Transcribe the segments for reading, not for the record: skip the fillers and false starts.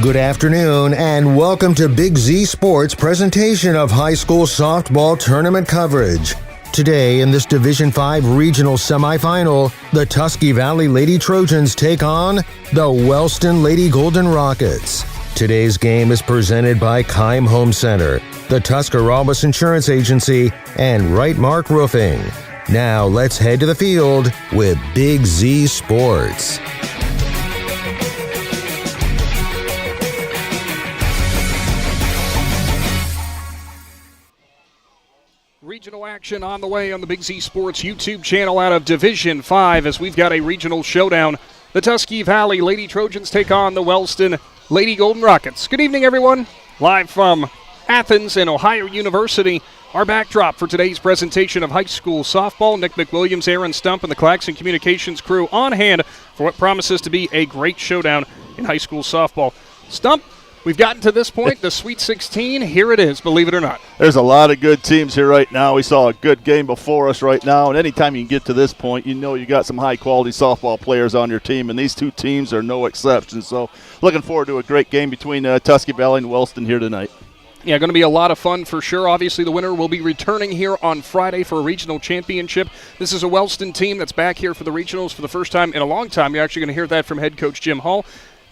Good afternoon and welcome to Big Z Sports presentation of high school softball tournament coverage. Today in this Division 5 regional semifinal, the Tusky Valley Lady Trojans take on the Wellston Lady Golden Rockets. Today's game is presented by Keim Home Center, the Tuscarawas Insurance Agency, and Right Mark Roofing. Now let's head to the field with Big Z Sports. Regional action on the way on the Big Z Sports YouTube channel out of Division 5 as we've got a regional showdown. The Tusky Valley Lady Trojans take on the Wellston Lady Golden Rockets. Good evening, everyone. Live from Athens and Ohio University. Our backdrop for today's presentation of high school softball. Nick McWilliams, Aaron Stump, and the Claxon Communications crew on hand for what promises to be a great showdown in high school softball. Stump, we've gotten to this point, the Sweet 16. Here it is, believe it or not. There's a lot of good teams here right now. We saw a good game before us right now, and anytime you can get to this point, you know you got some high-quality softball players on your team, and these two teams are no exception. So looking forward to a great game between Tusky Valley and Wellston here tonight. Yeah, going to be a lot of fun for sure. Obviously, the winner will be returning here on Friday for a regional championship. This is a Wellston team that's back here for the regionals for the first time in a long time. You're actually going to hear that from head coach Jim Hall.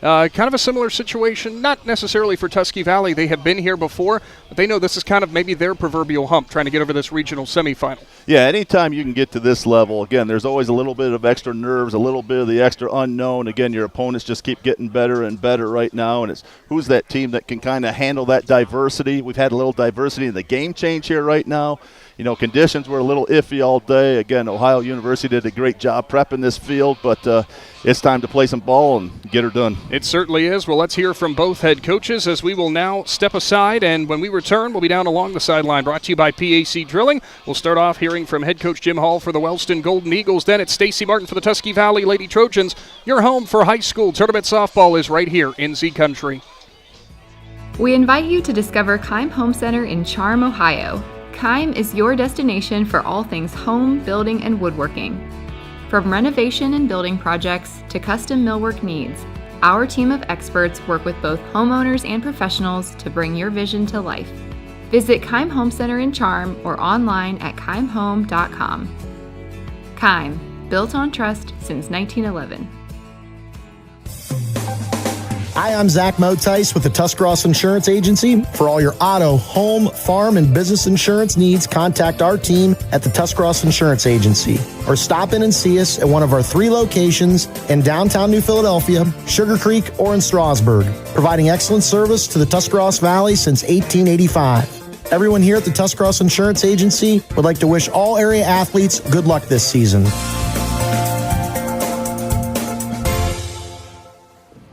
Kind of a similar situation, not necessarily for Tusky Valley. They have been here before, but they know this is kind of maybe their proverbial hump, trying to get over this regional semifinal. Yeah, anytime you can get to this level, again, there's always a little bit of extra nerves, a little bit of the extra unknown. Again, your opponents just keep getting better and better right now, and it's who's that team that can kind of handle that diversity. We've had a little diversity in the game change here right now. You know, conditions were a little iffy all day. Again, Ohio University did a great job prepping this field, but it's time to play some ball and get her done. It certainly is. Well, let's hear from both head coaches as we will now step aside, and when we return, we'll be down along the sideline. Brought to you by PAC Drilling. We'll start off hearing from head coach Jim Hall for the Wellston Golden Eagles. Then it's Stacy Martin for the Tusky Valley Lady Trojans. Your home for high school tournament softball is right here in Z Country. We invite you to discover Keim Home Center in Charm, Ohio. Keim is your destination for all things home, building, and woodworking. From renovation and building projects to custom millwork needs, our team of experts work with both homeowners and professionals to bring your vision to life. Visit Keim Home Center in Charm or online at keimhome.com. Keim, built on trust since 1911. Hi, I'm Zach Motice with the Tuscarawas Insurance Agency. For all your auto, home, farm, and business insurance needs, contact our team at the Tuscarawas Insurance Agency or stop in and see us at one of our 3 locations in downtown New Philadelphia, Sugar Creek, or in Strasburg, providing excellent service to the Tuscarawas Valley since 1885. Everyone here at the Tuscarawas Insurance Agency would like to wish all area athletes good luck this season.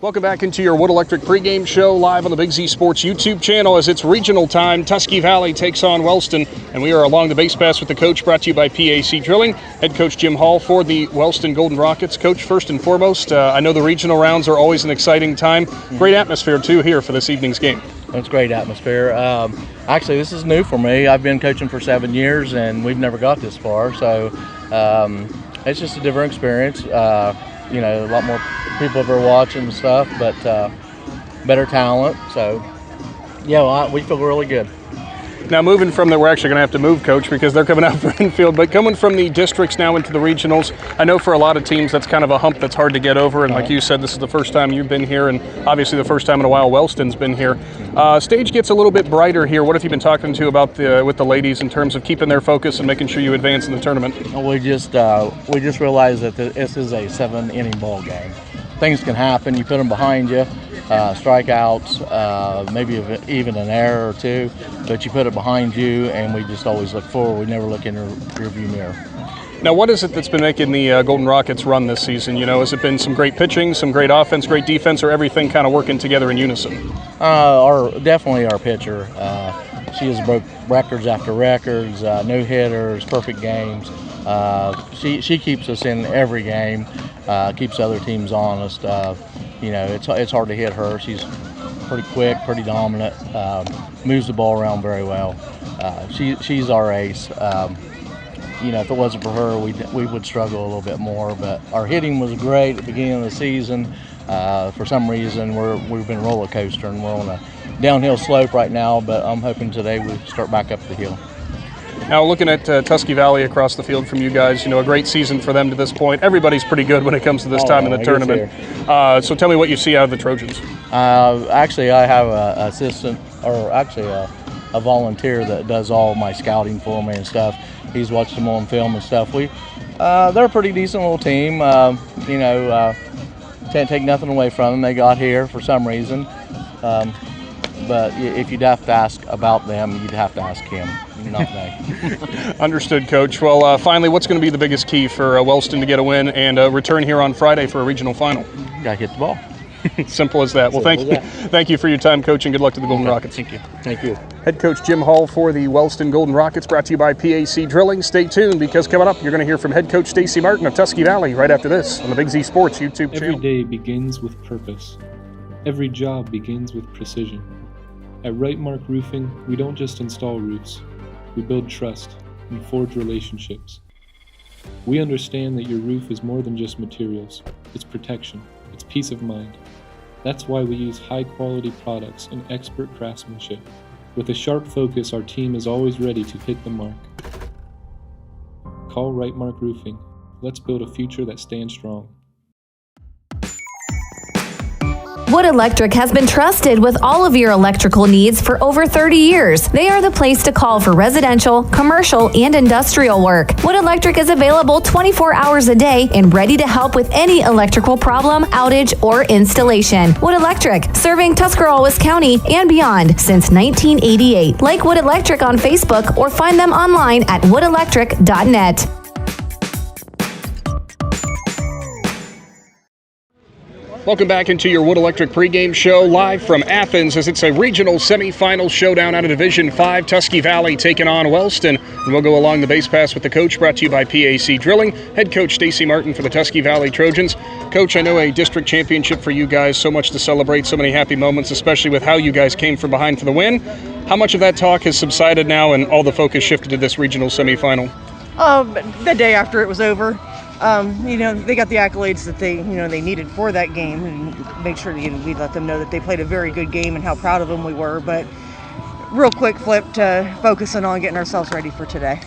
Welcome back into your Wood Electric pregame show live on the Big Z Sports YouTube channel as it's regional time. Tusky Valley takes on Wellston, and we are along the base pass with the coach, brought to you by PAC Drilling. Head coach Jim Hall for the Wellston Golden Rockets. Coach, first and foremost, I know the regional rounds are always an exciting time. Great atmosphere, too, here for this evening's game. It's great atmosphere. Actually, this is new for me. I've been coaching for 7 years, and we've never got this far, so it's just a different experience. You know, a lot more people are watching and stuff, but better talent. So, yeah, well, we feel really good. Now, moving from there, we're actually going to have to move, Coach, because they're coming out for infield. But coming from the districts now into the regionals, I know for a lot of teams that's kind of a hump that's hard to get over. And like you said, this is the first time you've been here, and obviously the first time in a while Wellston's been here. Stage gets a little bit brighter here. What have you been talking to about with the ladies in terms of keeping their focus and making sure you advance in the tournament? We just realized that this is a 7-inning ball game. Things can happen. You put them behind you. Strikeouts, maybe even an error or two, but you put it behind you, and we just always look forward. We never look in the rearview mirror. Now, what is it that's been making the Golden Rockets run this season? You know, has it been some great pitching, some great offense, great defense, or everything kind of working together in unison? Definitely our pitcher. She has broke records after records, no hitters, perfect games. She keeps us in every game, keeps other teams honest. You know, it's hard to hit her. She's pretty quick, pretty dominant, moves the ball around very well. She's our ace. You know, if it wasn't for her, we would struggle a little bit more. But our hitting was great at the beginning of the season. For some reason, we've been roller coastering. We're on a downhill slope right now, but I'm hoping today we start back up the hill. Now, looking at Tusky Valley across the field from you guys, a great season for them to this point. Everybody's pretty good when it comes to this time in the tournament. So tell me what you see out of the Trojans. Actually, I have an assistant, or actually a volunteer that does all my scouting for me and stuff. He's watched them on film and stuff. They're a pretty decent little team. Can't take nothing away from them. They got here for some reason. But if you'd have to ask about them, you'd have to ask him, not me. Understood, Coach. Well, finally, what's going to be the biggest key for Wellston to get a win and return here on Friday for a regional final? Got to hit the ball. Simple as that. Well, thank you for your time, Coach, and good luck to the Golden Rockets. Thank you. Thank you. Head Coach Jim Hall for the Wellston Golden Rockets, brought to you by PAC Drilling. Stay tuned, because coming up, you're going to hear from Head Coach Stacy Martin of Tusky Valley right after this on the Big Z Sports YouTube channel. Every day begins with purpose. Every job begins with precision. At Right Mark Roofing, we don't just install roofs. We build trust and forge relationships. We understand that your roof is more than just materials. It's protection. It's peace of mind. That's why we use high-quality products and expert craftsmanship. With a sharp focus, our team is always ready to hit the mark. Call Right Mark Roofing. Let's build a future that stands strong. Wood Electric has been trusted with all of your electrical needs for over 30 years. They are the place to call for residential, commercial, and industrial work. Wood Electric is available 24 hours a day and ready to help with any electrical problem, outage, or installation. Wood Electric, serving Tuscarawas County and beyond since 1988. Like Wood Electric on Facebook or find them online at woodelectric.net. Welcome back into your Wood Electric pregame show, live from Athens, as it's a regional semifinal showdown out of Division 5. Tusky Valley taking on Wellston. And we'll go along the base pass with the coach, brought to you by PAC Drilling. Head coach Stacy Martin for the Tusky Valley Trojans. Coach, I know a district championship for you guys, so much to celebrate, so many happy moments, especially with how you guys came from behind for the win. How much of that talk has subsided now and all the focus shifted to this regional semifinal? The day after it was over. They got the accolades that they needed for that game, and make sure we let them know that they played a very good game and how proud of them we were. But real quick flip to focusing on getting ourselves ready for today.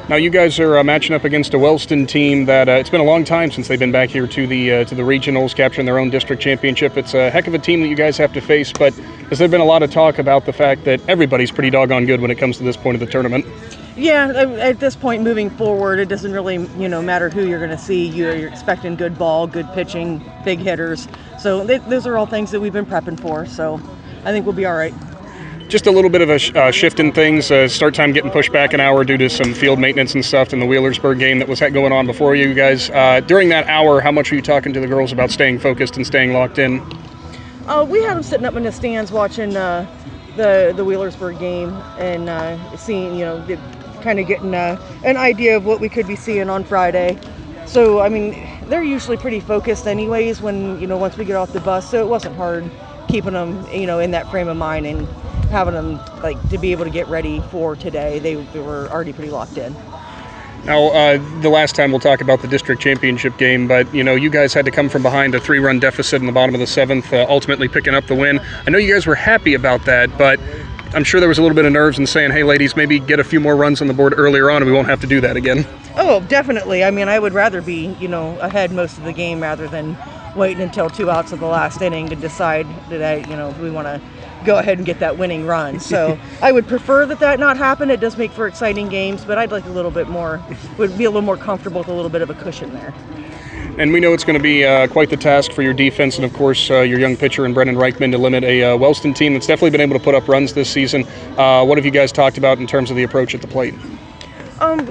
Now you guys are matching up against a Wellston team that it's been a long time since they've been back here to the regionals, capturing their own district championship. It's a heck of a team that you guys have to face, but has there been a lot of talk about the fact that everybody's pretty doggone good when it comes to this point of the tournament? Yeah, at this point moving forward, it doesn't really matter who you're going to see. You're expecting good ball, good pitching, big hitters. So those are all things that we've been prepping for. So I think we'll be all right. Just a little bit of a shift in things. Start time getting pushed back an hour due to some field maintenance and stuff in the Wheelersburg game that was going on before you guys. During that hour, how much were you talking to the girls about staying focused and staying locked in? We had them sitting up in the stands watching the Wheelersburg game and seeing, kind of getting an idea of what we could be seeing on Friday. So, I mean, they're usually pretty focused anyways when, once we get off the bus. So it wasn't hard keeping them, in that frame of mind and having them, to be able to get ready for today. They were already pretty locked in. Now, the last time we'll talk about the district championship game, but, you guys had to come from behind a 3-run deficit in the bottom of the 7th, ultimately picking up the win. I know you guys were happy about that, but I'm sure there was a little bit of nerves in saying, hey, ladies, maybe get a few more runs on the board earlier on and we won't have to do that again. Oh, definitely. I mean, I would rather be, ahead most of the game rather than waiting until 2 outs of the last inning to decide that, we want to go ahead and get that winning run. So I would prefer that not happen. It does make for exciting games, but I'd like a little bit more, would be a little more comfortable with a little bit of a cushion there. And we know it's going to be quite the task for your defense and, of course, your young pitcher and Brendan Reichman to limit a Wellston team that's definitely been able to put up runs this season. What have you guys talked about in terms of the approach at the plate?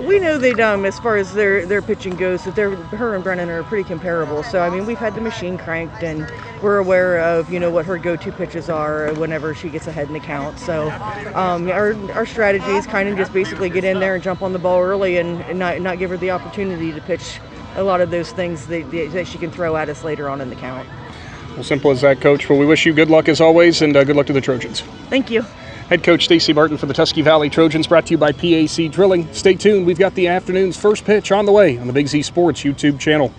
We know they as far as their pitching goes, that her and Brennan are pretty comparable. So, I mean, we've had the machine cranked, and we're aware of, what her go-to pitches are whenever she gets ahead in the count. So, our strategy is kind of just basically get in there and jump on the ball early and not give her the opportunity to pitch a lot of those things that she can throw at us later on in the count. Well, simple as that, Coach. Well, we wish you good luck as always, and good luck to the Trojans. Thank you. Head coach Stacy Martin for the Tusky Valley Trojans, brought to you by PAC Drilling. Stay tuned. We've got the afternoon's first pitch on the way on the Big Z Sports YouTube channel.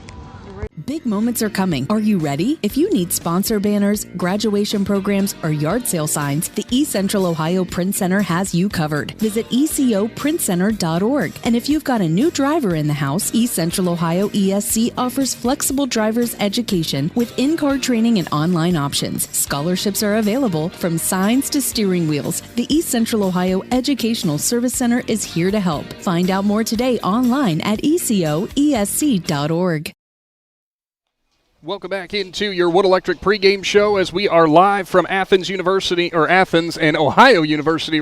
big moments are coming. Are you ready? If you need sponsor banners, graduation programs, or yard sale signs, the East Central Ohio Print Center has you covered. Visit ecoprintcenter.org. And if you've got a new driver in the house, East Central Ohio ESC offers flexible driver's education with in-car training and online options. Scholarships are available from signs to steering wheels. The East Central Ohio Educational Service Center is here to help. Find out more today online at ecoesc.org. Welcome back into your Wood Electric pregame show as we are live from Athens and Ohio University,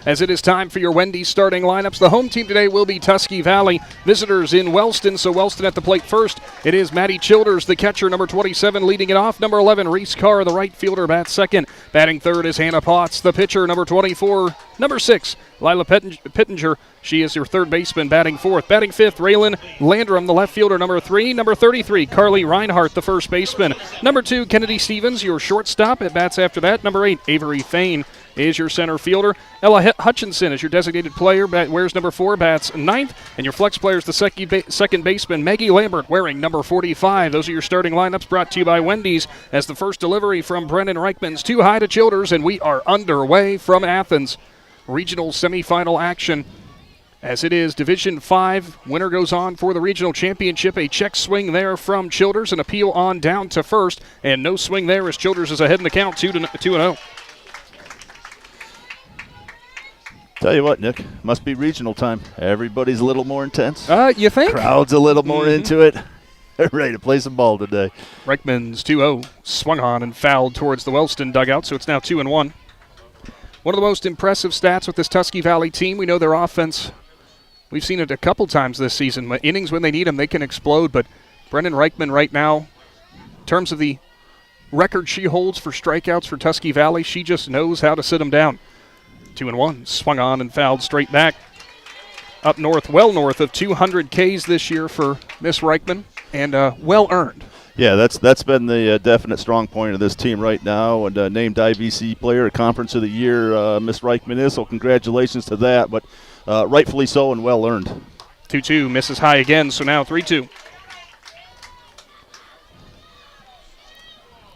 as it is time for your Wendy's starting lineups. The home team today will be Tusky Valley, visitors in Wellston, so Wellston at the plate first. It is Maddie Childers, the catcher, number 27, leading it off. Number 11, Reese Carr, the right fielder, bats second. Batting third is Hannah Potts, the pitcher, number 24. Number 6, Lila Pittenger. She is your third baseman, batting fourth. Batting fifth, Raylan Landrum, the left fielder, number 3. Number 33, Carly Reinhart, the first baseman. Number 2, Kennedy Stevens, your shortstop. At bats after that. Number 8, Avery Thane is your center fielder. Ella Hutchinson is your designated player. Wears number 4, bats ninth. And your flex player is the second baseman, Maggie Lambert, wearing number 45. Those are your starting lineups, brought to you by Wendy's, as the first delivery from Brendan Reichman's too high to Childers, and we are underway from Athens. Regional semifinal action, as it is Division 5. Winner goes on for the regional championship. A check swing there from Childers, an appeal on down to first, and no swing there as Childers is ahead in the count, 2-0. Tell you what, Nick, must be regional time. Everybody's a little more intense. You think? Crowd's a little more into it. They're ready to play some ball today. Reichman's 2-0 swung on and fouled towards the Wellston dugout, so it's now 2-1. One of the most impressive stats with this Tusky Valley team, we know their offense, we've seen it a couple times this season. Innings, when they need them, they can explode. But Brendan Reichman right now, in terms of the record she holds for strikeouts for Tusky Valley, she just knows how to sit them down. 2-1, swung on and fouled straight back. Up north, well north of 200 Ks this year for Miss Reichman, and well earned. Yeah, that's been the definite strong point of this team right now, and named IVC Player Conference of the Year, Miss Reichman is, so congratulations to that, but rightfully so and well earned. 2-2, misses high again, so now 3-2.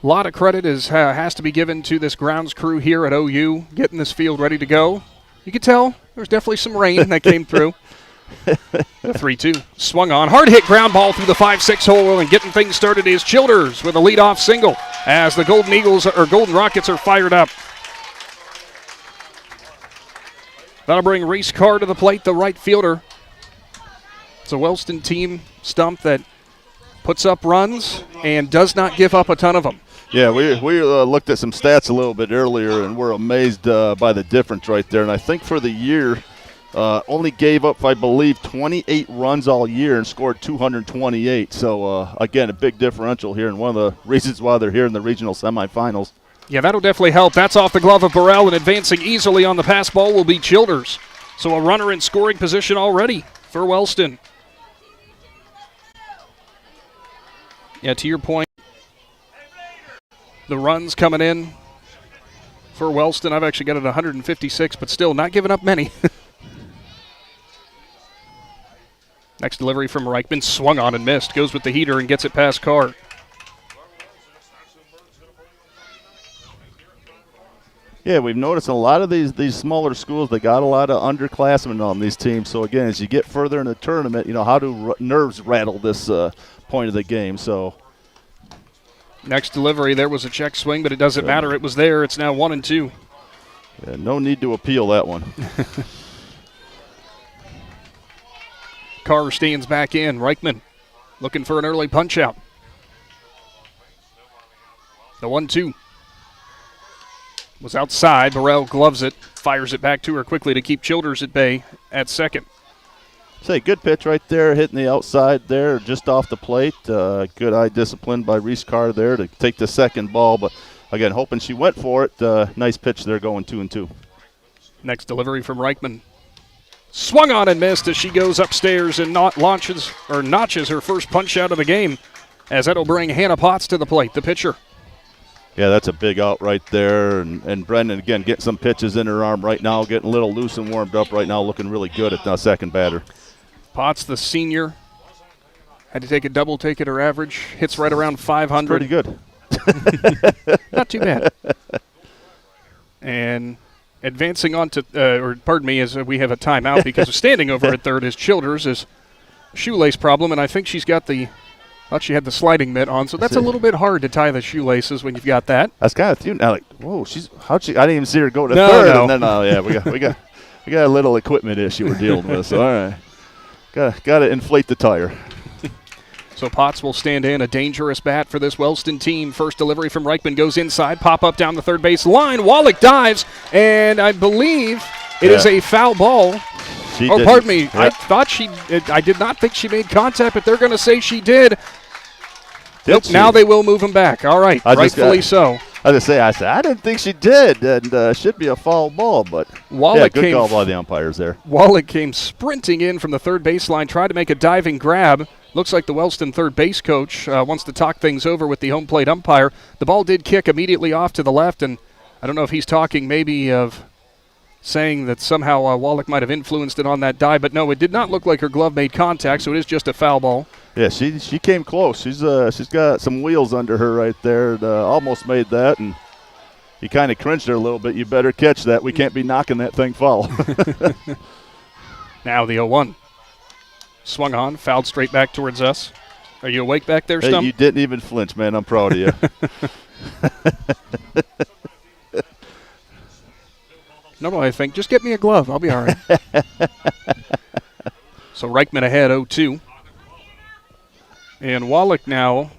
A lot of credit has to be given to this grounds crew here at OU, getting this field ready to go. You could tell there's definitely some rain that came through. 3-2, swung on, hard hit ground ball through the 5-6 hole, and getting things started is Childers with a leadoff single as the Golden Rockets are fired up. That'll bring Reese Carr to the plate, the right fielder. It's a Wellston team, Stump, that puts up runs and does not give up a ton of them. Yeah, we looked at some stats a little bit earlier, and we're amazed by the difference right there. And I think for the year, only gave up, I believe, 28 runs all year and scored 228. So, again, a big differential here, and one of the reasons why they're here in the regional semifinals. Yeah, that'll definitely help. That's off the glove of Burrell, and advancing easily on the pass ball will be Childers. So a runner in scoring position already for Wellston. Yeah, to your point, the runs coming in for Wellston. I've actually got it 156, but still not giving up many. Next delivery from Reichman, swung on and missed. Goes with the heater and gets it past Carr. Yeah, we've noticed a lot of these smaller schools, they got a lot of underclassmen on these teams. So, again, as you get further in the tournament, how do nerves rattle this point of the game? So, next delivery, there was a check swing, but it doesn't matter. It was there. It's now 1-2. Yeah, no need to appeal that one. Carr stands back in. Reichman looking for an early punch out. The 1-2 was outside. Burrell gloves it, fires it back to her quickly to keep Childers at bay at second. Say, good pitch right there, hitting the outside there, just off the plate. Good eye discipline by Reese Carr there to take the second ball. But, again, hoping she went for it. Nice pitch there going 2-2. Next delivery from Reichman. Swung on and missed as she goes upstairs and notches her first punch out of the game, as that'll bring Hannah Potts to the plate, the pitcher. Yeah, that's a big out right there. And Brendan, again, getting some pitches in her arm right now, getting a little loose and warmed up right now, looking really good at the second batter. Potts, the senior, Had to take a double take at her average. Hits right around 500. Pretty good. Not too bad. And advancing on to, as we have a timeout because standing over at third is Childers' is shoelace problem, and I think she's got thought she had the sliding mitt on, so that's a little bit hard to tie the shoelaces when you've got that. That's kind of cute. Now, like, whoa, I didn't even see her go to third. No. And then, we got a little equipment issue we're dealing with. So all right, got to inflate the tire. So Potts will stand in, a dangerous bat for this Wellston team. First delivery from Reichman goes inside, pop up down the third base line. Wallach dives, and I believe it is a foul ball. Pardon me. Yep. I did not think she made contact, but they're going to say she did. Nope, she? now they will move him back. All right, rightfully so. I was going to say, I didn't think she did, and should be a foul ball, but good call by the umpires there. Wallach came sprinting in from the third baseline, tried to make a diving grab. Looks like the Wellston third base coach wants to talk things over with the home plate umpire. The ball did kick immediately off to the left, and I don't know if he's talking maybe of saying that somehow Wallach might have influenced it on that dive, but no, it did not look like her glove made contact, so it is just a foul ball. Yeah, she came close. She's got some wheels under her right there. Almost made that, and he kind of cringed her a little bit. You better catch that. We can't be knocking that thing foul. Now the 0-1. Swung on, fouled straight back towards us. Are you awake back there, Stump? Hey, you didn't even flinch, man. I'm proud of you. No, I think just get me a glove. I'll be all right. So Reichman ahead 0-2. And Wallach now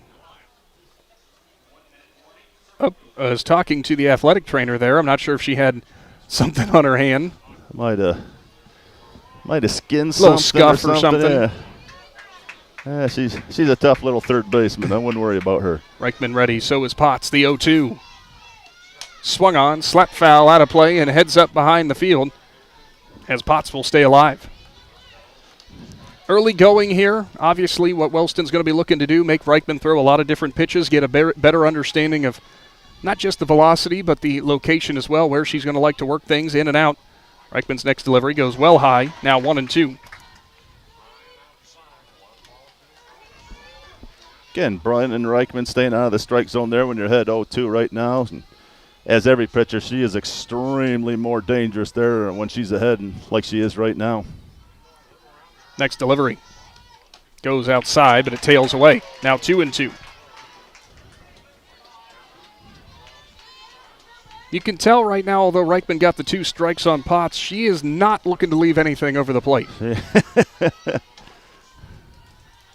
is talking to the athletic trainer there. I'm not sure if she had something on her hand. Might have skinned little something. Scuff or something. Yeah, she's a tough little third baseman. I wouldn't worry about her. Reichman ready. So is Potts. The 0-2. Swung on, slap foul out of play, and heads up behind the field as Potts will stay alive. Early going here. Obviously, what Wellston's going to be looking to do, make Reichman throw a lot of different pitches, get a better understanding of not just the velocity, but the location as well, where she's going to like to work things in and out. Reichman's next delivery goes well high, now 1-2. Again, Brian and Reichman staying out of the strike zone there when you're ahead 0-2 right now. And as every pitcher, she is extremely more dangerous there when she's ahead, and like she is right now. Next delivery goes outside, but it tails away. Now 2-2. You can tell right now, although Reichman got the 2 strikes on Potts, she is not looking to leave anything over the plate.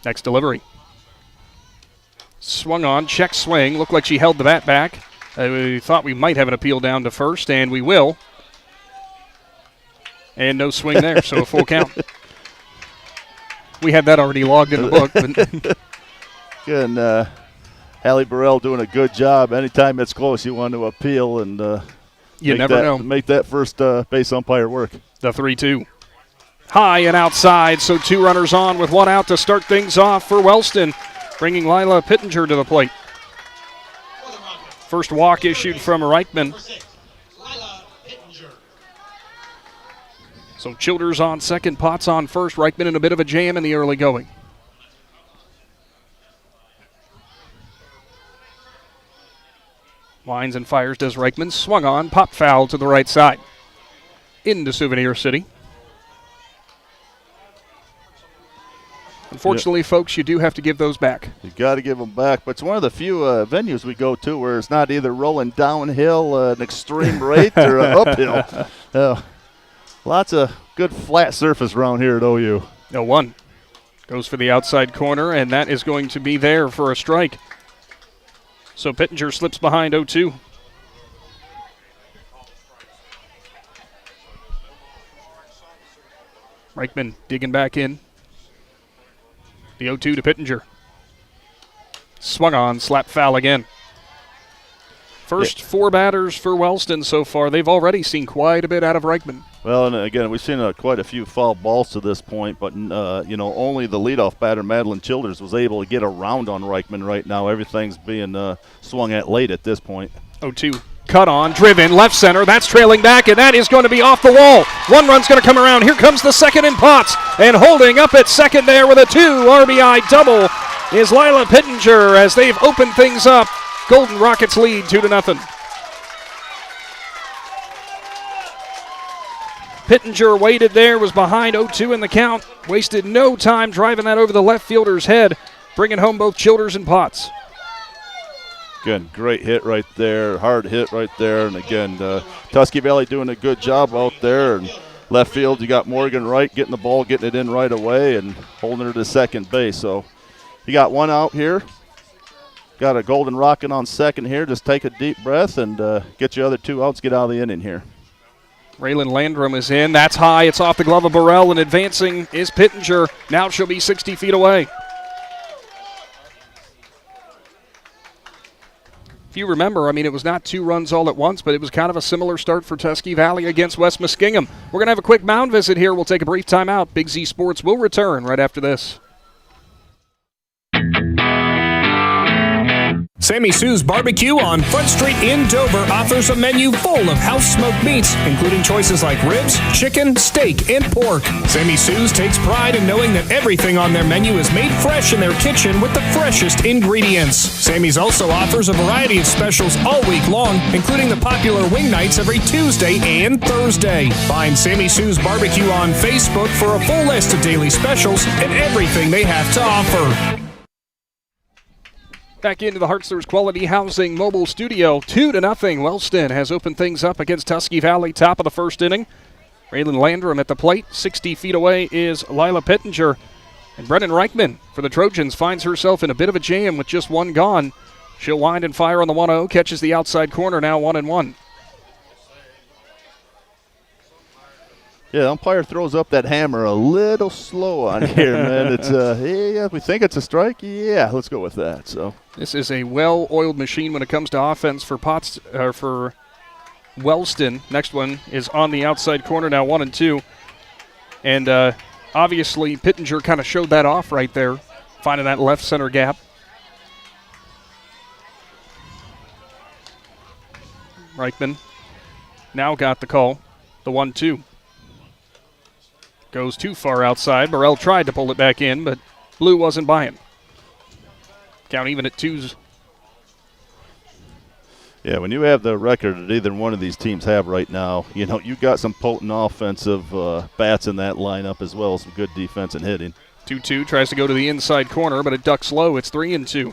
Next delivery. Swung on, check swing. Looked like she held the bat back. We thought we might have an appeal down to first, and we will. And no swing there, so a full count. We had that already logged in the book. But Good. Hallie Burrell doing a good job. Anytime it's close, you want to appeal and you never know. Make that first base umpire work. The 3-2. High and outside, so 2 runners on with 1 out to start things off for Wellston, bringing Lila Pittenger to the plate. First walk issued from Reichman. So Childers on second, Potts on first. Reichman in a bit of a jam in the early going. Winds and fires does Reichman. Swung on, pop foul to the right side. Into Souvenir City. Unfortunately, folks, you do have to give those back. You got to give them back, but it's one of the few venues we go to where it's not either rolling downhill an extreme rate or uphill. Lots of good flat surface around here at OU. 0-1 goes for the outside corner, and that is going to be there for a strike. So Pittenger slips behind 0-2. Reichman digging back in. The 0-2 to Pittenger. Swung on, slap foul again. First 4 batters for Wellston so far. They've already seen quite a bit out of Reichman. Well, and again, we've seen quite a few foul balls to this point, but only the leadoff batter, Madeline Childers, was able to get around on Reichman right now. Everything's being swung at late at this point. 0-2 Cut on, driven, left center. That's trailing back, and that is going to be off the wall. One run's going to come around. Here comes the second in Potts. And holding up at second there with a 2 RBI double is Lila Pittenger as they've opened things up. Golden Rockets lead 2-0. Pittenger waited there, was behind 0-2 in the count. Wasted no time driving that over the left fielder's head, bringing home both Childers and Potts. Again, great hit right there, hard hit right there. And again, Tusky Valley doing a good job out there. And left field, you got Morgan Wright getting the ball, getting it in right away and holding her to second base. So you got one out here. Got a Golden Rocket on second here. Just take a deep breath and get your other 2 outs, get out of the inning here. Raylan Landrum is in. That's high. It's off the glove of Burrell, and advancing is Pittenger. Now she'll be 60 feet away. If you remember, I mean, it was not 2 runs all at once, but it was kind of a similar start for Tusky Valley against West Muskingum. We're going to have a quick mound visit here. We'll take a brief timeout. Big Z Sports will return right after this. Sammy Sue's Barbecue on Front Street in Dover offers a menu full of house-smoked meats, including choices like ribs, chicken, steak, and pork. Sammy Sue's takes pride in knowing that everything on their menu is made fresh in their kitchen with the freshest ingredients. Sammy's also offers a variety of specials all week long, including the popular wing nights every Tuesday and Thursday. Find Sammy Sue's Barbecue on Facebook for a full list of daily specials and everything they have to offer. Back into the Hartzler's Quality Housing mobile studio. 2-0. Wellston has opened things up against Tusky Valley, top of the first inning. Raylan Landrum at the plate. 60 feet away is Lila Pittenger. And Brennan Reichman for the Trojans finds herself in a bit of a jam with just one gone. She'll wind and fire on the 1-0. Catches the outside corner, now 1-1. Yeah, the umpire throws up that hammer a little slow on here, man. It's yeah, we think it's a strike. Yeah, let's go with that. So this is a well-oiled machine when it comes to offense for for Wellston. Next one is on the outside corner, now 1-2. And obviously Pittenger kind of showed that off right there, finding that left center gap. Reichman now got the call, the 1-2. Goes too far outside. Burrell tried to pull it back in, but Blue wasn't buying. Count even at 2s. Yeah, when you have the record that either one of these teams have right now, you know, you got some potent offensive bats in that lineup as well as some good defense and hitting. 2-2 tries to go to the inside corner, but it ducks low. It's 3-2.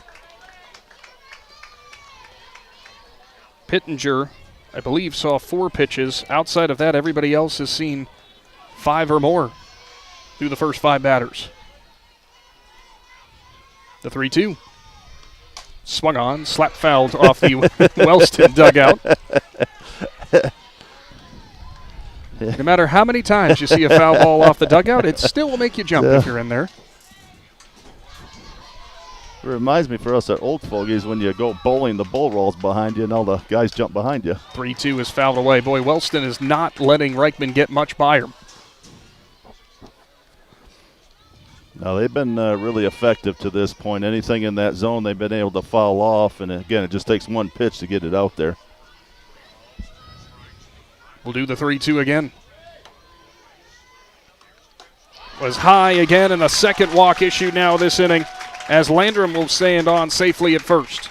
Pittenger, I believe, saw 4 pitches. Outside of that, everybody else has seen 5 or more through the first 5 batters. The 3-2. Swung on, slap fouled off the Wellston dugout. No matter how many times you see a foul ball off the dugout, it still will make you jump if you're in there. It reminds me for us at old fogies when you go bowling, the bull rolls behind you and all the guys jump behind you. 3-2 is fouled away. Boy, Wellston is not letting Reichman get much by him. No, they've been really effective to this point. Anything in that zone, they've been able to foul off. And, again, it just takes one pitch to get it out there. We'll do the 3-2 again. Was high again, and a second walk issued now this inning as Landrum will stand on safely at first.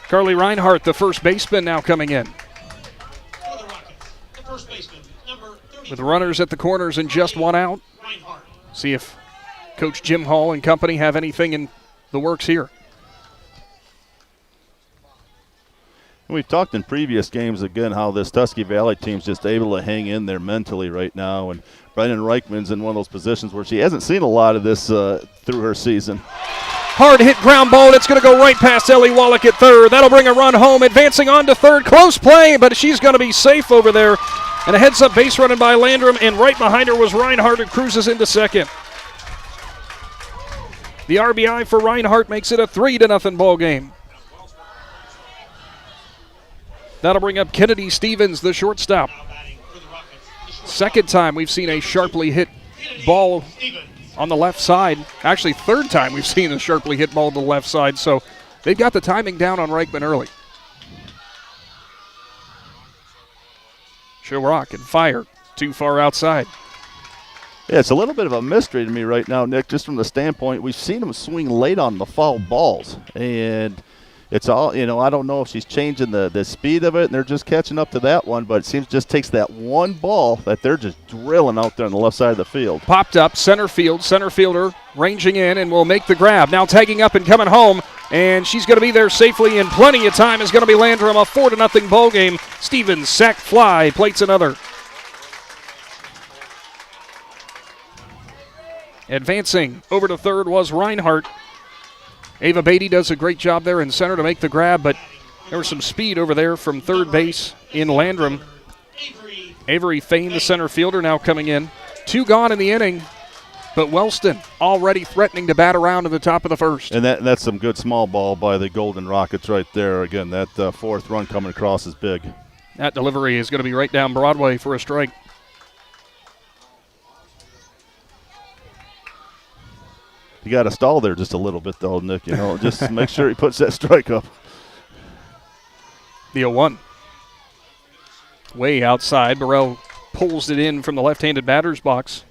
Carly Reinhardt, the first baseman, now coming in. With runners at the corners and just one out. See if Coach Jim Hall and company have anything in the works here. And we've talked in previous games again how this Tusky Valley team's just able to hang in there mentally right now. And Brennan Reichman's in one of those positions where she hasn't seen a lot of this through her season. Hard hit ground ball, and it's going to go right past Ellie Wallach at third. That'll bring a run home, advancing on to third. Close play, but she's going to be safe over there. And a heads-up base running by Landrum, and right behind her was Reinhardt, who cruises into second. The RBI for Reinhardt makes it a 3-0 ball game. That'll bring up Kennedy Stevens, the shortstop. Second time we've seen a sharply hit ball on the left side. Actually, third time we've seen a sharply hit ball to the left side, so they've got the timing down on Reichman early. She'll rock and fire. Too far outside. Yeah, it's a little bit of a mystery to me right now, Nick, just from the standpoint we've seen him swing late on the foul balls. And it's all, I don't know if she's changing the speed of it and they're just catching up to that one, but it seems just takes that one ball that they're just drilling out there on the left side of the field. Popped up, center field, center fielder ranging in and will make the grab. Now tagging up and coming home, and she's going to be there safely in plenty of time. Is going to be Landrum, a 4-0 ball game. Stevens, sack fly, plates another. Advancing over to third was Reinhardt. Ava Beatty does a great job there in center to make the grab, but there was some speed over there from third base in Landrum. Avery Fain, the center fielder, now coming in. 2 gone in the inning, but Wellston already threatening to bat around to the top of the first. And that's some good small ball by the Golden Rockets right there. Again, that fourth run coming across is big. That delivery is going to be right down Broadway for a strike. You got to stall there just a little bit, though, Nick. Just make sure he puts that strike up. The 0-1. Way outside. Burrell pulls it in from the left-handed batter's box.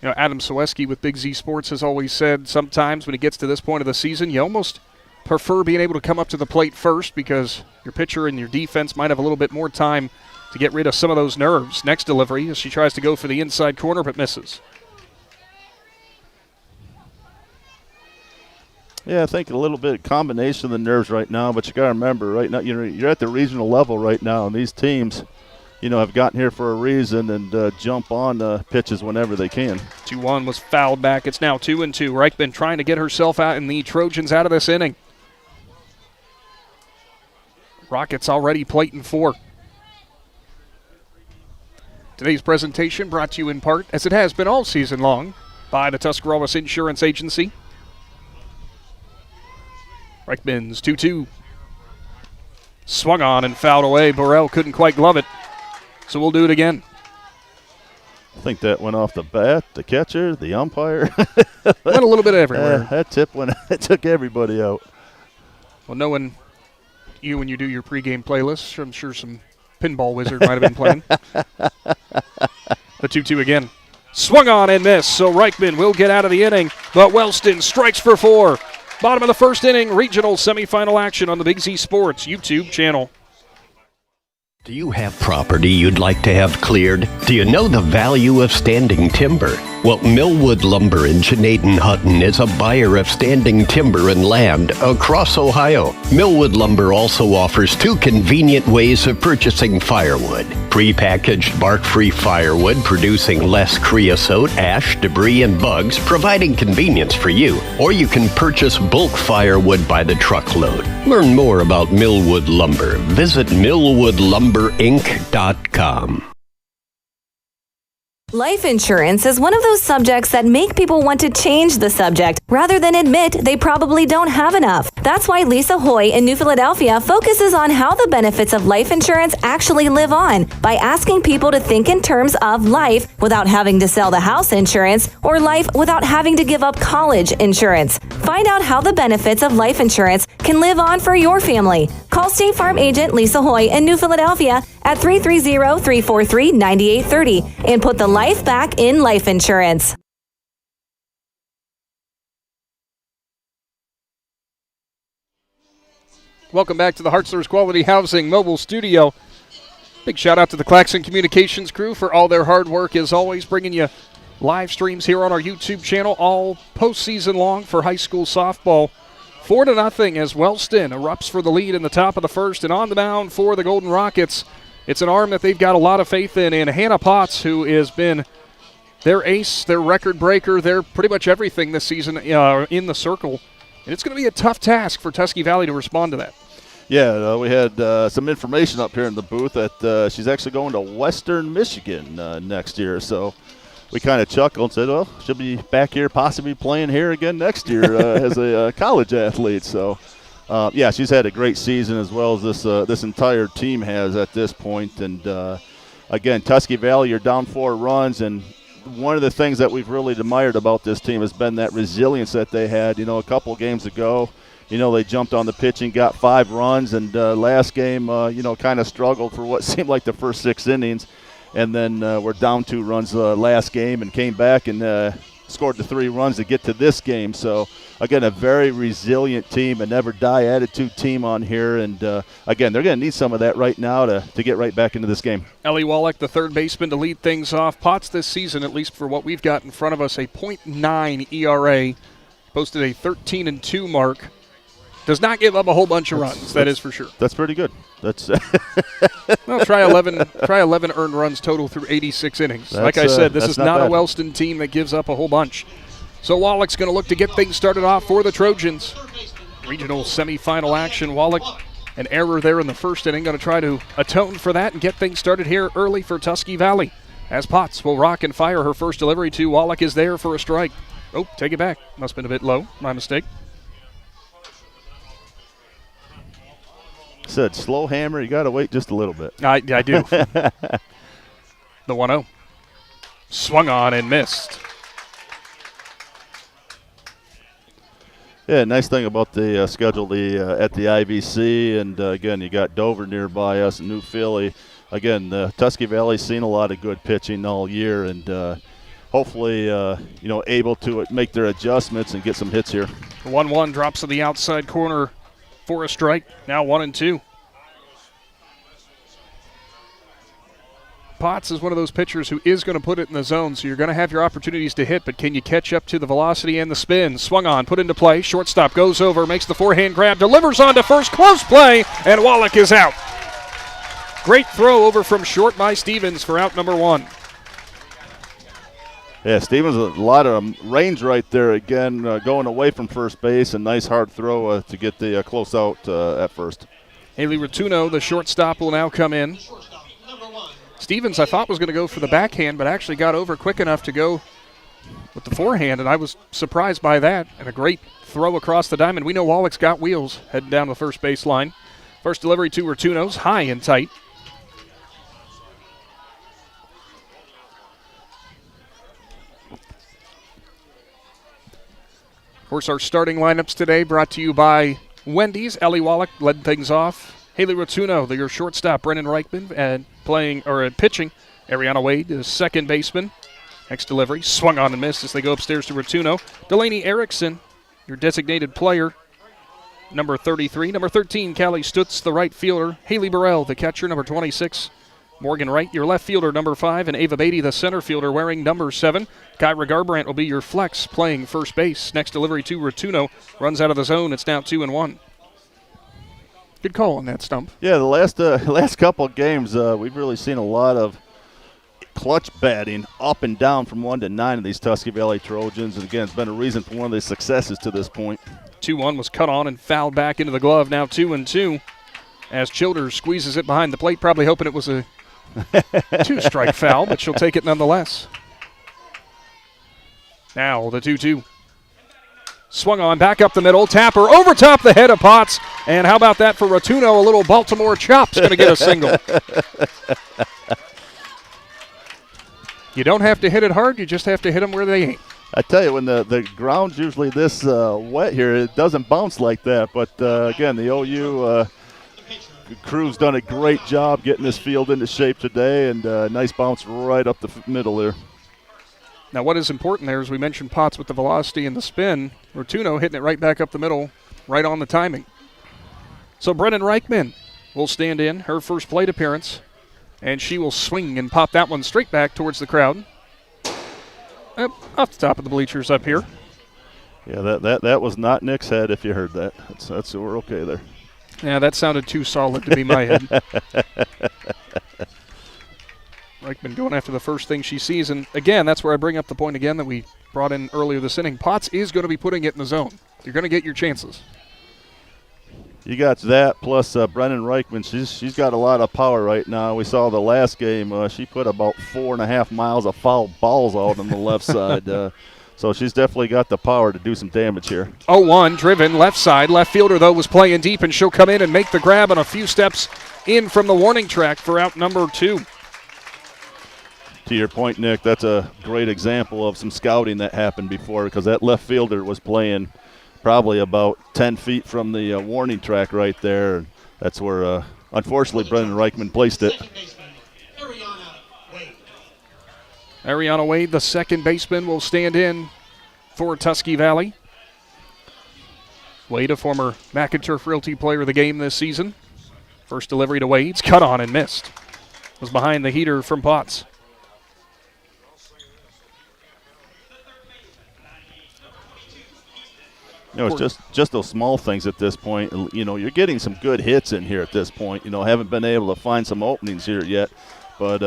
Adam Soweski with Big Z Sports has always said sometimes when it gets to this point of the season, you almost prefer being able to come up to the plate first because your pitcher and your defense might have a little bit more time to get rid of some of those nerves. Next delivery as she tries to go for the inside corner but misses. Yeah, I think a little bit of combination of the nerves right now, but you got to remember, right now, you're at the regional level right now, and these teams, have gotten here for a reason and jump on pitches whenever they can. 2-1 was fouled back. It's now 2-2. Reichman trying to get herself out and the Trojans out of this inning. Rockets already plating 4. Today's presentation brought to you in part, as it has been all season long, by the Tuscarawas Insurance Agency. Reichman's 2-2. Swung on and fouled away. Burrell couldn't quite glove it. So we'll do it again. I think that went off the bat, the catcher, the umpire. Went a little bit everywhere. That tip it took everybody out. Well, knowing you when you do your pregame playlists, I'm sure some pinball wizard might have been playing. The 2-2 again. Swung on and missed, so Reichman will get out of the inning, but Wellston strikes for 4. Bottom of the first inning, regional semifinal action on the Big Z Sports YouTube channel. Do you have property you'd like to have cleared? Do you know the value of standing timber? Well, Millwood Lumber in Chenaden-Hutton is a buyer of standing timber and land across Ohio. Millwood Lumber also offers 2 convenient ways of purchasing firewood. Prepackaged bark-free firewood producing less creosote, ash, debris, and bugs, providing convenience for you. Or you can purchase bulk firewood by the truckload. Learn more about Millwood Lumber. Visit millwoodlumberinc.com. Life insurance is one of those subjects that make people want to change the subject rather than admit they probably don't have enough. That's why Lisa Hoy in New Philadelphia focuses on how the benefits of life insurance actually live on by asking people to think in terms of life without having to sell the house insurance or life without having to give up college insurance. Find out how the benefits of life insurance can live on for your family. Call State Farm agent Lisa Hoy in New Philadelphia at 330-343-9830 and put the life back in life insurance. Welcome back to the Hartzler's Quality Housing Mobile Studio. Big shout out to the Claxon Communications crew for all their hard work as always, bringing you live streams here on our YouTube channel all postseason long for high school softball. 4-0 as Wellston erupts for the lead in the top of the first, and on the mound for the Golden Rockets. It's an arm that they've got a lot of faith in Hannah Potts, who has been their ace, their record breaker, their pretty much everything this season in the circle. And it's going to be a tough task for Tusky Valley to respond to that. Yeah, we had some information up here in the booth that she's actually going to Western Michigan next year. So we kind of chuckled and said, well, she'll be back here possibly playing here again next year as a college athlete. So, yeah, she's had a great season as well as this entire team has at this point. And, again, Tusky Valley, you're down 4 runs, and one of the things that we've really admired about this team has been that resilience that they had. A couple games ago, they jumped on the pitch and got 5 runs, and last game, kind of struggled for what seemed like the first 6 innings, and then we're down 2 runs last game and came back and scored the 3 runs to get to this game. So, again, a very resilient team, a never-die attitude team on here, and, again, they're going to need some of that right now to get right back into this game. Ellie Wallach, the third baseman, to lead things off. Potts this season, at least for what we've got in front of us, a .9 ERA, posted a 13-2 mark. Does not give up a whole bunch of runs, that is for sure. That's pretty good. That's well, try 11 earned runs total through 86 innings. Like I said, this is not a Wellston team that gives up a whole bunch. So Wallach's going to look to get things started off for the Trojans. Regional semifinal action. Wallach, an error there in the first inning, going to try to atone for that and get things started here early for Tusky Valley. As Potts will rock and fire her first delivery to Wallach is there for a strike. Oh, take it back. Must have been a bit low. My mistake. Said slow hammer, you got to wait just a little bit. I do. The 1-0. Swung on and missed. Yeah, nice thing about the schedule at the IVC, and again, you got Dover nearby us, New Philly. Again, Tusky Valley's seen a lot of good pitching all year, and hopefully, able to make their adjustments and get some hits here. 1-1 drops to the outside corner for a strike. Now 1-2. Potts is one of those pitchers who is going to put it in the zone, so you're going to have your opportunities to hit, but can you catch up to the velocity and the spin? Swung on, put into play. Shortstop goes over, makes the forehand grab, delivers on to first. Close play, and Wallach is out. Great throw over from short by Stevens for out number 1. Yeah, Stevens, a lot of range right there again, going away from first base. A nice hard throw to get the close out at first. Haley Rotuno, the shortstop, will now come in. Stevens, I thought, was going to go for the backhand, but actually got over quick enough to go with the forehand, and I was surprised by that. And a great throw across the diamond. We know Wallach's got wheels heading down the first base line. First delivery to Rotuno's, high and tight. Of course, our starting lineups today brought to you by Wendy's. Ellie Wallach led things off. Haley Rotuno, your shortstop, Brennan Reichman, and pitching. Ariana Wade, the second baseman. Next delivery, swung on and missed as they go upstairs to Rotuno. Delaney Erickson, your designated player, number 33. Number 13, Callie Stutz, the right fielder. Haley Burrell, the catcher, number 26. Morgan Wright, your left fielder, number 5. And Ava Beatty, the center fielder, wearing number 7. Kyra Garbrandt will be your flex, playing first base. Next delivery to Rotuno. Runs out of the zone. It's now 2-1. Good call on that, Stump. Yeah, the last couple of games, we've really seen a lot of clutch batting up and down from 1 to 9 of these Tusky Valley Trojans. And again, it's been a reason for one of their successes to this point. 2-1 was cut on and fouled back into the glove. Now 2-2 as Childers squeezes it behind the plate, probably hoping it was a 2-strike foul, but she'll take it nonetheless. Now the 2-2. Swung on, back up the middle, tapper over top the head of Potts. And how about that for Rotuno? A little Baltimore chop's going to get a single. You don't have to hit it hard, you just have to hit them where they ain't. I tell you, when the ground's usually this wet here, it doesn't bounce like that. But, again, the OU crew's done a great job getting this field into shape today, and nice bounce right up the middle there. Now, what is important there is we mentioned Potts with the velocity and the spin. Rotuno hitting it right back up the middle, right on the timing. So Brennan Reichman will stand in, her first plate appearance, and she will swing and pop that one straight back towards the crowd. Off the top of the bleachers up here. Yeah, that was not Nick's head if you heard that. That's we're okay there. Yeah, that sounded too solid to be my head. Reichman going after the first thing she sees. And, again, that's where I bring up the point again that we brought in earlier this inning. Potts is going to be putting it in the zone. You're going to get your chances. You got that, plus Brennan Reichman. She's got a lot of power right now. We saw the last game. She put about 4.5 miles of foul balls out on the left side. So she's definitely got the power to do some damage here. 0-1, driven left side. Left fielder, though, was playing deep, and she'll come in and make the grab on a few steps in from the warning track for out number 2. To your point, Nick, that's a great example of some scouting that happened before, because that left fielder was playing probably about 10 feet from the warning track right there. And that's where, unfortunately, Brendan Reichman placed it. Ariana Wade, the second baseman, will stand in for Tusky Valley. Wade, a former McInturf Realty Player of the Game this season. First delivery to Wade's cut on and missed. Was behind the heater from Potts. You know, it's just those small things at this point. You know, you're getting some good hits in here at this point. You know, haven't been able to find some openings here yet. But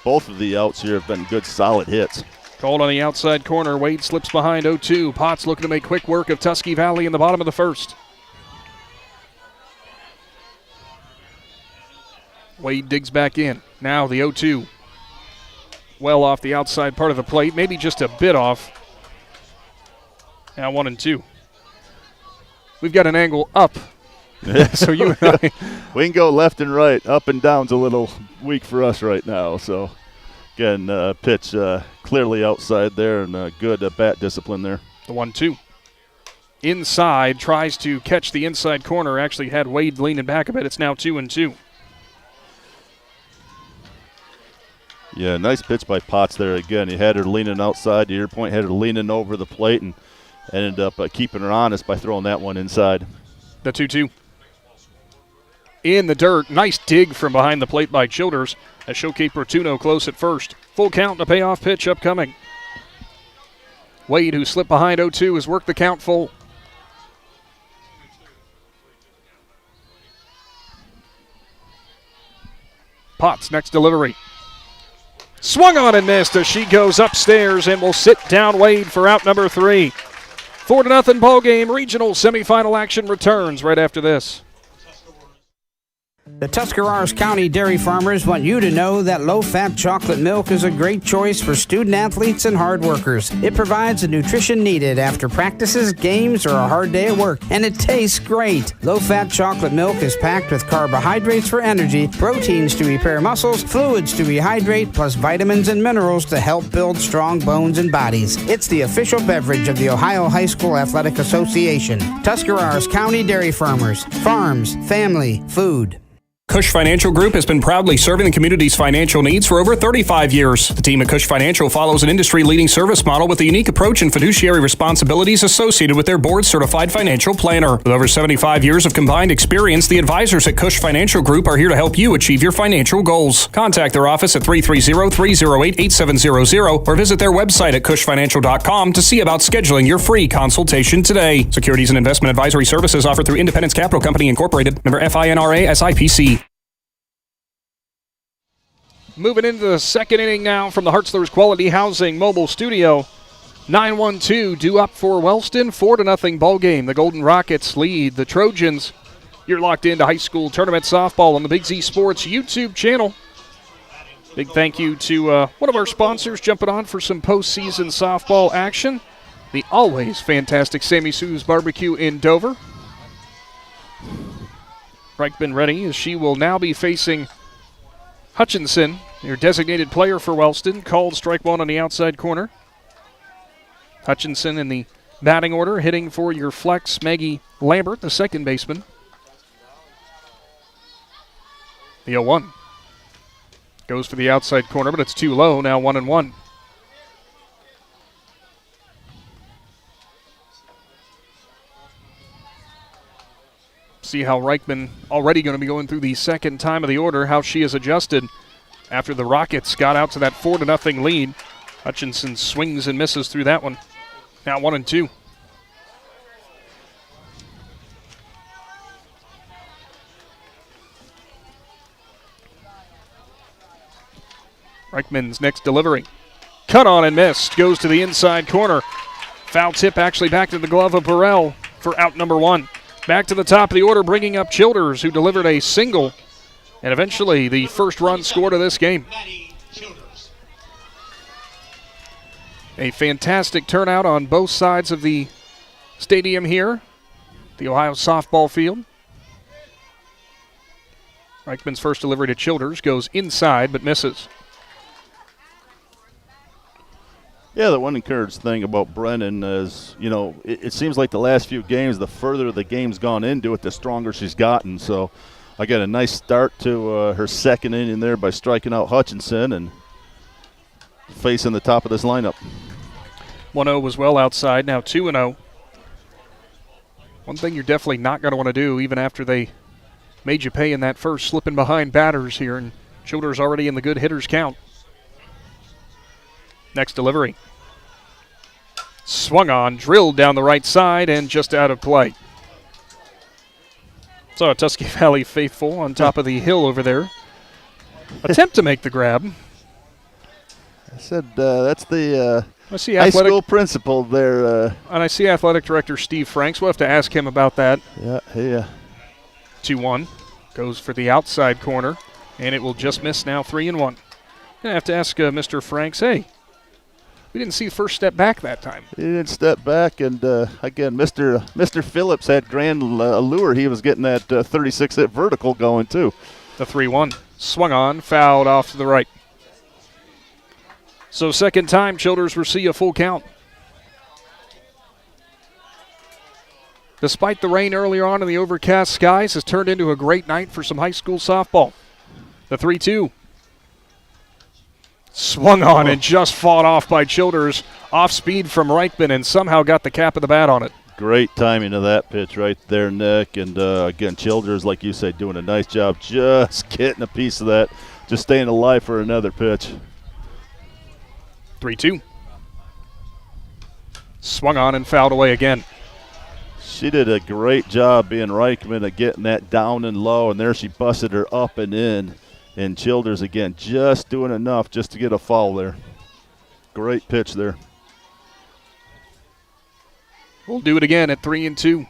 both of the outs here have been good, solid hits. Called on the outside corner. Wade slips behind 0-2. Potts looking to make quick work of Tusky Valley in the bottom of the first. Wade digs back in. Now the 0-2. Well off the outside part of the plate. Maybe just a bit off. Now 1-2. We've got an angle up. So you and I. We can go left and right. Up and down's a little weak for us right now. So, again, pitch clearly outside there and good bat discipline there. The 1-2. Inside, tries to catch the inside corner. Actually had Wade leaning back a bit. It's now 2-2. Yeah, nice pitch by Potts there again. He had her leaning outside. To your point, had her leaning over the plate and ended up keeping her honest by throwing that one inside. The 2-2. In the dirt. Nice dig from behind the plate by Childers as Showcase Portuno close at first. Full count and a payoff pitch upcoming. Wade, who slipped behind 0-2, has worked the count full. Potts, next delivery. Swung on and missed as she goes upstairs and will sit down Wade for out number 3. 4-0 ball game. Regional semifinal action returns right after this. The Tuscarawas County dairy farmers want you to know that low-fat chocolate milk is a great choice for student athletes and hard workers. It provides the nutrition needed after practices, games, or a hard day at work, and it tastes great. Low-fat chocolate milk is packed with carbohydrates for energy, proteins to repair muscles, fluids to rehydrate, plus vitamins and minerals to help build strong bones and bodies. It's the official beverage of the Ohio High School Athletic Association. Tuscarawas County Dairy Farmers. Farms, family, food. Cush Financial Group has been proudly serving the community's financial needs for over 35 years. The team at Cush Financial follows an industry-leading service model with a unique approach and fiduciary responsibilities associated with their board-certified financial planner. With over 75 years of combined experience, the advisors at Cush Financial Group are here to help you achieve your financial goals. Contact their office at 330-308-8700 or visit their website at cushfinancial.com to see about scheduling your free consultation today. Securities and investment advisory services offered through Independence Capital Company Incorporated, member FINRA SIPC. Moving into the second inning now from the Hartzler's Quality Housing Mobile Studio. 9-1-2 due up for Wellston. 4-0 ball game. The Golden Rockets lead the Trojans. You're locked into high school tournament softball on the Big Z Sports YouTube channel. Big thank you to one of our sponsors jumping on for some postseason softball action. The always fantastic Sammy Sue's Barbecue in Dover. Reichman ready as she will now be facing Hutchinson, your designated player for Wellston, called strike one on the outside corner. Hutchinson in the batting order, hitting for your flex, Maggie Lambert, the second baseman. The 0-1 goes for the outside corner, but it's too low, now 1-1. See how Reichman, already going to be going through the second time of the order, how she has adjusted after the Rockets got out to that 4-0 lead. Hutchinson swings and misses through that one. Now 1-2. Reichman's next delivery. Cut on and missed. Goes to the inside corner. Foul tip actually back to the glove of Burrell for out number 1. Back to the top of the order, bringing up Childers, who delivered a single, and eventually the first run scored of this game. A fantastic turnout on both sides of the stadium here, the Ohio softball field. Reichman's first delivery to Childers goes inside but misses. Yeah, the one encouraged thing about Brennan is, you know, it seems like the last few games, the further the game's gone into it, the stronger she's gotten. So, again, a nice start to her second inning there by striking out Hutchinson and facing the top of this lineup. 1-0 was well outside, now 2-0. One thing you're definitely not going to want to do, even after they made you pay in that first, slipping behind batters here, and Childers already in the good hitters count. Next delivery. Swung on, drilled down the right side, and just out of play. So a Tusky Valley faithful on top of the hill over there. Attempt to make the grab. I said that's the high school principal there. And I see athletic director Steve Franks. We'll have to ask him about that. Yeah. 2-1. Goes for the outside corner, and it will just miss now 3-1. I have to ask Mr. Franks, hey, we didn't see the first step back that time. He didn't step back, and again, Mr. Phillips had grand allure. He was getting that 36-hit vertical going, too. The 3-1. Swung on, fouled off to the right. So second time, Childers will see a full count. Despite the rain earlier on in the overcast skies, has turned into a great night for some high school softball. The 3-2. Swung on and just fought off by Childers. Off speed from Reichman and somehow got the cap of the bat on it. Great timing of that pitch right there, Nick. And again, Childers, like you said, doing a nice job just getting a piece of that, just staying alive for another pitch. 3-2. Swung on and fouled away again. She did a great job being Reichman at getting that down and low, and there she busted her up and in. And Childers, again, just doing enough just to get a foul there. Great pitch there. We'll do it again at 3-2.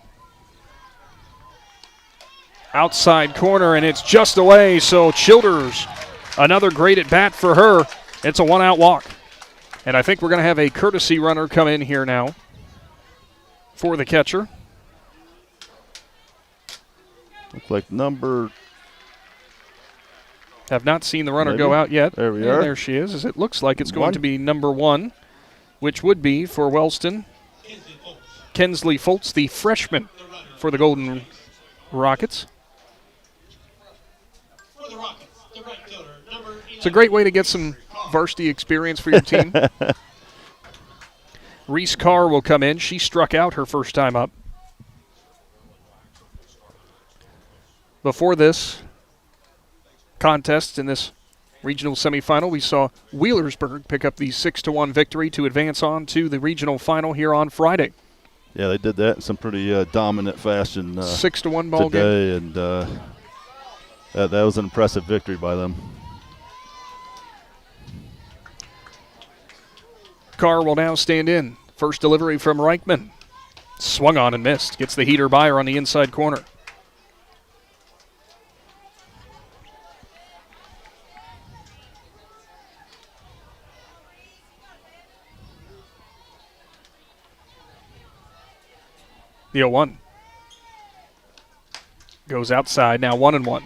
Outside corner, and it's just away, so Childers, another great at bat for her. It's a one-out walk. And I think we're going to have a courtesy runner come in here now for the catcher. Looks like number... Have not seen the runner go out yet. There we are. There she is. As it looks like it's going to be number 1, which would be for Wellston. Kensley Foltz, the freshman for the Golden Rockets. It's a great way to get some varsity experience for your team. Reese Carr will come in. She struck out her first time up. Before this contest in this regional semifinal, we saw Wheelersburg pick up the 6-1 victory to advance on to the regional final here on Friday. Yeah, they did that in some pretty dominant fashion 6-1 ball today, game. And that was an impressive victory by them. Carr will now stand in. First delivery from Reichman. Swung on and missed. Gets the heater by her on the inside corner. The 0-1. Goes outside, now 1-1.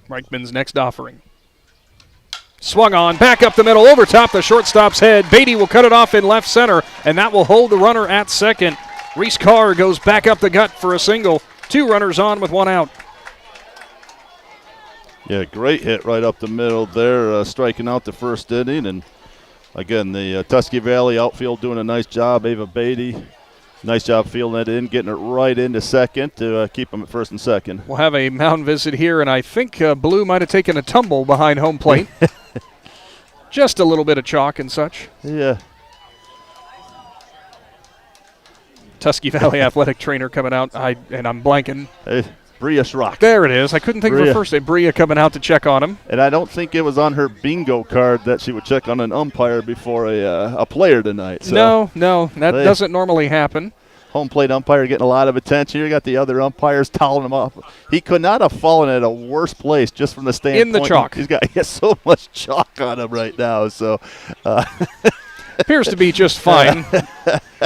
Reichman's next offering. Swung on, back up the middle, over top the shortstop's head. Beatty will cut it off in left center, and that will hold the runner at second. Reese Carr goes back up the gut for a single. 2 runners on with 1 out. Yeah, great hit right up the middle there, striking out the first inning. And again, the Tusky Valley outfield doing a nice job. Ava Beatty, nice job fielding it in, getting it right into second to keep them at first and second. We'll have a mound visit here, and I think Blue might have taken a tumble behind home plate. Just a little bit of chalk and such. Yeah. Tusky Valley athletic trainer coming out, and I'm blanking. Hey, Bria Schrock. There it is. I couldn't think of her first name. Bria coming out to check on him. And I don't think it was on her bingo card that she would check on an umpire before a player tonight. So no, that doesn't normally happen. Home plate umpire getting a lot of attention. You got the other umpires toweling him off. He could not have fallen at a worse place just from the standpoint. In the chalk. He has so much chalk on him right now. So Appears to be just fine.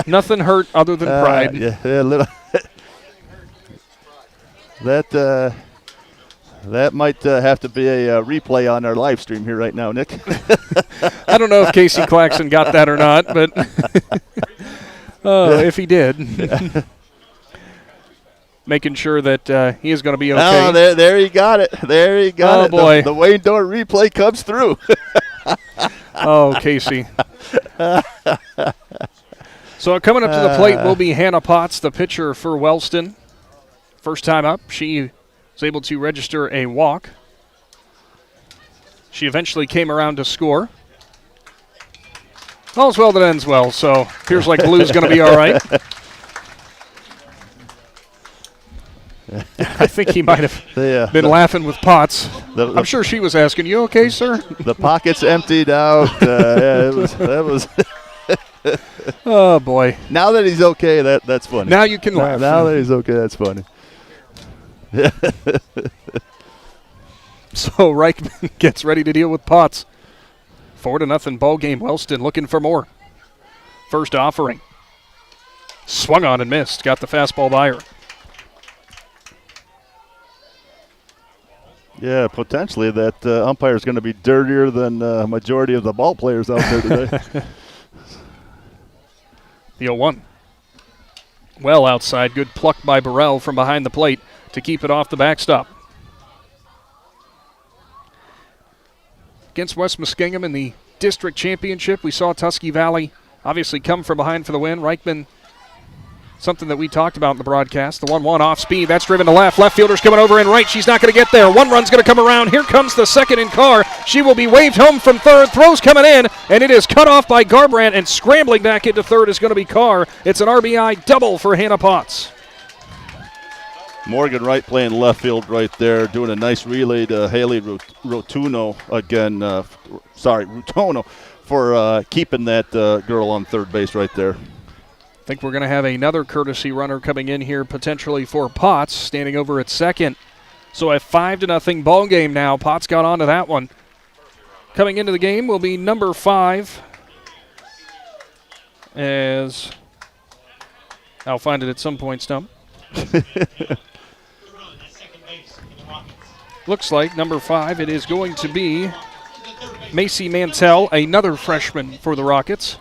Nothing hurt other than pride. Yeah, a little. That might have to be a replay on our live stream here right now, Nick. I don't know if Casey Claxon got that or not, but if he did. Making sure that he is going to be okay. Oh, there he got it. There he got it. Oh, boy. The Wayne Dorr replay comes through. Oh, Casey. So coming up to the plate will be Hannah Potts, the pitcher for Wellston. First time up, she was able to register a walk. She eventually came around to score. All's well that ends well, so appears like Blue's going to be all right. I think he might have been laughing with Potts. I'm sure she was asking, "You okay, sir?" The pocket's emptied out. That was. Oh boy! Now that he's okay, that's funny. Now you can laugh. Now that he's okay, that's funny. So Reichman gets ready to deal with Potts. 4-0 ball game. Wellston looking for more. First offering. Swung on and missed. Got the fastball by her. Yeah, potentially that umpire is going to be dirtier than a majority of the ball players out there today. The 0-1. Well outside. Good pluck by Burrell from behind the plate to keep it off the backstop. Against West Muskingum in the district championship, we saw Tusky Valley obviously come from behind for the win. Reichman, something that we talked about in the broadcast. The 1-1 off speed. That's driven to left. Left fielder's coming over in right. She's not going to get there. One run's going to come around. Here comes the second in car. She will be waved home from third. Throw's coming in, and it is cut off by Garbrandt, and scrambling back into third is going to be Carr. It's an RBI double for Hannah Potts. Morgan Wright playing left field right there, doing a nice relay to Haley Rotuno again. Rutono for keeping that girl on third base right there. I think we're going to have another courtesy runner coming in here potentially for Potts, standing over at second. So a 5-0 ball game now. Potts got onto that one. Coming into the game will be number 5. As I'll find it at some point, Stump. Looks like number 5, it is going to be Macy Mantell, another freshman for the Rockets.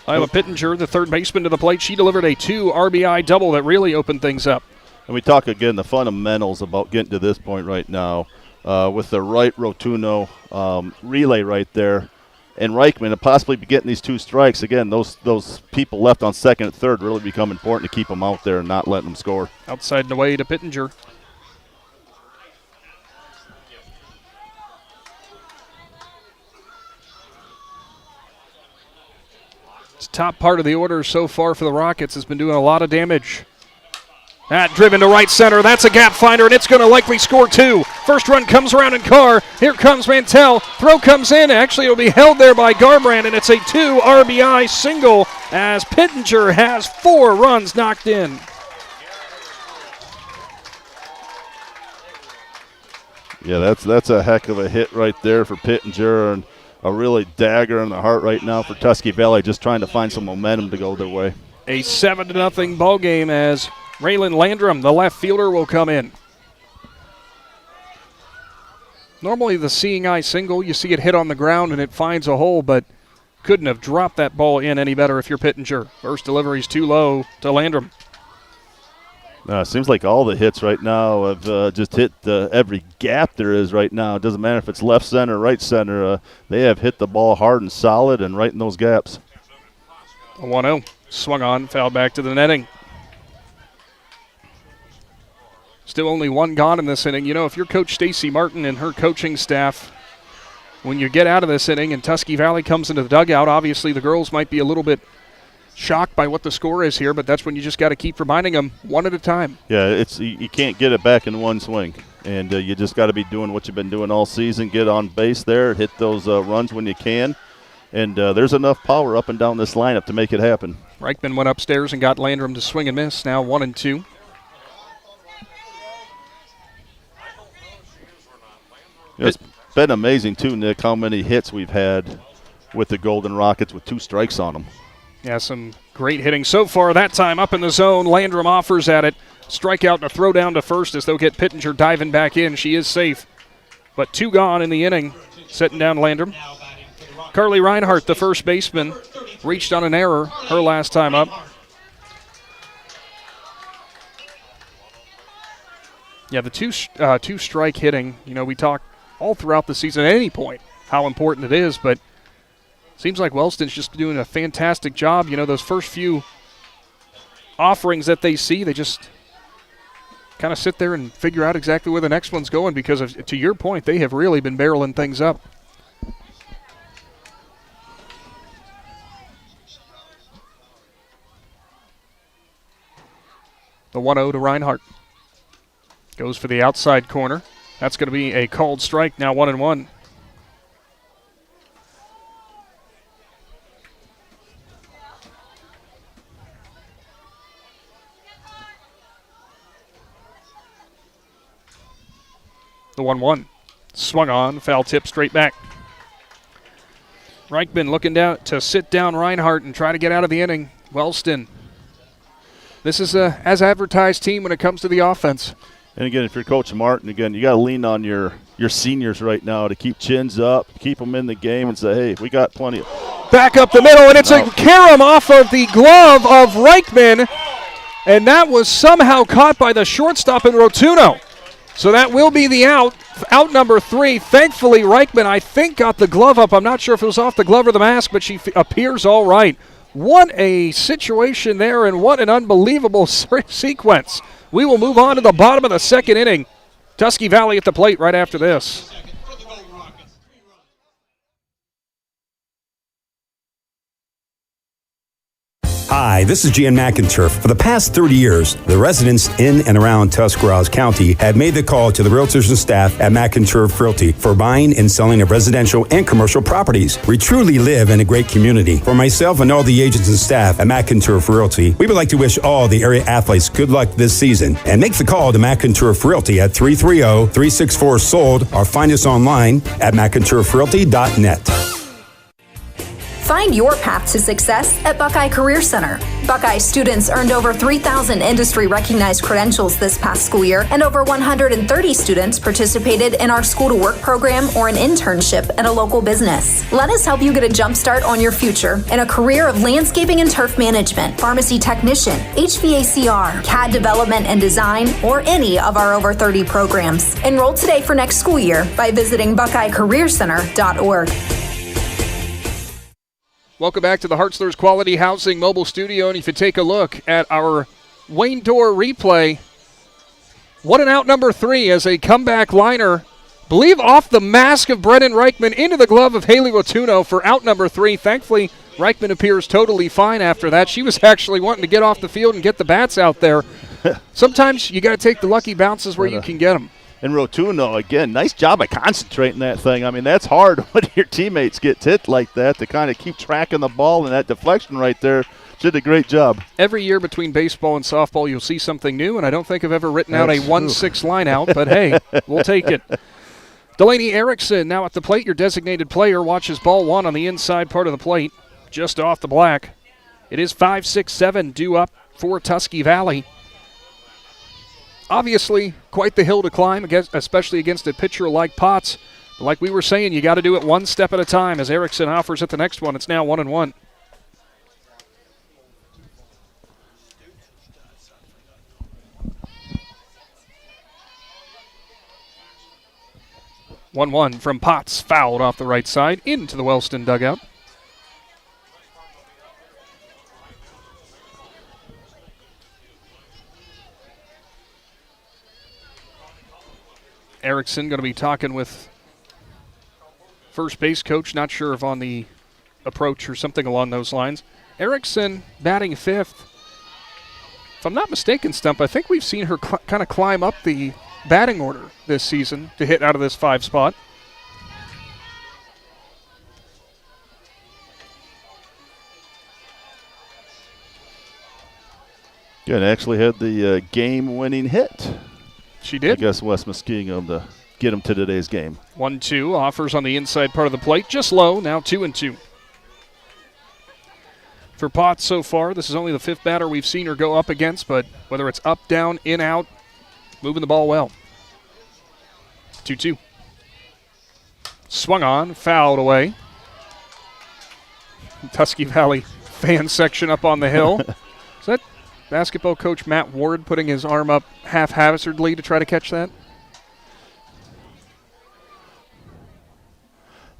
Isla Pittenger, the third baseman, to the plate. She delivered a 2 RBI double that really opened things up. And we talk again the fundamentals about getting to this point right now with the right Rotuno relay right there. And Reichman to possibly be getting these 2 strikes. Again, those people left on second and third really become important to keep them out there and not letting them score. Outside and away to Pittenger. Top part of the order so far for the Rockets has been doing a lot of damage. That driven to right center. That's a gap finder, and it's going to likely score 2. First run comes around in Carr. Here comes Mantell. Throw comes in. Actually, it'll be held there by Garbrandt, and it's a 2 RBI single as Pittenger has 4 runs knocked in. Yeah, that's a heck of a hit right there for Pittenger, and a really dagger in the heart right now for Tusky Valley, just trying to find some momentum to go their way. A 7-0 ball game as Raylan Landrum, the left fielder, will come in. Normally the seeing eye single, you see it hit on the ground and it finds a hole, but couldn't have dropped that ball in any better if you're Pittenger. First delivery's too low to Landrum. Seems like all the hits right now have just hit every gap there is right now. It doesn't matter if it's left center, right center. They have hit the ball hard and solid and right in those gaps. A 1-0. Swung on, fouled back to the netting. Still only 1 gone in this inning. You know, if you're Coach Stacy Martin and her coaching staff, when you get out of this inning and Tusky Valley comes into the dugout, obviously the girls might be a little bit shocked by what the score is here, but that's when you just got to keep reminding them one at a time. Yeah, you can't get it back in one swing, and you just got to be doing what you've been doing all season. Get on base there, hit those runs when you can, and there's enough power up and down this lineup to make it happen. Reichman went upstairs and got Landrum to swing and miss. Now 1-2. It's been amazing too, Nick, how many hits we've had with the Golden Rockets with 2 strikes on them. Yeah, some great hitting so far that time up in the zone. Landrum offers at it. Strikeout and a throw down to first as they'll get Pittenger diving back in. She is safe. But 2 gone in the inning, setting down Landrum. Carly Reinhardt, the first baseman, reached on an error her last time up. Yeah, the two strike hitting, we talk all throughout the season at any point how important it is, but seems like Wellston's just doing a fantastic job. Those first few offerings that they see, they just kind of sit there and figure out exactly where the next one's going because, to your point, they have really been barreling things up. The 1-0 to Reinhardt. Goes for the outside corner. That's going to be a called strike, now 1-1. The 1-1. Swung on, foul tip straight back. Reichman looking down to sit down Reinhardt and try to get out of the inning. Wellston. This is a as advertised team when it comes to the offense. And again, if you're Coach Martin, again, you got to lean on your seniors right now to keep chins up, keep them in the game, and say, hey, we got plenty of. Back up the middle, and it's a carom off of the glove of Reichman, and that was somehow caught by the shortstop in Rotuno. So that will be the out number 3. Thankfully, Reichman, I think, got the glove up. I'm not sure if it was off the glove or the mask, but she appears all right. What a situation there, and what an unbelievable sequence. We will move on to the bottom of the second inning. Tusky Valley at the plate right after this. Hi, this is Jan McInturf. For the past 30 years, the residents in and around Tuscarawas County have made the call to the realtors and staff at McInturf Realty for buying and selling of residential and commercial properties. We truly live in a great community. For myself and all the agents and staff at McInturf Realty, we would like to wish all the area athletes good luck this season and make the call to McInturf Realty at 330-364-SOLD or find us online at McInturfRealty.net. Find your path to success at Buckeye Career Center. Buckeye students earned over 3,000 industry-recognized credentials this past school year, and over 130 students participated in our School to Work program or an internship at a local business. Let us help you get a jump start on your future in a career of landscaping and turf management, pharmacy technician, HVACR, CAD development and design, or any of our over 30 programs. Enroll today for next school year by visiting BuckeyeCareerCenter.org. Welcome back to the Hartzler's Quality Housing mobile studio, and if you take a look at our Wayne Dorr replay, what an out number 3 as a comeback liner, believe off the mask of Brennan Reichman into the glove of Haley Rotuno for out number 3. Thankfully, Reichman appears totally fine after that. She was actually wanting to get off the field and get the bats out there. Sometimes you got to take the lucky bounces where you can get them. And Rotuno, again, nice job of concentrating that thing. I mean, that's hard when your teammates get hit like that to kind of keep tracking the ball, and that deflection right there. She did a great job. Every year between baseball and softball, you'll see something new, and I don't think I've ever written out a 1-6 line out, but hey, we'll take it. Delaney Erickson now at the plate, your designated player, watches ball 1 on the inside part of the plate, just off the black. It is 5-6-7 due up for Tusky Valley. Obviously, quite the hill to climb, especially against a pitcher like Potts. But like we were saying, you got to do it one step at a time. As Erickson offers at the next one, it's now 1-1. One from Potts, fouled off the right side into the Wellston dugout. Erickson going to be talking with first base coach, not sure if on the approach or something along those lines. Erickson batting 5th. If I'm not mistaken, Stump, I think we've seen her kind of climb up the batting order this season to hit out of this 5 spot. Yeah, and actually had the game-winning hit. She did. I guess West Muskingum to get him to today's game. 1-2, offers on the inside part of the plate, just low, now 2-2. for Potts so far. This is only the 5th batter we've seen her go up against, but whether it's up, down, in, out, moving the ball well. 2-2. Swung on, fouled away. Tusky Valley fan section up on the hill. Is that basketball coach Matt Ward putting his arm up haphazardly to try to catch that?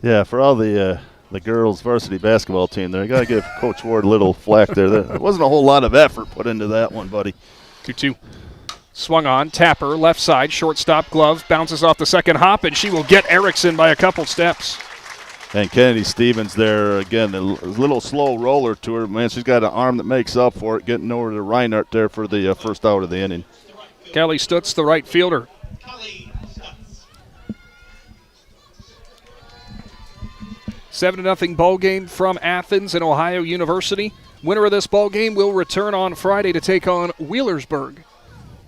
Yeah, for all the girls' varsity basketball team there, you got to give Coach Ward a little flack there. There wasn't a whole lot of effort put into that one, buddy. 2-2. Swung on, Tapper, left side, shortstop glove, bounces off the second hop, and she will get Erickson by a couple steps. And Kennedy Stevens there, again, a little slow roller to her. Man, she's got an arm that makes up for it, getting over to Reinhardt there for the first out of the inning. Kelly Stutz, the right fielder. 7-0 ball game from Athens and Ohio University. Winner of this ball game will return on Friday to take on Wheelersburg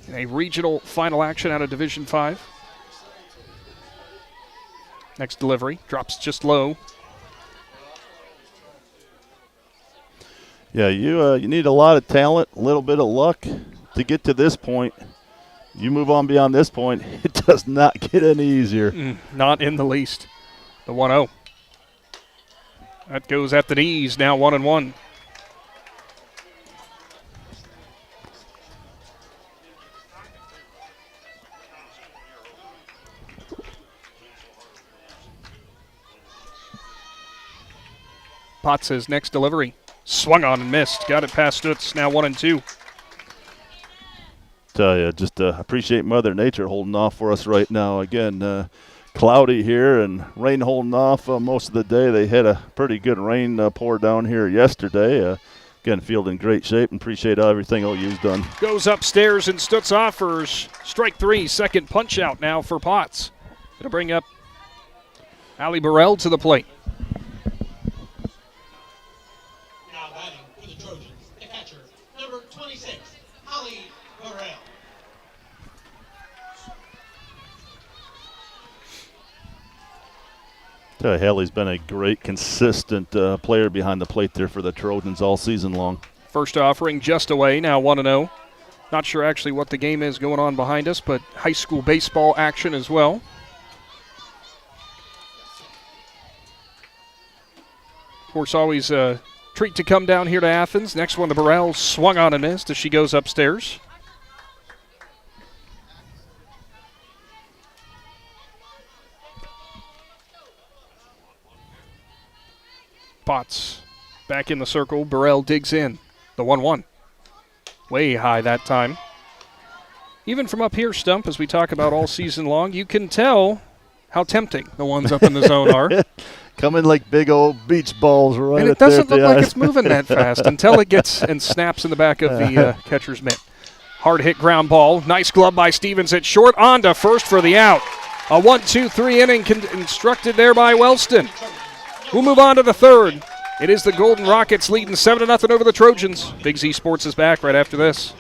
in a regional final action out of Division 5. Next delivery, drops just low. Yeah, you need a lot of talent, a little bit of luck to get to this point. You move on beyond this point, it does not get any easier. Not in the least. The 1-0. That goes at the knees, now 1-1. Potts' next delivery. Swung on and missed. Got it past Stutz, now 1-2. Tell you, just appreciate Mother Nature holding off for us right now. Again, cloudy here and rain holding off most of the day. They had a pretty good rain pour down here yesterday. Again, field in great shape and appreciate everything OU's done. Goes upstairs and Stutz offers strike 3, second punch out now for Potts. It'll bring up Allie Burrell to the plate. Now batting for the Trojans, the catcher, number 26, Allie Burrell. Hallie's been a great, consistent player behind the plate there for the Trojans all season long. First offering just away, now 1-0. Not sure actually what the game is going on behind us, but high school baseball action as well. Of course, always a treat to come down here to Athens. Next one, the Burrell swung on and missed as she goes upstairs. Potts back in the circle. Burrell digs in. The 1-1. Way high that time. Even from up here, Stump, as we talk about all season long, you can tell how tempting the ones up in the zone are. Coming like big old beach balls right and it there doesn't at look the like eyes. it's moving that fast until it gets and snaps in the back of the catcher's mitt. Hard hit ground ball. Nice glove by Stevens at short. On to first for the out. A 1-2-3 inning constructed there by Wellston. We'll move on to the third. It is the Golden Rockets leading 7-0 over the Trojans. Big Z Sports is back right after this.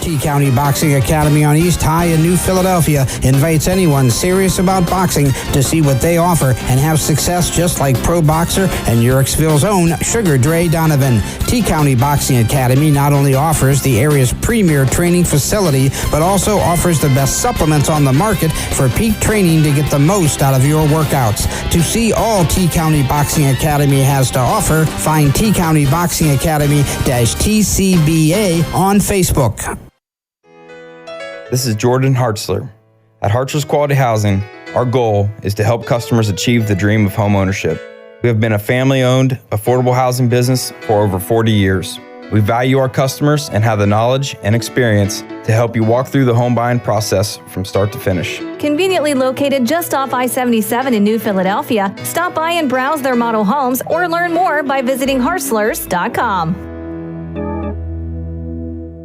T-County Boxing Academy on East High in New Philadelphia invites anyone serious about boxing to see what they offer and have success just like pro boxer and Uricksville's own Sugar Dre Donovan. T-County Boxing Academy not only offers the area's premier training facility, but also offers the best supplements on the market for peak training to get the most out of your workouts. To see all T-County Boxing Academy has to offer, find T-County Boxing Academy-TCBA on Facebook. This is Jordan Hartzler. At Hartzler's Quality Housing, our goal is to help customers achieve the dream of home ownership. We have been a family-owned, affordable housing business for over 40 years. We value our customers and have the knowledge and experience to help you walk through the home buying process from start to finish. Conveniently located just off I-77 in New Philadelphia, stop by and browse their model homes or learn more by visiting hartzlers.com.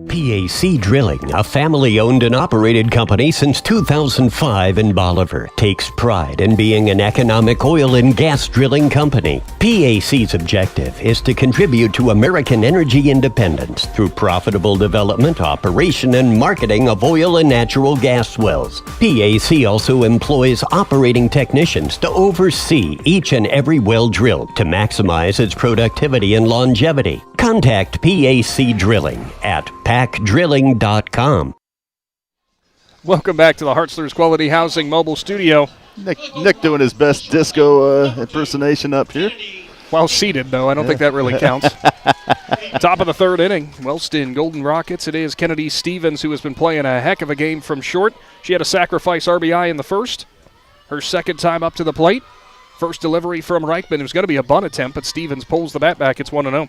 PAC Drilling, a family-owned and operated company since 2005 in Bolivar, takes pride in being an economic oil and gas drilling company. PAC's objective is to contribute to American energy independence through profitable development, operation, and marketing of oil and natural gas wells. PAC also employs operating technicians to oversee each and every well drilled to maximize its productivity and longevity. Contact PAC Drilling at pacdrilling.com. Welcome back to the Hartzler's Quality Housing Mobile Studio. Nick doing his best disco impersonation up here. While seated, though. I don't think that really counts. Top of the third inning. Wellston Golden Rockets. It is Kennedy Stevens who has been playing a heck of a game from short. She had a sacrifice RBI in the first. Her second time up to the plate. First delivery from Reichman. It was going to be a bunt attempt, but Stevens pulls the bat back. It's 1-0.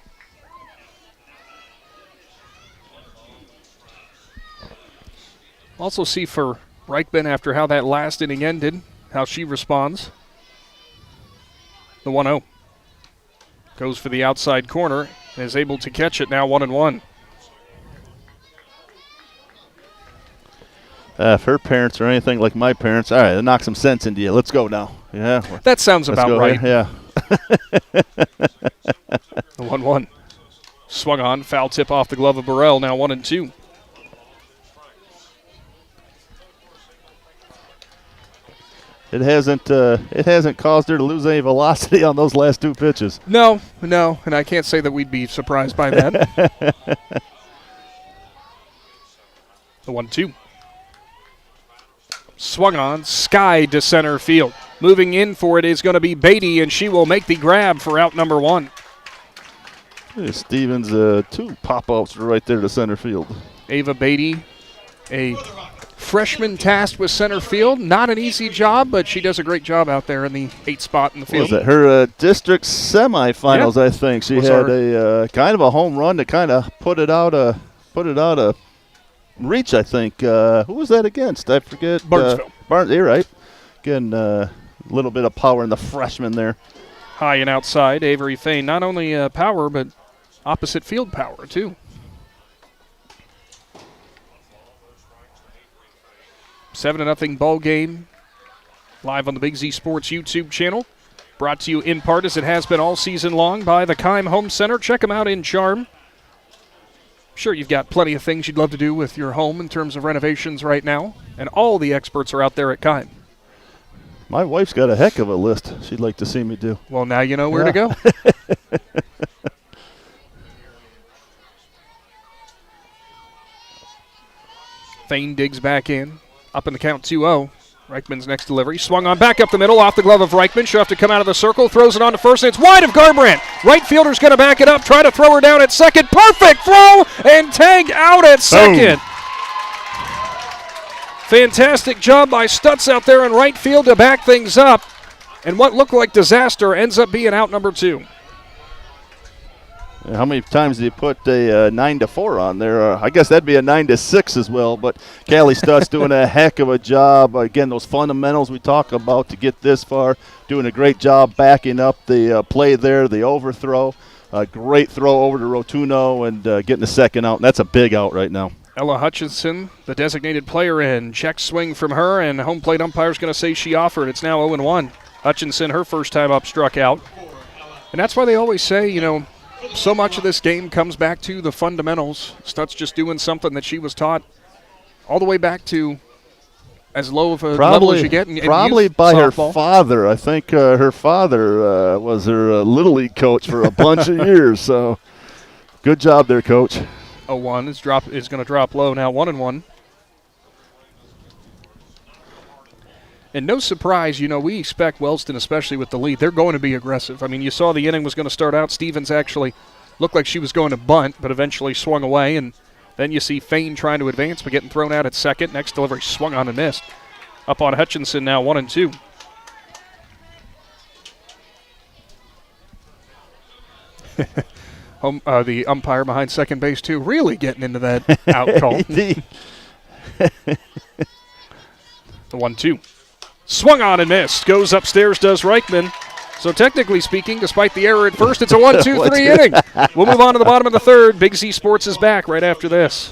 Also see for Reichman after how that last inning ended, how she responds. The 1-0. Goes for the outside corner and is able to catch it now 1-1. If her parents are anything like my parents, all right, they'll knock some sense into you. Let's go now. Yeah. That sounds about right. Yeah. The 1-1. Swung on, foul tip off the glove of Burrell, now 1-2. It hasn't caused her to lose any velocity on those last two pitches. No, and I can't say that we'd be surprised by that. The 1-2. Swung on, sky to center field. Moving in for it is going to be Beatty, and she will make the grab for out number 1. Stevens, 2 pop-ups right there to center field. Ava Beatty, a freshman tasked with center field. Not an easy job, but she does a great job out there in the 8th spot in the field. Was it her district semifinals? Yep. I think she had a kind of a home run to kind of put it out a reach. I think who was that against? I forget. Barnesville. You're right. Again, a little bit of power in the freshman there. High and outside, Avery Fain. Not only power, but opposite field power too. 7-0 ball game, live on the Big Z Sports YouTube channel. Brought to you in part, as it has been all season long, by the Keim Home Center. Check them out in Charm. Sure, you've got plenty of things you'd love to do with your home in terms of renovations right now, and all the experts are out there at Keim. My wife's got a heck of a list she'd like to see me do. Well, now you know where to go. Fain digs back in. Up in the count 2-0. Reichman's next delivery. Swung on back up the middle off the glove of Reichman. She'll have to come out of the circle. Throws it on to first, and it's wide of Garbrandt. Right fielder's going to back it up. Try to throw her down at second. Perfect throw and tagged out at second. Boom. Fantastic job by Stutz out there in right field to back things up. And what looked like disaster ends up being out number 2. How many times do you put a 9-4 on there? I guess that'd be a 9-6 as well. But Callie Stutz doing a heck of a job. Again, those fundamentals we talk about to get this far. Doing a great job backing up the play there, the overthrow. A great throw over to Rotuno and getting the second out. And that's a big out right now. Ella Hutchinson, the designated player in. Check swing from her, and home plate umpire's going to say she offered. It's now 0-1. Hutchinson, her first time up, struck out. And that's why they always say, so much of this game comes back to the fundamentals. Stutz just doing something that she was taught all the way back to as low of a level as you get. Probably by softball. Her father. I think her father was her Little League coach for a bunch of years. So good job there, Coach. 0-1 is going to drop low now, 1-1. And no surprise, we expect Wellston, especially with the lead, they're going to be aggressive. I mean, you saw the inning was going to start out. Stevens actually looked like she was going to bunt, but eventually swung away. And then you see Fain trying to advance, but getting thrown out at second. Next delivery swung on and missed. Up on Hutchinson now, 1-2. The umpire behind second base, too, really getting into that out call. The 1-2. Swung on and missed. Goes upstairs, does Reichman. So technically speaking, despite the error at first, it's a 1-2-3 inning. We'll move on to the bottom of the third. Big Z Sports is back right after this.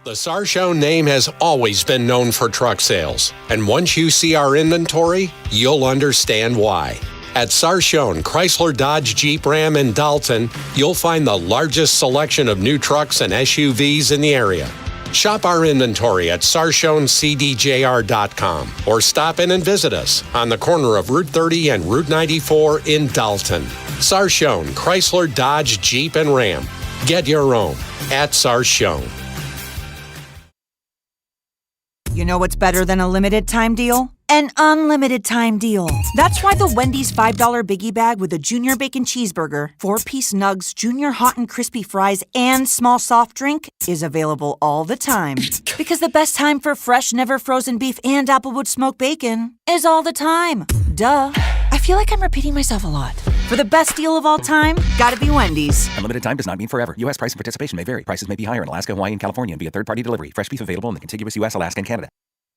The Sarchone name has always been known for truck sales, and once you see our inventory, you'll understand why. At Sarchone Chrysler Dodge Jeep Ram in Dalton, you'll find the largest selection of new trucks and SUVs in the area. Shop our inventory at sarchonecdjr.com or stop in and visit us on the corner of Route 30 and Route 94 in Dalton. Sarchone Chrysler Dodge Jeep and Ram. Get your own at Sarchone. You know what's better than a limited time deal? An unlimited time deal. That's why the Wendy's $5 Biggie Bag with a Junior Bacon Cheeseburger, 4-piece nugs, Junior Hot and Crispy Fries, and small soft drink is available all the time. Because the best time for fresh, never frozen beef and Applewood smoked bacon is all the time. Duh. I feel like I'm repeating myself a lot. For the best deal of all time, gotta be Wendy's. Unlimited time does not mean forever. U.S. price and participation may vary. Prices may be higher in Alaska, Hawaii, and California and via third-party delivery. Fresh beef available in the contiguous U.S., Alaska, and Canada.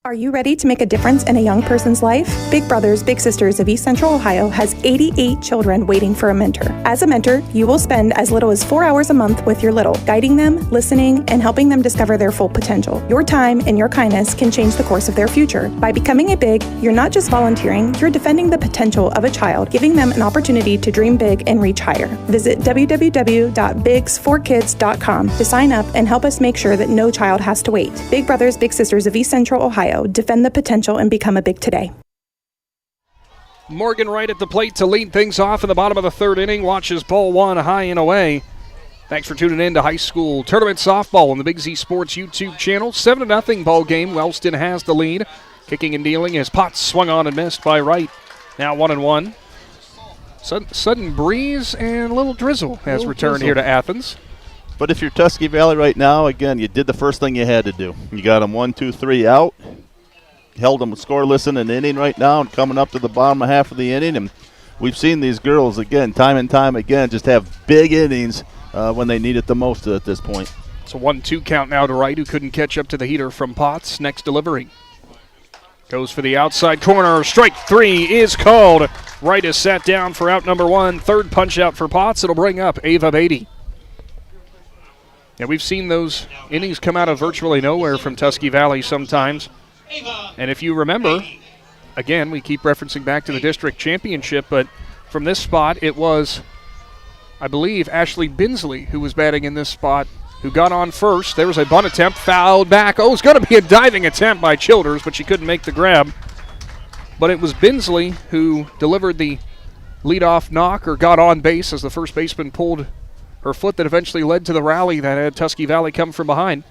Are you ready to make a difference in a young person's life? Big Brothers Big Sisters of East Central Ohio has 88 children waiting for a mentor. As a mentor, you will spend as little as 4 hours a month with your little, guiding them, listening, and helping them discover their full potential. Your time and your kindness can change the course of their future. By becoming a Big, you're not just volunteering, you're defending the potential of a child, giving them an opportunity to dream big and reach higher. Visit www.bigs4kids.com to sign up and help us make sure that no child has to wait. Big Brothers Big Sisters of East Central Ohio. Defend the potential and become a Big today. Morgan right at the plate to lead things off in the bottom of the third inning. Watches ball one high and away. Thanks for tuning in to high school tournament softball on the Big Z Sports YouTube channel. 7-0 ball game. Wellston has the lead. Kicking and dealing as Potts swung on and missed by right. Now 1-1. Sudden breeze and a little drizzle has returned here to Athens. But if you're Tusky Valley right now, again, you did the first thing you had to do. You got them 1, 2, 3 out. Held them scoreless in an inning right now and coming up to the bottom half of the inning. And we've seen these girls, again, time and time again, just have big innings when they need it the most at this point. It's a 1-2 count now to Wright, who couldn't catch up to the heater from Potts. Next delivery. Goes for the outside corner. Strike 3 is called. Wright is sat down for out number 1. Third punch out for Potts. It'll bring up Ava Beatty. Yeah, we've seen those innings come out of virtually nowhere from Tusky Valley sometimes. And if you remember, again, we keep referencing back to the district championship, but from this spot it was, I believe, Ashley Binsley who was batting in this spot, who got on first. There was a bunt attempt, fouled back. Oh, it's going to be a diving attempt by Childers, but she couldn't make the grab. But it was Binsley who delivered the leadoff knock, or got on base as the first baseman pulled her foot, that eventually led to the rally that had Tusky Valley come from behind.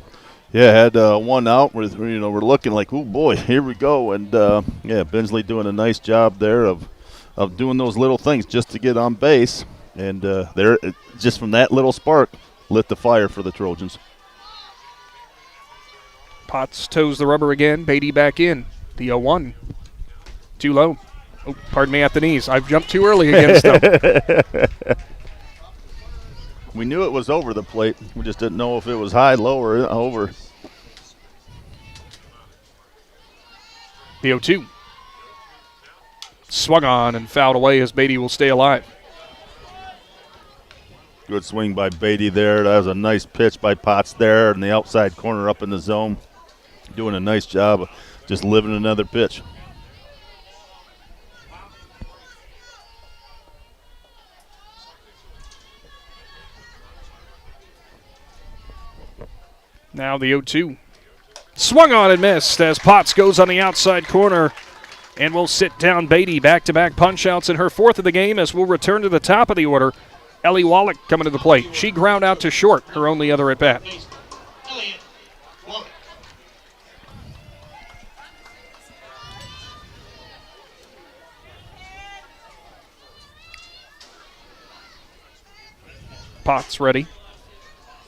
Yeah, had one out. We're looking like, oh boy, here we go. And yeah, Binsley doing a nice job there of doing those little things just to get on base. And there, just from that little spark, lit the fire for the Trojans. Potts toes the rubber again. Beatty back in. The 0-1. Too low. Oh, pardon me at the knees. I've jumped too early against them. We knew it was over the plate. We just didn't know if it was high, low, or over. The 0-2. Swung on and fouled away as Beatty will stay alive. Good swing by Beatty there. That was a nice pitch by Potts there in the outside corner up in the zone. Doing a nice job of just living another pitch. Now the 0-2. Swung on and missed as Potts goes on the outside corner and will sit down Beatty. Back-to-back punch-outs in her fourth of the game as we'll return to the top of the order. Ellie Wallach coming to the plate. She ground out to short, her only other at-bat. Potts ready.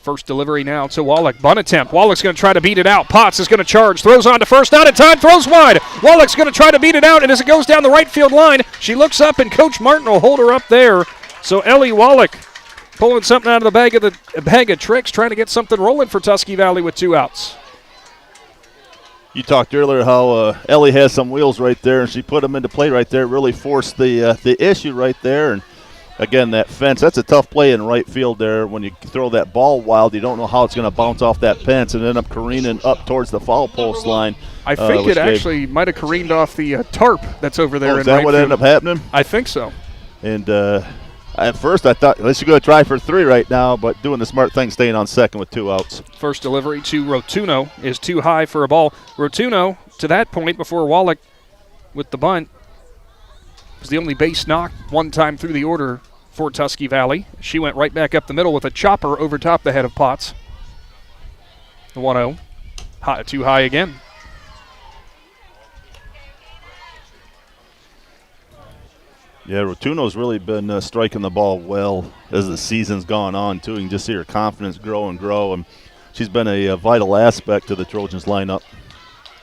First delivery now to Wallach. Bunt attempt. Wallach's going to try to beat it out. Potts is going to charge. Throws on to first. Not in time. Throws wide. Wallach's going to try to beat it out. And as it goes down the right field line, she looks up, and Coach Martin will hold her up there. So Ellie Wallach pulling something out of the bag of tricks, trying to get something rolling for Tusky Valley with 2 outs. You talked earlier how Ellie has some wheels right there, and she put them into play right there. Really forced the issue right there. And again, that fence, that's a tough play in right field there. When you throw that ball wild, you don't know how it's going to bounce off that fence and end up careening up towards the foul post line. I think it actually might have careened off the tarp that's over there. Is that what ended up happening? I think so. And at first I thought, let's go try for 3 right now, but doing the smart thing, staying on second with 2 outs. First delivery to Rotuno is too high for a ball. Rotuno, to that point, before Wallach with the bunt, was the only base knock one time through the order for Tusky Valley. She went right back up the middle with a chopper over top the head of Potts. The 1-0. Too high again. Yeah, Rotuno's really been striking the ball well as the season's gone on, too. You can just see her confidence grow and grow, and she's been a vital aspect to the Trojans lineup.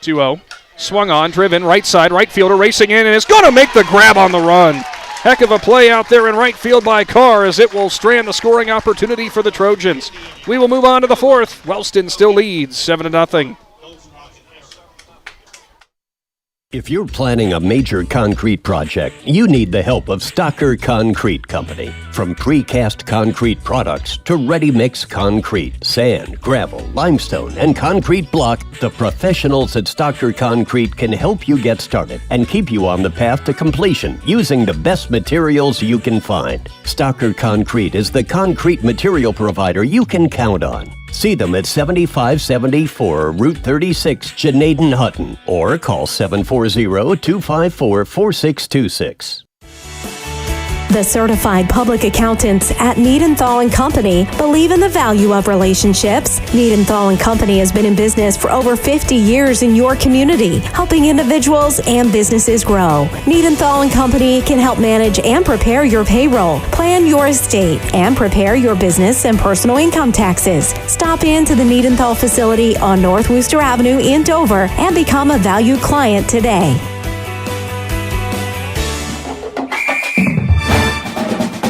2-0. Swung on, driven, right side, right fielder racing in, and is going to make the grab on the run. Heck of a play out there in right field by Carr, as it will strand the scoring opportunity for the Trojans. We will move on to the 4th. Wellston still leads 7-0. If you're planning a major concrete project, you need the help of Stocker Concrete Company. From precast concrete products to ready-mix concrete, sand, gravel, limestone, and concrete block, the professionals at Stocker Concrete can help you get started and keep you on the path to completion using the best materials you can find. Stocker Concrete is the concrete material provider you can count on. See them at 7574 Route 36, Janaden Hutton, or call 740-254-4626. The certified public accountants at Niedenthal & Company believe in the value of relationships. Niedenthal & Company has been in business for over 50 years in your community, helping individuals and businesses grow. Niedenthal & Company can help manage and prepare your payroll, plan your estate, and prepare your business and personal income taxes. Stop into the Niedenthal facility on North Worcester Avenue in Dover and become a valued client today.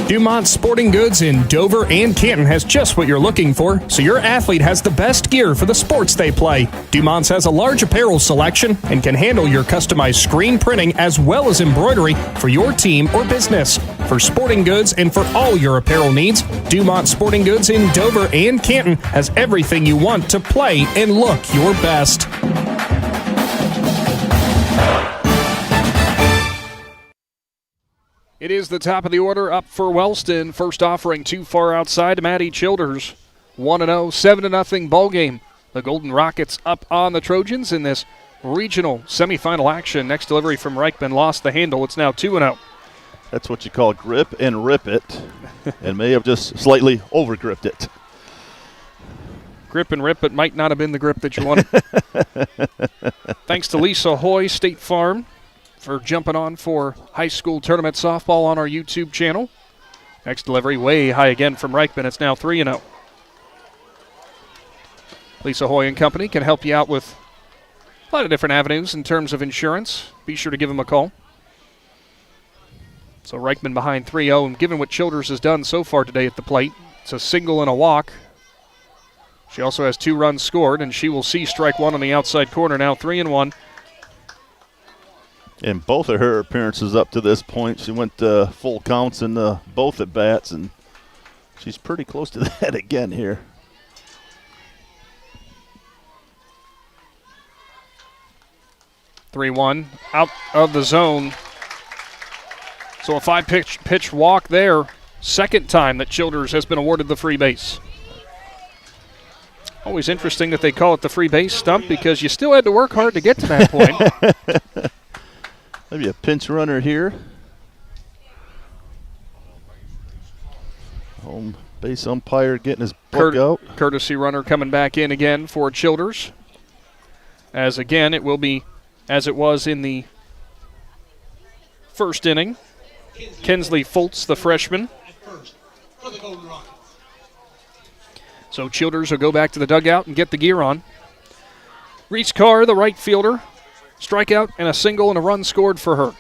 Dumont Sporting Goods in Dover and Canton has just what you're looking for, so your athlete has the best gear for the sports they play. Dumont's has a large apparel selection and can handle your customized screen printing as well as embroidery for your team or business. For sporting goods and for all your apparel needs, Dumont Sporting Goods in Dover and Canton has everything you want to play and look your best. It is the top of the order up for Wellston. First offering too far outside to Maddie Childers. 1-0, 7-0 ball game. The Golden Rockets up on the Trojans in this regional semifinal action. Next delivery from Reichman lost the handle. It's now 2-0. That's what you call grip and rip it, and may have just slightly over-gripped it. Grip and rip it might not have been the grip that you wanted. Thanks to Lisa Hoy, State Farm, for jumping on for high school tournament softball on our YouTube channel. Next delivery way high again from Reichman. It's now 3-0. Lisa Hoy and Company can help you out with a lot of different avenues in terms of insurance. Be sure to give them a call. So Reichman behind 3-0, and given what Childers has done so far today at the plate, it's a single and a walk. She also has 2 runs scored, and she will see strike one on the outside corner, now 3-1. In both of her appearances up to this point, she went full counts in both at bats, and she's pretty close to that again here. (3-1) out of the zone. So a 5-pitch walk there. Second time that Childers has been awarded the free base. Always interesting that they call it the free base, Stump, because you still had to work hard to get to that point. Maybe a pinch runner here. Home base umpire getting his book out. Courtesy runner coming back in again for Childers. As again, it will be as it was in the first inning. Kinsley Foltz, the freshman. So Childers will go back to the dugout and get the gear on. Reese Carr, the right fielder. Strikeout and a single and a run scored for her.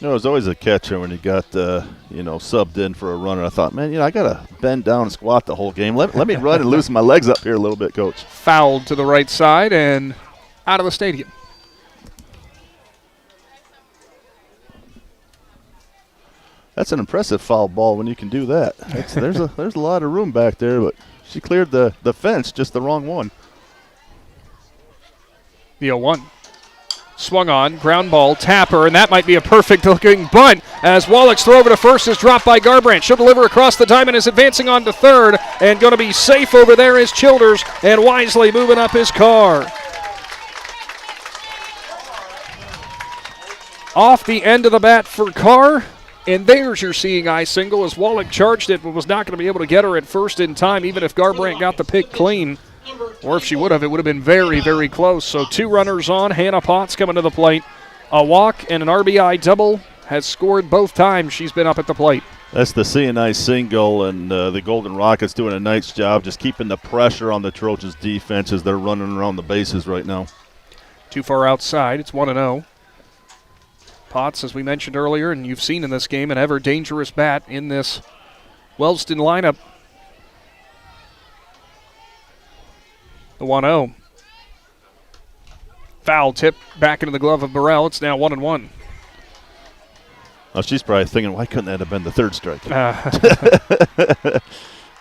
You know, it was always a catcher when he got, subbed in for a runner. I thought, man, I got to bend down and squat the whole game. Let me run and loosen my legs up here a little bit, Coach. Fouled to the right side and out of the stadium. That's an impressive foul ball when you can do that. There's a lot of room back there, but she cleared the fence, just the wrong one. The 0-1. Swung on, ground ball, Tapper, and that might be a perfect-looking bunt as Wallach's throw over to first is dropped by Garbrandt. She'll deliver across the diamond, is advancing on to third, and going to be safe over there is Childers, and Wisely moving up his car. Off the end of the bat for Carr, and there's your seeing eye single as Wallach charged it but was not going to be able to get her at first in time, even if Garbrandt got the pick clean. Or if she would have, it would have been very, very close. So 2 runners on. Hannah Potts coming to the plate. A walk and an RBI double, has scored both times she's been up at the plate. That's the CNI single, and the Golden Rockets doing a nice job just keeping the pressure on the Trojans' defense as they're running around the bases right now. Too far outside. It's 1-0. Potts, as we mentioned earlier, and you've seen in this game, an ever dangerous bat in this Wellston lineup. The 1-0. Foul tip back into the glove of Burrell. It's now 1-1. Oh, she's probably thinking, why couldn't that have been the third strike?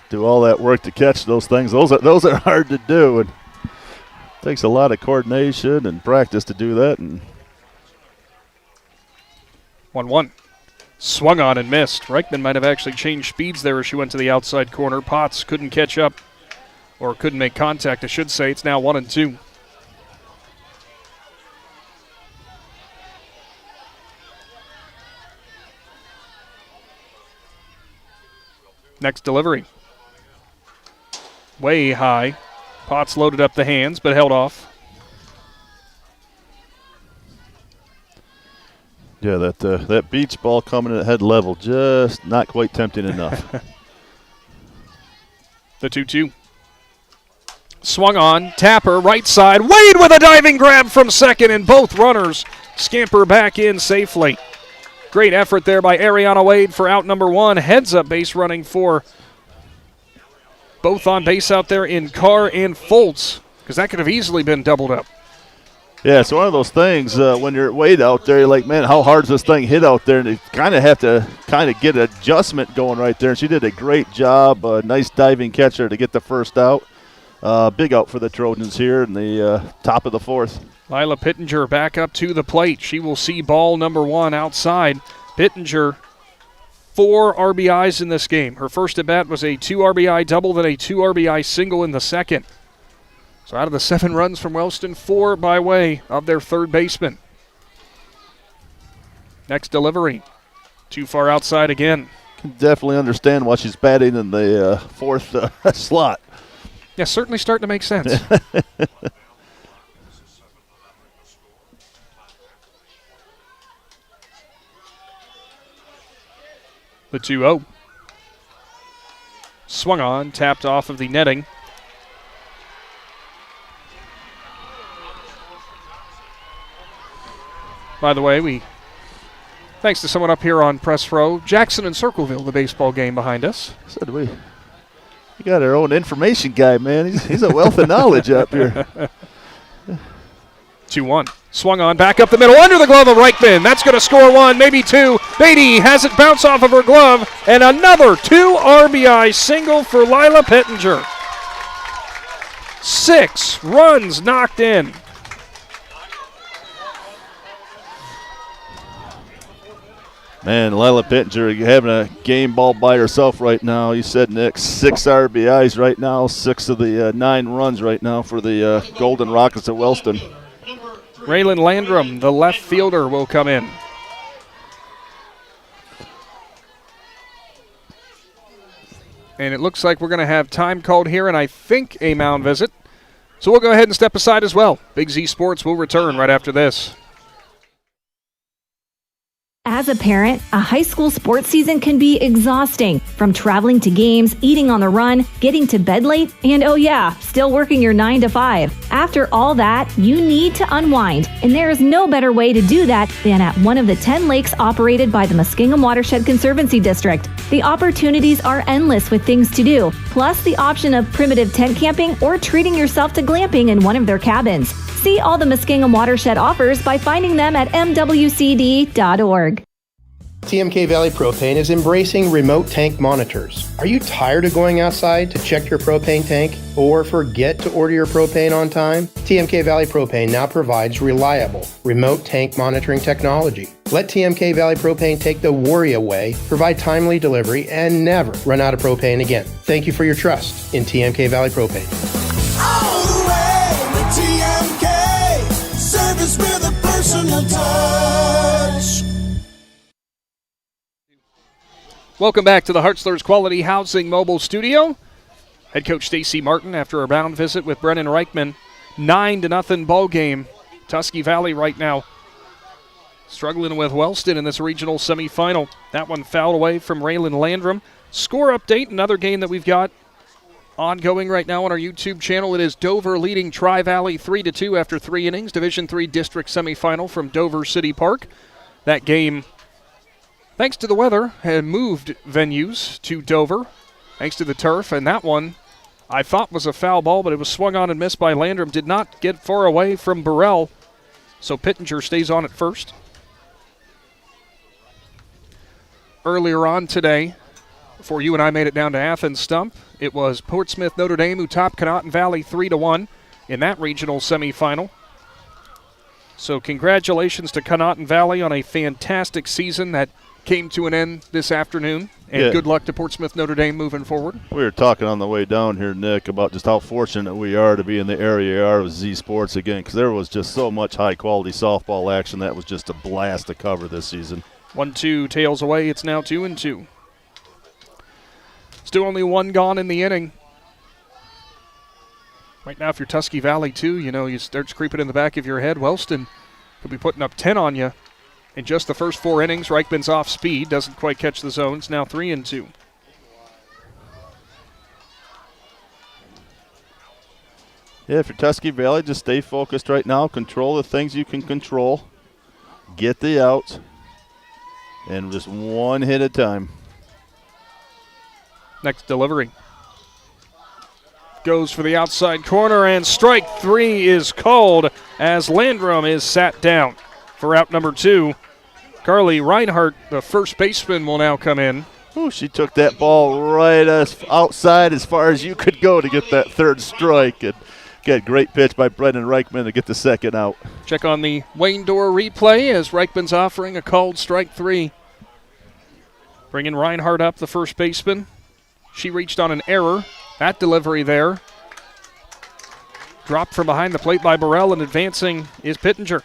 Do all that work to catch those things. Those are hard to do, and it takes a lot of coordination and practice to do that. And 1-1. Swung on and missed. Reichman might have actually changed speeds there as she went to the outside corner. Potts couldn't catch up, or couldn't make contact, I should say. It's now 1-2. Next delivery. Way high. Potts loaded up the hands, but held off. Yeah, that beach ball coming at head level, just not quite tempting enough. The 2-2. Swung on, Tapper, right side. Wade with a diving grab from second, and both runners scamper back in safely. Great effort there by Ariana Wade for out number 1. Heads up base running for both on base out there in Carr and Foltz, because that could have easily been doubled up. Yeah, it's one of those things when you're Wade out there, you're like, man, how hard does this thing hit out there? And you kind of have to get an adjustment going right there. And she did a great job, nice diving catcher to get the first out. Big out for the Trojans here in the top of the 4th. Lila Pittenger back up to the plate. She will see ball number 1 outside. Pittenger, 4 RBIs in this game. Her first at bat was a 2 RBI double, then a 2 RBI single in the second. So out of the 7 runs from Wellston, 4 by way of their third baseman. Next delivery. Too far outside again. Can definitely understand why she's batting in the 4th slot. Yeah, certainly starting to make sense. The 2-0. Swung on, tapped off of the netting. By the way, thanks to someone up here on press row, Jackson and Circleville, the baseball game behind us. So do we got our own information guy, man. He's a wealth of knowledge up here. 2-1. Swung on, back up the middle, under the glove of Reichman. That's going to score 1, maybe 2. Beatty has it bounce off of her glove, and another 2 RBI single for Lila Pittenger. 6 runs knocked in. Man, Lila Pittenger having a game ball by herself right now. You said, Nick, 6 RBIs right now, 6 of the 9 runs right now for the Golden Rockets at Wellston. Raylan Landrum, the left fielder, will come in. And it looks like we're going to have time called here, and I think a mound visit. So we'll go ahead and step aside as well. Big Z Sports will return right after this. As a parent, a high school sports season can be exhausting. From traveling to games, eating on the run, getting to bed late, and oh yeah, still working your 9 to 5. After all that, you need to unwind, and there is no better way to do that than at one of the 10 lakes operated by the Muskingum Watershed Conservancy District. The opportunities are endless with things to do, plus the option of primitive tent camping or treating yourself to glamping in one of their cabins. See all the Muskingum Watershed offers by finding them at mwcd.org. TMK Valley Propane is embracing remote tank monitors. Are you tired of going outside to check your propane tank or forget to order your propane on time? TMK Valley Propane now provides reliable remote tank monitoring technology. Let TMK Valley Propane take the worry away, provide timely delivery, and never run out of propane again. Thank you for your trust in TMK Valley Propane. All the way with TMK, service with a personal touch. Welcome back to the Hartzler's Quality Housing Mobile Studio. Head coach Stacy Martin after a round visit with Brennan Reichman. 9-0 ball game. Tusky Valley right now struggling with Wellston in this regional semifinal. That one fouled away from Raylan Landrum. Score update, another game that we've got ongoing right now on our YouTube channel. It is Dover leading Tri-Valley 3-2 after 3 innings. Division III district semifinal from Dover City Park. That game, thanks to the weather, had moved venues to Dover, thanks to the turf, and that one I thought was a foul ball, but it was swung on and missed by Landrum. Did not get far away from Burrell, so Pittenger stays on at first. Earlier on today, before you and I made it down to Athens, Stump, it was Portsmouth Notre Dame who topped Conotton Valley 3-1 in that regional semifinal. So congratulations to Conotton Valley on a fantastic season that came to an end this afternoon, and good luck to Portsmouth Notre Dame moving forward. We were talking on the way down here, Nick, about just how fortunate we are to be in the area we are with Z Sports again, because there was just so much high-quality softball action that was just a blast to cover this season. 1-2 tails away. It's now 2-2. Still only one gone in the inning. Right now, if you're Tusky Valley, too, you start creeping in the back of your head. Wellston could be putting up 10 on you. In just the first 4 innings, Reichman's off speed, doesn't quite catch the zone. It's now 3-2. Yeah, if you're Tusky Valley, just stay focused right now. Control the things you can control. Get the outs. And just one hit at a time. Next delivery. Goes for the outside corner, and strike 3 is called as Landrum is sat down for out number 2. Carly Reinhardt, the first baseman, will now come in. Ooh, she took that ball right outside as far as you could go to get that third strike. And again, great pitch by Brendan Reichman to get the second out. Check on the Wayne Door replay as Reichman's offering a called strike 3. Bringing Reinhardt up, the first baseman. She reached on an error. That delivery there. Dropped from behind the plate by Burrell, and advancing is Pittenger.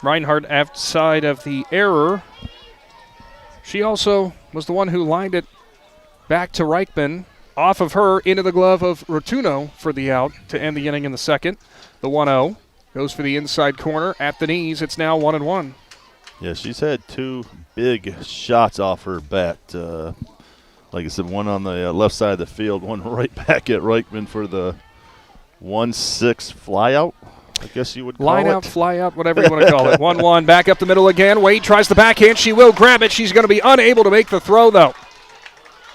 Reinhardt outside of the error. She also was the one who lined it back to Reichman. Off of her, into the glove of Rotuno for the out to end the inning in the second. The 1-0 goes for the inside corner at the knees. It's now 1-1. Yeah, she's had 2 big shots off her bat. Like I said, one on the left side of the field, one right back at Reichman for the 1-6 flyout, I guess you would call Line it. out, fly out, whatever you want to call it. 1-1, back up the middle again. Wade tries the backhand. She will grab it. She's going to be unable to make the throw, though.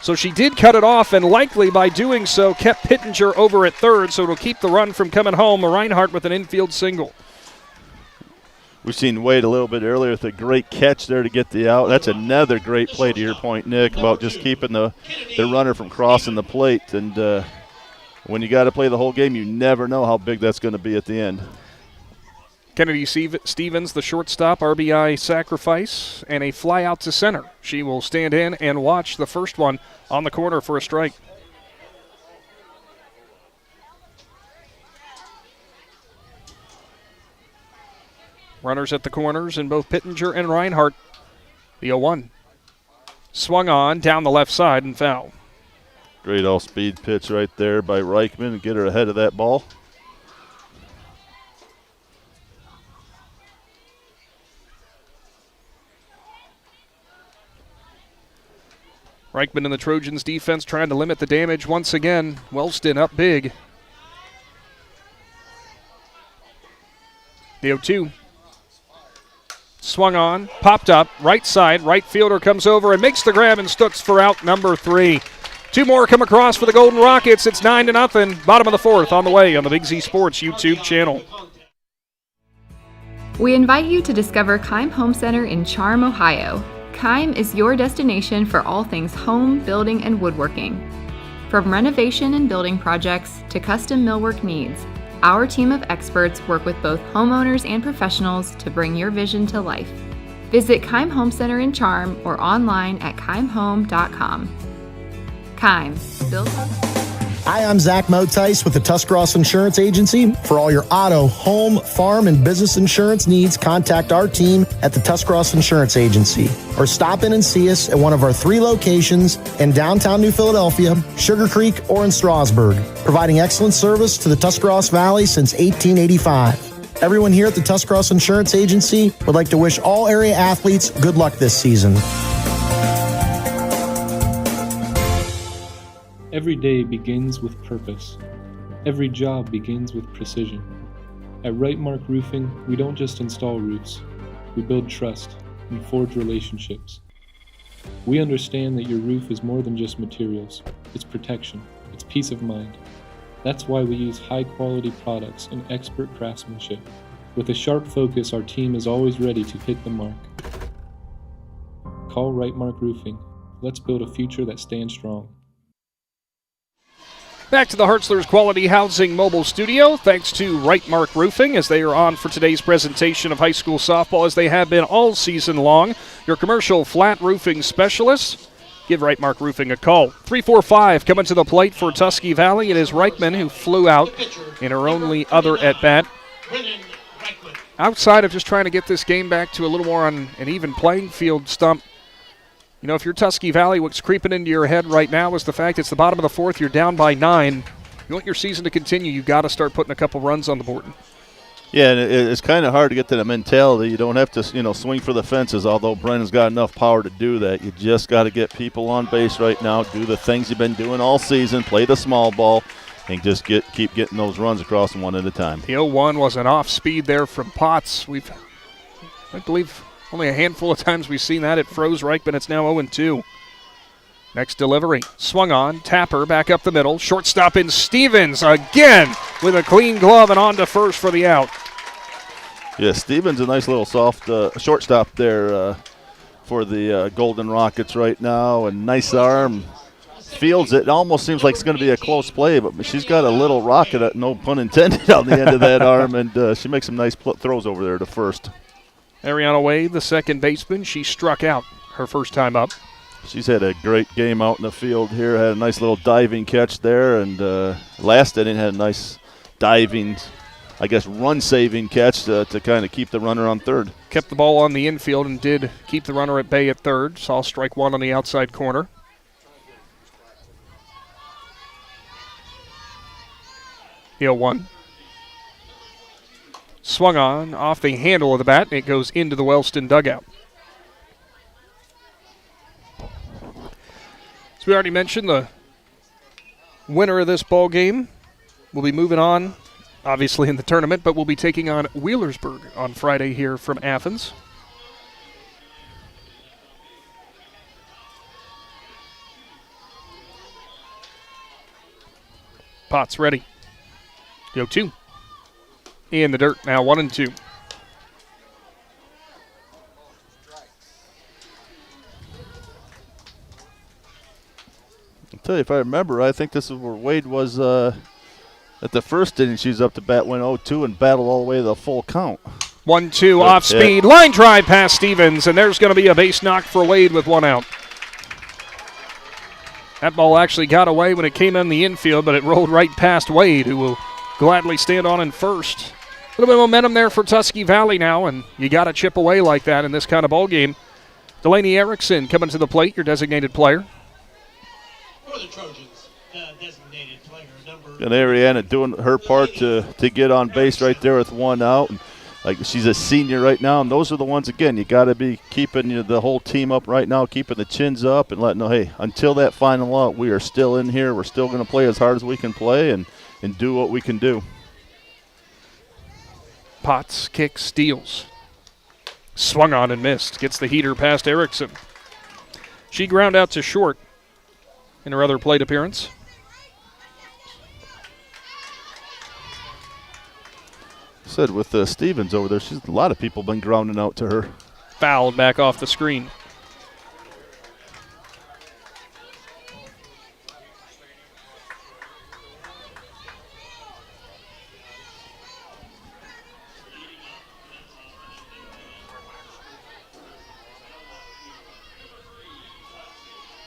So she did cut it off, and likely by doing so kept Pittenger over at third, so it'll keep the run from coming home. Reinhardt with an infield single. We've seen Wade a little bit earlier with a great catch there to get the out. That's another great play to your point, Nick, about just keeping the runner from crossing the plate. And when you got to play the whole game, you never know how big that's going to be at the end. Kennedy Stevens, the shortstop, RBI sacrifice, and a fly out to center. She will stand in and watch the first one on the corner for a strike. Runners at the corners in both Pittenger and Reinhardt. The 0-1. Swung on down the left side and foul. Great all-speed pitch right there by Reichman and get her ahead of that ball. Reichman and the Trojans defense trying to limit the damage once again. Wellston up big. The 0-2. Swung on, popped up, right side, right fielder comes over and makes the grab and Stutz for out number 3. 2 more come across for the Golden Rockets. It's 9-0. Bottom of the 4th on the way on the Big Z Sports YouTube channel. We invite you to discover Keim Home Center in Charm, Ohio. Keim is your destination for all things home, building, and woodworking. From renovation and building projects to custom millwork needs, our team of experts work with both homeowners and professionals to bring your vision to life. Visit Keim Home Center in Charm or online at keimhome.com. Keim, built. Hi, I'm Zach Motice with the Tuscarawas Insurance Agency. For all your auto, home, farm, and business insurance needs, contact our team at the Tuscarawas Insurance Agency or stop in and see us at one of our 3 locations in downtown New Philadelphia, Sugar Creek, or in Strasburg, providing excellent service to the Tuscarawas Valley since 1885. Everyone here at the Tuscarawas Insurance Agency would like to wish all area athletes good luck this season. Every day begins with purpose. Every job begins with precision. At Right Mark Roofing, we don't just install roofs. We build trust and forge relationships. We understand that your roof is more than just materials. It's protection. It's peace of mind. That's why we use high-quality products and expert craftsmanship. With a sharp focus, our team is always ready to hit the mark. Call Right Mark Roofing. Let's build a future that stands strong. Back to the Hartzler's Quality Housing mobile studio, thanks to Right Mark Roofing, as they are on for today's presentation of high school softball, as they have been all season long. Your commercial flat roofing specialists. Give Right Mark Roofing a call. 3-4-5 coming to the plate for Tusky Valley. It is Reichman who flew out in her only other at-bat. Outside of just trying to get this game back to a little more on an even playing field, Stump, you know, if you're Tusky Valley, what's creeping into your head right now is the fact it's the bottom of the 4th, you're down by 9. You want your season to continue, you've got to start putting a couple runs on the board. Yeah, and it's kind of hard to get to the mentality. You don't have to, swing for the fences, although Brennan's got enough power to do that. You just got to get people on base right now, do the things you've been doing all season, play the small ball, and just keep getting those runs across them one at a time. The 0-1 was an off speed there from Potts. I believe, only a handful of times we've seen that. It froze Reichman. It's now 0-2. Next delivery. Swung on. Tapper back up the middle. Shortstop in Stevens again with a clean glove and on to first for the out. Yeah, Stevens a nice little soft shortstop there for the Golden Rockets right now. And nice arm. Fields it. It almost seems like it's going to be a close play, but she's got a little rocket, no pun intended, on the end of that arm. And she makes some nice throws over there to first. Ariana Wade, the second baseman, she struck out her first time up. She's had a great game out in the field here. Had a nice little diving catch there, and last inning had a nice diving, run-saving catch to kind of keep the runner on third. Kept the ball on the infield and did keep the runner at bay at third. Saw strike one on the outside corner. Heel 1. Swung on off the handle of the bat, and it goes into the Wellston dugout. As we already mentioned, the winner of this ball game will be moving on, obviously in the tournament, but will be taking on Wheelersburg on Friday here from Athens. Potts ready. 0-2. In the dirt now, 1-2. I'll tell you, if I remember, I think this is where Wade was at the first inning. She's up to bat, went 0-2 and battled all the way to the full count. 1-2 off speed. Line drive past Stevens, and there's going to be a base knock for Wade with one out. That ball actually got away when it came in the infield, but it rolled right past Wade, who will gladly stand on in first. A little bit of momentum there for Tusky Valley now, and you got to chip away like that in this kind of ball game. Delaney Erickson coming to the plate, your designated player. For the Trojans, the designated player, number. And Ariana doing her part to get on base right there with one out. And she's a senior right now, and those are the ones, again, you got to be keeping the whole team up right now, keeping the chins up and letting them know, hey, until that final out, we are still in here. We're still going to play as hard as we can play and do what we can do. Potts kicks, steals. Swung on and missed. Gets the heater past Erickson. She ground out to short in her other plate appearance. Said with Stevens over there, a lot of people been grounding out to her. Fouled back off the screen.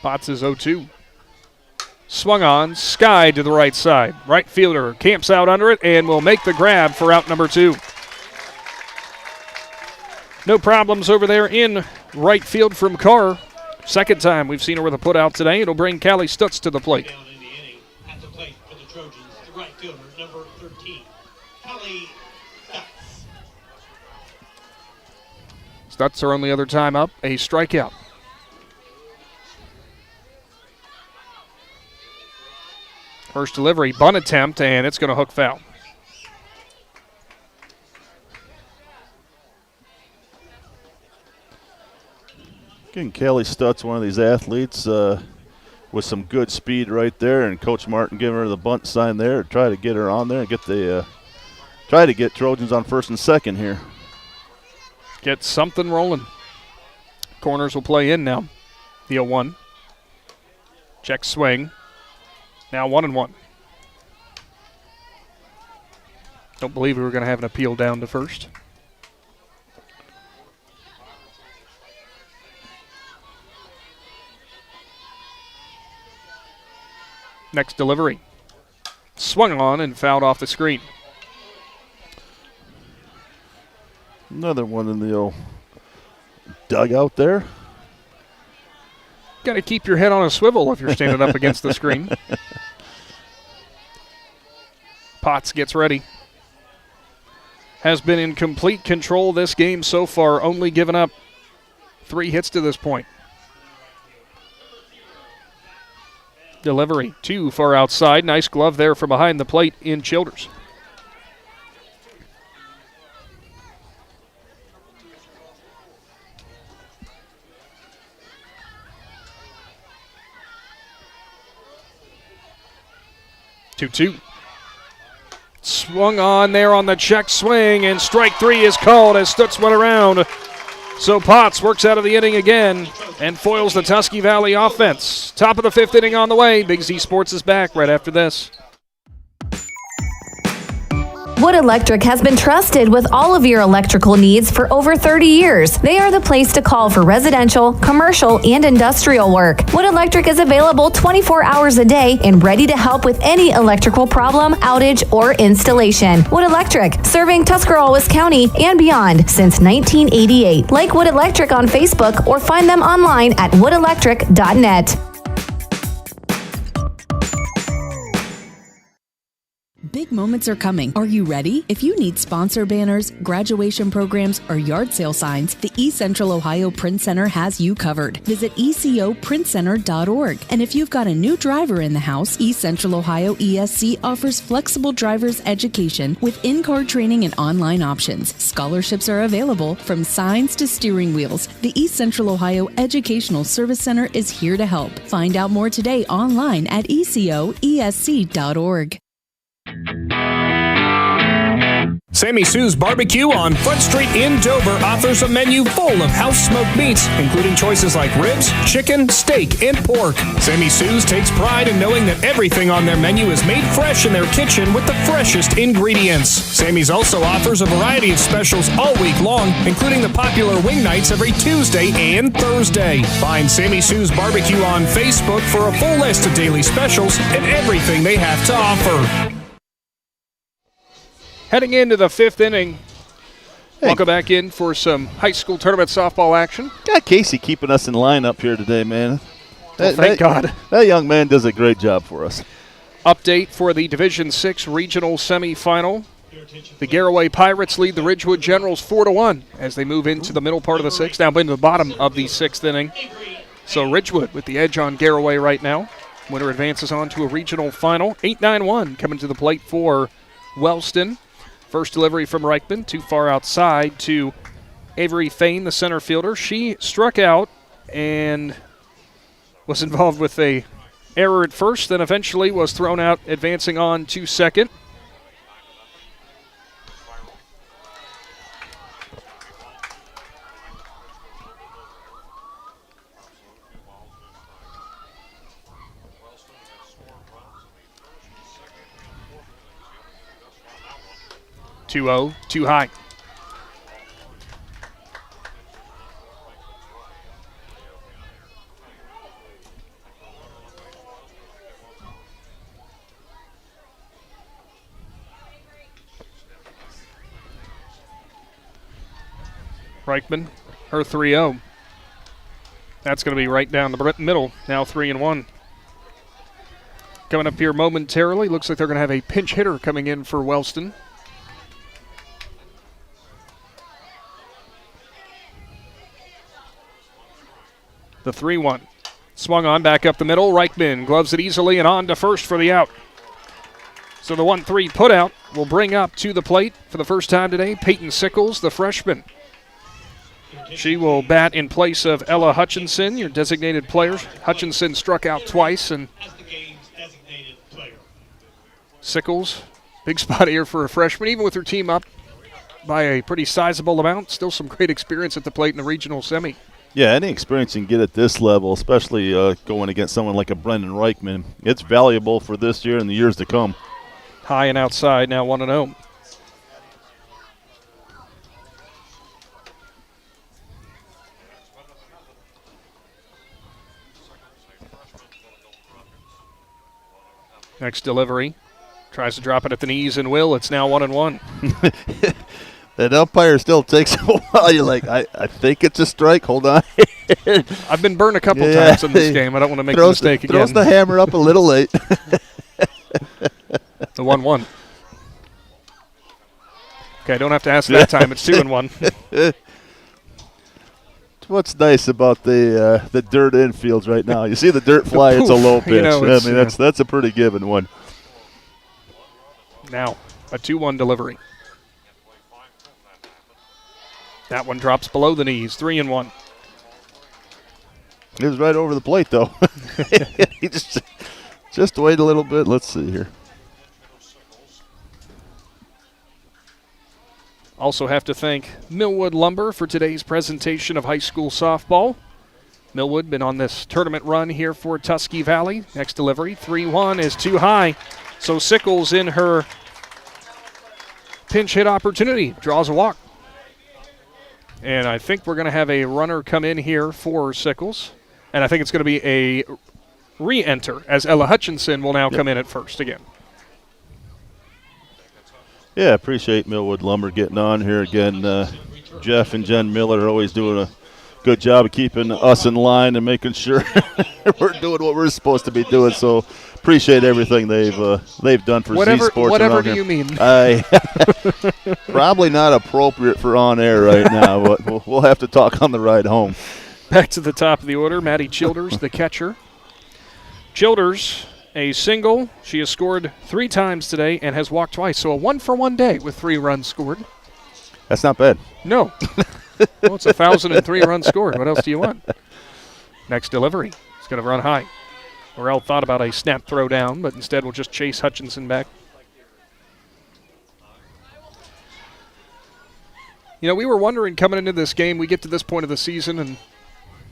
Potts is 0-2. Swung on, Sky to the right side. Right fielder camps out under it and will make the grab for out number 2. No problems over there in right field from Carr. Second time we've seen her with a put out today. It'll bring Callie Stutz to the plate. Down in the inning, at the plate for the Trojans, the right fielder, number 13, Callie Stutz. Stutz, her only other time up, a strikeout. First delivery, bunt attempt, and it's going to hook foul. Again, Callie Stutz, one of these athletes with some good speed right there, and Coach Martin giving her the bunt sign there to try to get her on there and get try to get Trojans on first and second here. Get something rolling. Corners will play in now. The 0-1. Check swing. Now 1-1. Don't believe we were going to have an appeal down to first. Next delivery. Swung on and fouled off the screen. Another one in the old dugout there. Got to keep your head on a swivel if you're standing up against the screen. Potts gets ready. Has been in complete control this game so far, only given up 3 hits to this point. Delivery too far outside. Nice glove there from behind the plate in Childers. Two. Swung on there on the check swing, and strike 3 is called as Stutz went around. So Potts works out of the inning again and foils the Tusky Valley offense. Top of the 5th inning on the way. Big Z Sports is back right after this. Wood Electric has been trusted with all of your electrical needs for over 30 years. They are the place to call for residential, commercial, and industrial work. Wood Electric is available 24 hours a day and ready to help with any electrical problem, outage, or installation. Wood Electric, serving Tuscarawas County and beyond since 1988. Like Wood Electric on Facebook or find them online at woodelectric.net. Big moments are coming. Are you ready? If you need sponsor banners, graduation programs, or yard sale signs, the East Central Ohio Print Center has you covered. Visit ecoprintcenter.org. And if you've got a new driver in the house, East Central Ohio ESC offers flexible driver's education with in-car training and online options. Scholarships are available from signs to steering wheels. The East Central Ohio Educational Service Center is here to help. Find out more today online at ecoesc.org. Sammy Sue's Barbecue on Front Street in Dover offers a menu full of house-smoked meats, including choices like ribs, chicken, steak, and pork. Sammy Sue's takes pride in knowing that everything on their menu is made fresh in their kitchen with the freshest ingredients. Sammy's also offers a variety of specials all week long, including the popular wing nights every Tuesday and Thursday. Find Sammy Sue's Barbecue on Facebook for a full list of daily specials and everything they have to offer. Heading into the 5th inning, welcome back in for some high school tournament softball action. Got Casey keeping us in line up here today, man. Thank God. That young man does a great job for us. Update for the Division 6 regional semifinal. The Garraway Pirates lead the Ridgewood Generals 4-1 as they move into the middle part of the 6th, down into the bottom of the 6th inning. So Ridgewood with the edge on Garraway right now. Winner advances on to a regional final. 8-9-1 coming to the plate for Wellston. First delivery from Reichman, too far outside to Avery Fain, the center fielder. She struck out and was involved with a error at first, then eventually was thrown out, advancing on to second. 2-0, too high. Reichman, her 3-0. That's going to be right down the middle, now 3-1. Coming up here momentarily, looks like they're going to have a pinch hitter coming in for Wellston. The 3-1. Swung on, back up the middle. Reichman gloves it easily and on to first for the out. So the 1-3 put out will bring up to the plate for the first time today Peyton Sickles, the freshman. She will bat in place of Ella Hutchinson, your designated player. Hutchinson struck out twice, and Sickles, big spot here for a freshman, even with her team up by a pretty sizable amount. Still some great experience at the plate in the regional semi. Yeah, any experience you can get at this level, especially going against someone like a Brendan Reichman, it's valuable for this year and the years to come. High and outside, now 1-0. Next delivery. Tries to drop it at the knees and will. It's now 1-1. That umpire still takes a while. You're like, I think it's a strike. Hold on. I've been burned a couple times in this game. I don't want to make the mistake again. Throws the hammer up a little late. The 1-1. Okay, I don't have to ask that time. It's 2-1. What's nice about the dirt infields right now? You see the dirt fly, it's a low pitch. I mean, that's a pretty given one. Now, a 2-1 delivery. That one drops below the knees, 3-1. It was right over the plate, though. He just wait a little bit. Let's see here. Also have to thank Millwood Lumber for today's presentation of high school softball. Millwood been on this tournament run here for Tusky Valley. Next delivery, 3-1 is too high. So Sickles in her pinch hit opportunity, draws a walk. And I think we're going to have a runner come in here for Sickles. And I think it's going to be a re-enter as Ella Hutchinson will now come in at first again. Yeah, appreciate Millwood Lumber getting on here again. Jeff and Jen Miller are always doing a good job of keeping us in line and making sure we're doing what we're supposed to be doing. So appreciate everything they've done for Z Sports. Whatever do you mean? Probably not appropriate for on air right now, but we'll have to talk on the ride home. Back to the top of the order, Maddie Childers, the catcher. Childers, a single. She has scored 3 times today and has walked twice. So a 1-for-1 day with 3 runs scored. That's not bad. No. Well, it's 1,003 runs scored. What else do you want? Next delivery. It's going to run high. Morrell thought about a snap throw down, but instead we'll just chase Hutchinson back. You know, we were wondering coming into this game, we get to this point of the season and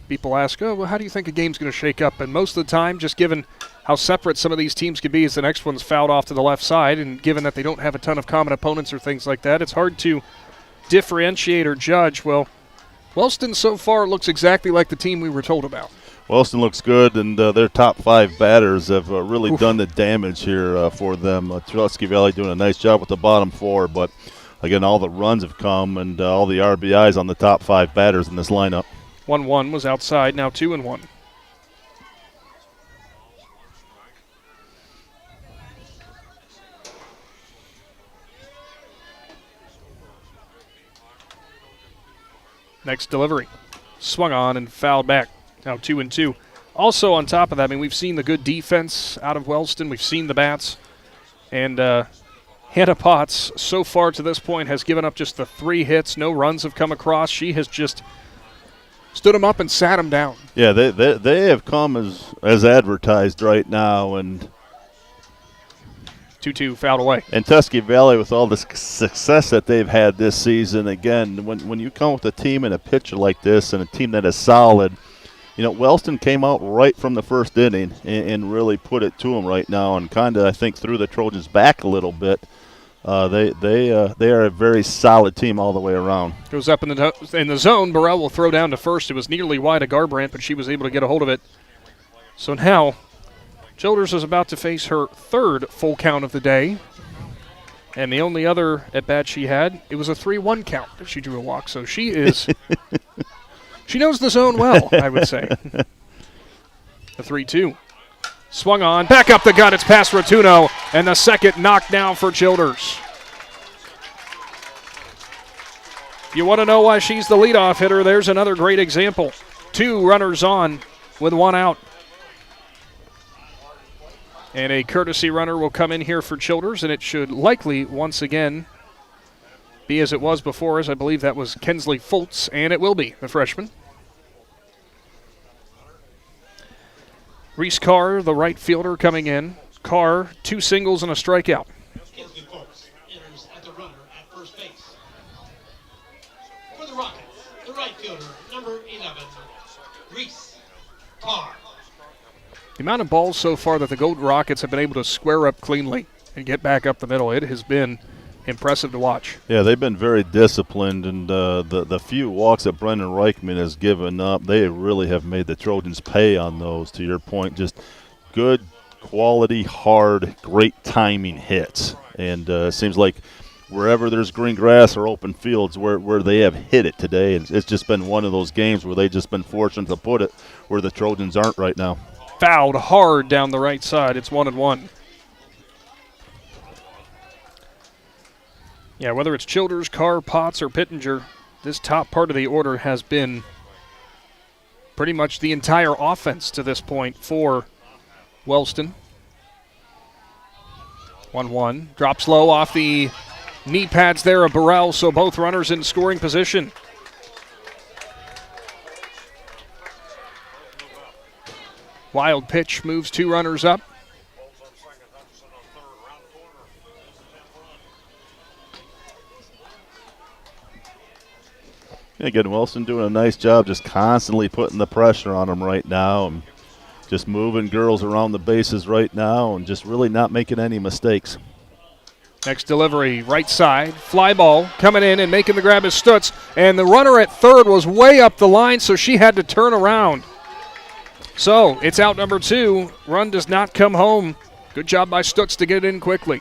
people ask, oh, well, how do you think a game's going to shake up? And most of the time, just given how separate some of these teams could be as the next one's fouled off to the left side, and given that they don't have a ton of common opponents or things like that, it's hard to differentiate or judge. Well, Wellston so far looks exactly like the team we were told about. Wellston looks good, and their top 5 batters have really done the damage here for them. Tusky Valley doing a nice job with the bottom 4, but again, all the runs have come and all the RBIs on the top 5 batters in this lineup. 1-1 was outside, now 2-1. Next delivery. Swung on and fouled back. Now 2-2. Also on top of that, I mean, we've seen the good defense out of Wellston. We've seen the bats. And Hannah Potts, so far to this point, has given up just the 3 hits. No runs have come across. She has just stood them up and sat them down. Yeah, they have come as advertised right now. And 2-2 fouled away. And Tusky Valley, with all the success that they've had this season, again, when you come with a team and a pitcher like this and a team that is solid, you know, Wellston came out right from the first inning and really put it to them right now and kind of, I think, threw the Trojans back a little bit. They are a very solid team all the way around. Goes up in the zone. Burrell will throw down to first. It was nearly wide of Garbrandt, but she was able to get a hold of it. So now Childers is about to face her third full count of the day. And the only other at-bat she had, it was a 3-1 count that she drew a walk. So she is she knows the zone well, I would say. The 3-2. Swung on, back up the gut, it's past Rotuno, and the second knocked down for Childers. You want to know why she's the leadoff hitter? There's another great example. 2 runners on with 1 out. And a courtesy runner will come in here for Childers, and it should likely once again be as it was before, as I believe that was Kensley Fultz, and it will be, the freshman. Reese Carr, the right fielder, coming in. Carr, 2 singles and a strikeout. Kensley Fultz enters at the runner at first base. For the Rockets, the right fielder, number 11, Reese Carr. The amount of balls so far that the Golden Rockets have been able to square up cleanly and get back up the middle, it has been impressive to watch. Yeah, they've been very disciplined, and the few walks that Brendan Reichman has given up, they really have made the Trojans pay on those, to your point. Just good, quality, hard, great timing hits. And it seems like wherever there's green grass or open fields where they have hit it today, and it's just been one of those games where they've just been fortunate to put it where the Trojans aren't right now. Fouled hard down the right side. It's 1-1. Yeah, whether it's Childers, Carr, Potts, or Pittenger, this top part of the order has been pretty much the entire offense to this point for Wellston. 1-1. Drops low off the knee pads there of Burrell, so both runners in scoring position. Wild pitch moves 2 runners up. Again, Wellston doing a nice job just constantly putting the pressure on them right now and just moving girls around the bases right now and just really not making any mistakes. Next delivery, right side, fly ball, coming in and making the grab is Stutz, and the runner at third was way up the line, so she had to turn around. So it's out number 2. Run does not come home. Good job by Stutz to get it in quickly.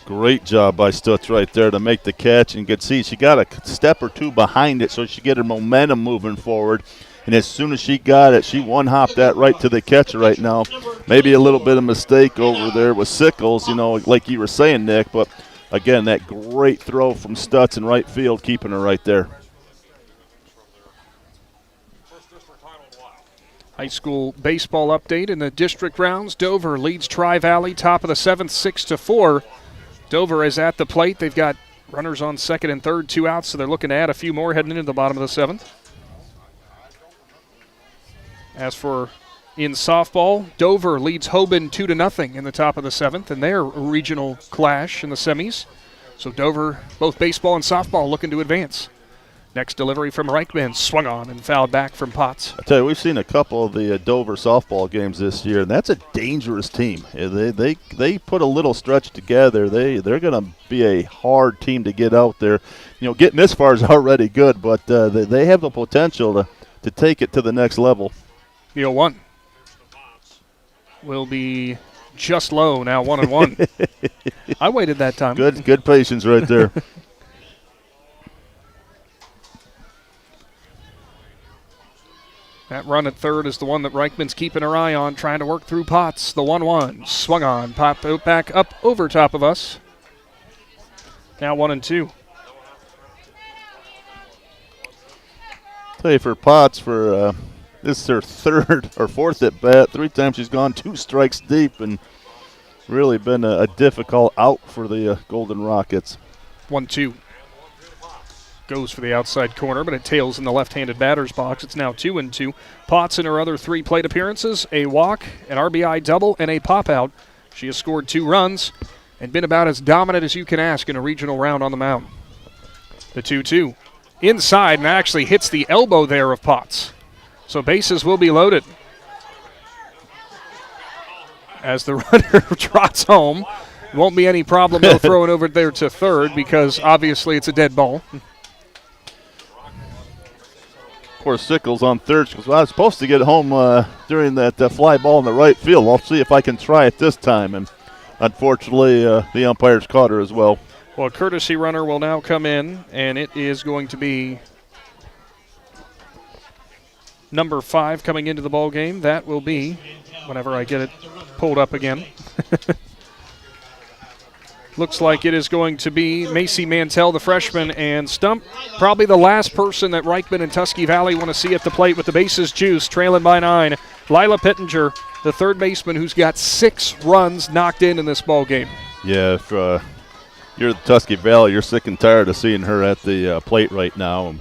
Great job by Stutz right there to make the catch, and you could see she got a step or 2 behind it so she get her momentum moving forward. And as soon as she got it, she one-hopped that right to the catcher right now. Maybe a little bit of mistake over there with Sickles, like you were saying, Nick. But, again, that great throw from Stutz in right field, keeping her right there. High school baseball update in the district rounds. Dover leads Tri-Valley, top of the 7th, 6-4. Dover is at the plate. They've got runners on second and third, 2 outs, so they're looking to add a few more heading into the bottom of the 7th. As for in softball, Dover leads Hoban 2-0 in the top of the 7th in their regional clash in the semis. So Dover, both baseball and softball, looking to advance. Next delivery from Reichman, swung on and fouled back from Potts. I tell you, we've seen a couple of the Dover softball games this year, and that's a dangerous team. They put a little stretch together. They're going to be a hard team to get out there. Getting this far is already good, but they have the potential to take it to the next level. The 0-1 will be just low now, 1-1. I waited that time. Good patience right there. That run at third is the one that Reichman's keeping her eye on, trying to work through Potts. The 1-1 swung on, popped back up over top of us. Now 1-2. Tell you, for Potts, this is her third or fourth at bat. 3 times she's gone 2 strikes deep, and really been a difficult out for the Golden Rockets. 1-2. Goes for the outside corner, but it tails in the left-handed batter's box. It's now 2-2. Potts in her other 3 plate appearances, a walk, an RBI double, and a pop-out. She has scored 2 runs and been about as dominant as you can ask in a regional round on the mound. The 2-2. Inside, and actually hits the elbow there of Potts. So bases will be loaded. As the runner trots home, Won't be any problem, though, throwing over there to third because obviously it's a dead ball. Poor Sickles on third because I was supposed to get home during that fly ball in the right field. I'll see if I can try it this time. And unfortunately, the umpires caught her as well. Well, a courtesy runner will now come in, and it is going to be number 5 coming into the ball game. That will be, whenever I get it pulled up again. Looks like it is going to be Macy Mantell, the freshman, and Stump, probably the last person that Reichman and Tusky Valley want to see at the plate with the bases juiced, trailing by 9. Lila Pittenger, the third baseman, who's got 6 runs knocked in this ball game. Yeah, if you're the Tusky Valley, you're sick and tired of seeing her at the plate right now.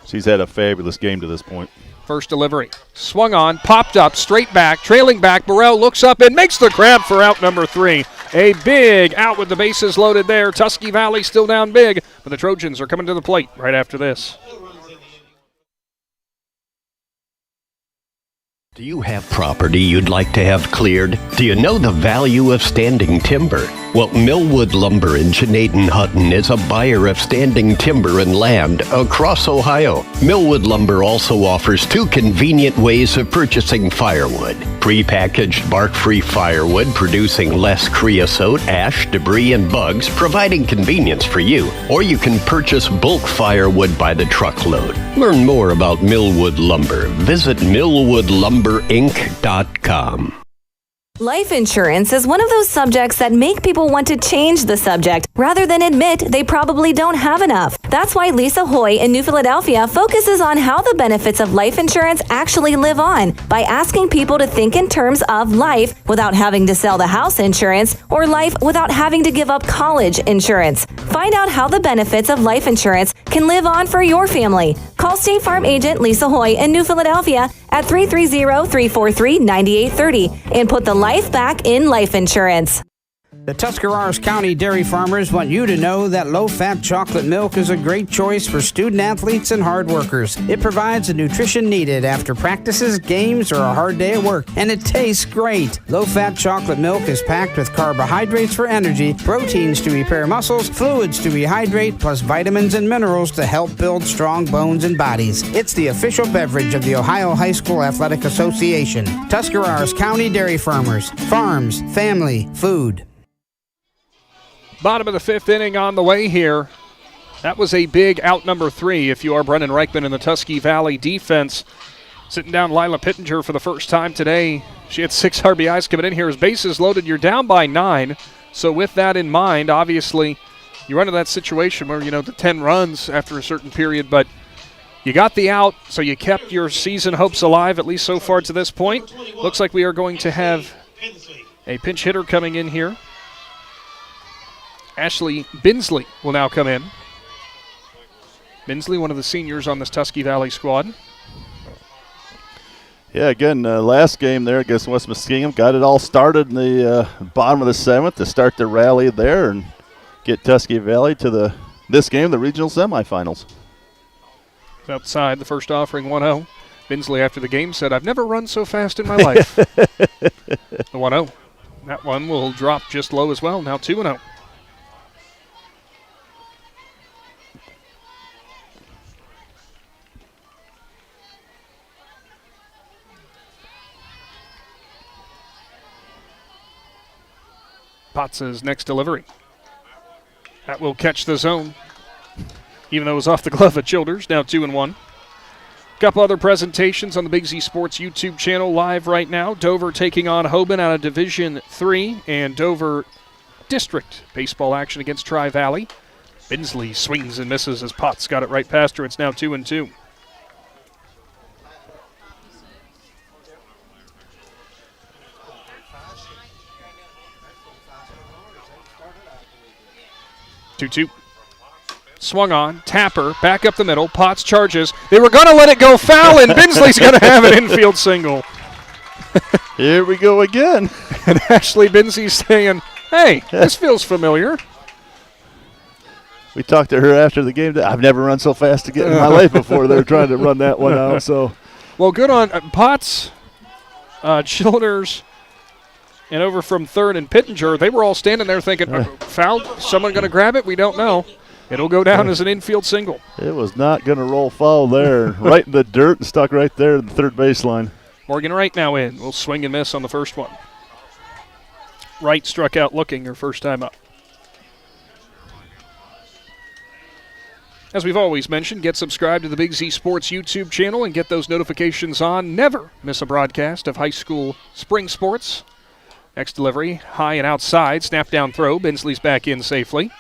She's had a fabulous game to this point. First delivery, swung on, popped up, straight back, trailing back. Burrell looks up and makes the grab for out number 3. A big out with the bases loaded there. Tusky Valley still down big, but the Trojans are coming to the plate right after this. Do you have property you'd like to have cleared? Do you know the value of standing timber? Well, Millwood Lumber in Hutton is a buyer of standing timber and land across Ohio. Millwood Lumber also offers 2 convenient ways of purchasing firewood. Prepackaged bark-free firewood producing less creosote, ash, debris, and bugs, providing convenience for you. Or you can purchase bulk firewood by the truckload. Learn more about Millwood Lumber. Visit millwoodlumberinc.com. Life insurance is one of those subjects that make people want to change the subject rather than admit they probably don't have enough. That's why Lisa Hoy in New Philadelphia focuses on how the benefits of life insurance actually live on by asking people to think in terms of life without having to sell the house insurance or life without having to give up college insurance. Find out how the benefits of life insurance can live on for your family. Call State Farm agent Lisa Hoy in New Philadelphia at 330-343-9830 and put the life back in life insurance. The Tuscarawas County dairy farmers want you to know that low-fat chocolate milk is a great choice for student athletes and hard workers. It provides the nutrition needed after practices, games, or a hard day at work, and it tastes great. Low-fat chocolate milk is packed with carbohydrates for energy, proteins to repair muscles, fluids to rehydrate, plus vitamins and minerals to help build strong bones and bodies. It's the official beverage of the Ohio High School Athletic Association. Tuscarawas County dairy farmers. Farms, family, food. Bottom of the 5th inning on the way here. That was a big out number 3 if you are Brennan Reichman in the Tusky Valley defense. Sitting down Lila Pittenger for the first time today. She had 6 RBIs coming in here. As bases loaded, you're down by 9. So with that in mind, obviously, you run into that situation where, the 10 runs after a certain period, but you got the out, so you kept your season hopes alive, at least so far to this point. Looks like we are going to have a pinch hitter coming in here. Ashley Binsley will now come in. Binsley, one of the seniors on this Tusky Valley squad. Yeah, again, last game there against West Muskingum, got it all started in the bottom of the 7th to start the rally there and get Tusky Valley to this game, the regional semifinals. Outside, the first offering 1-0. Binsley after the game said, "I've never run so fast in my life." The 1-0. That one will drop just low as well, now 2-0. Potts' next delivery. That will catch the zone, even though it was off the glove of Childers. Now 2-1. Couple other presentations on the Big Z Sports YouTube channel live right now. Dover taking on Hoban out of Division 3 and Dover District baseball action against Tri-Valley. Binsley swings and misses as Potts got it right past her. It's now 2-2. Swung on, Tapper, back up the middle, Potts charges. They were going to let it go foul, and Binsley's going to have an infield single. Here we go again. And Ashley Binsley saying, "Hey, this feels familiar." We talked to her after the game. I've never run so fast again in my life before. They're trying to run that one out. So, well, good on Potts, Childers, And over from third and Pittenger, they were all standing there thinking, foul, someone going to grab it? We don't know. It'll go down as an infield single. It was not going to roll foul there. Right in the dirt and stuck right there at the third baseline. Morgan Wright now in. Will swing and miss on the first one. Wright struck out looking her first time up. As we've always mentioned, get subscribed to the Big Z Sports YouTube channel and get those notifications on. Never miss a broadcast of high school spring sports. Next delivery, high and outside. Snap down throw. Bensley's back in safely.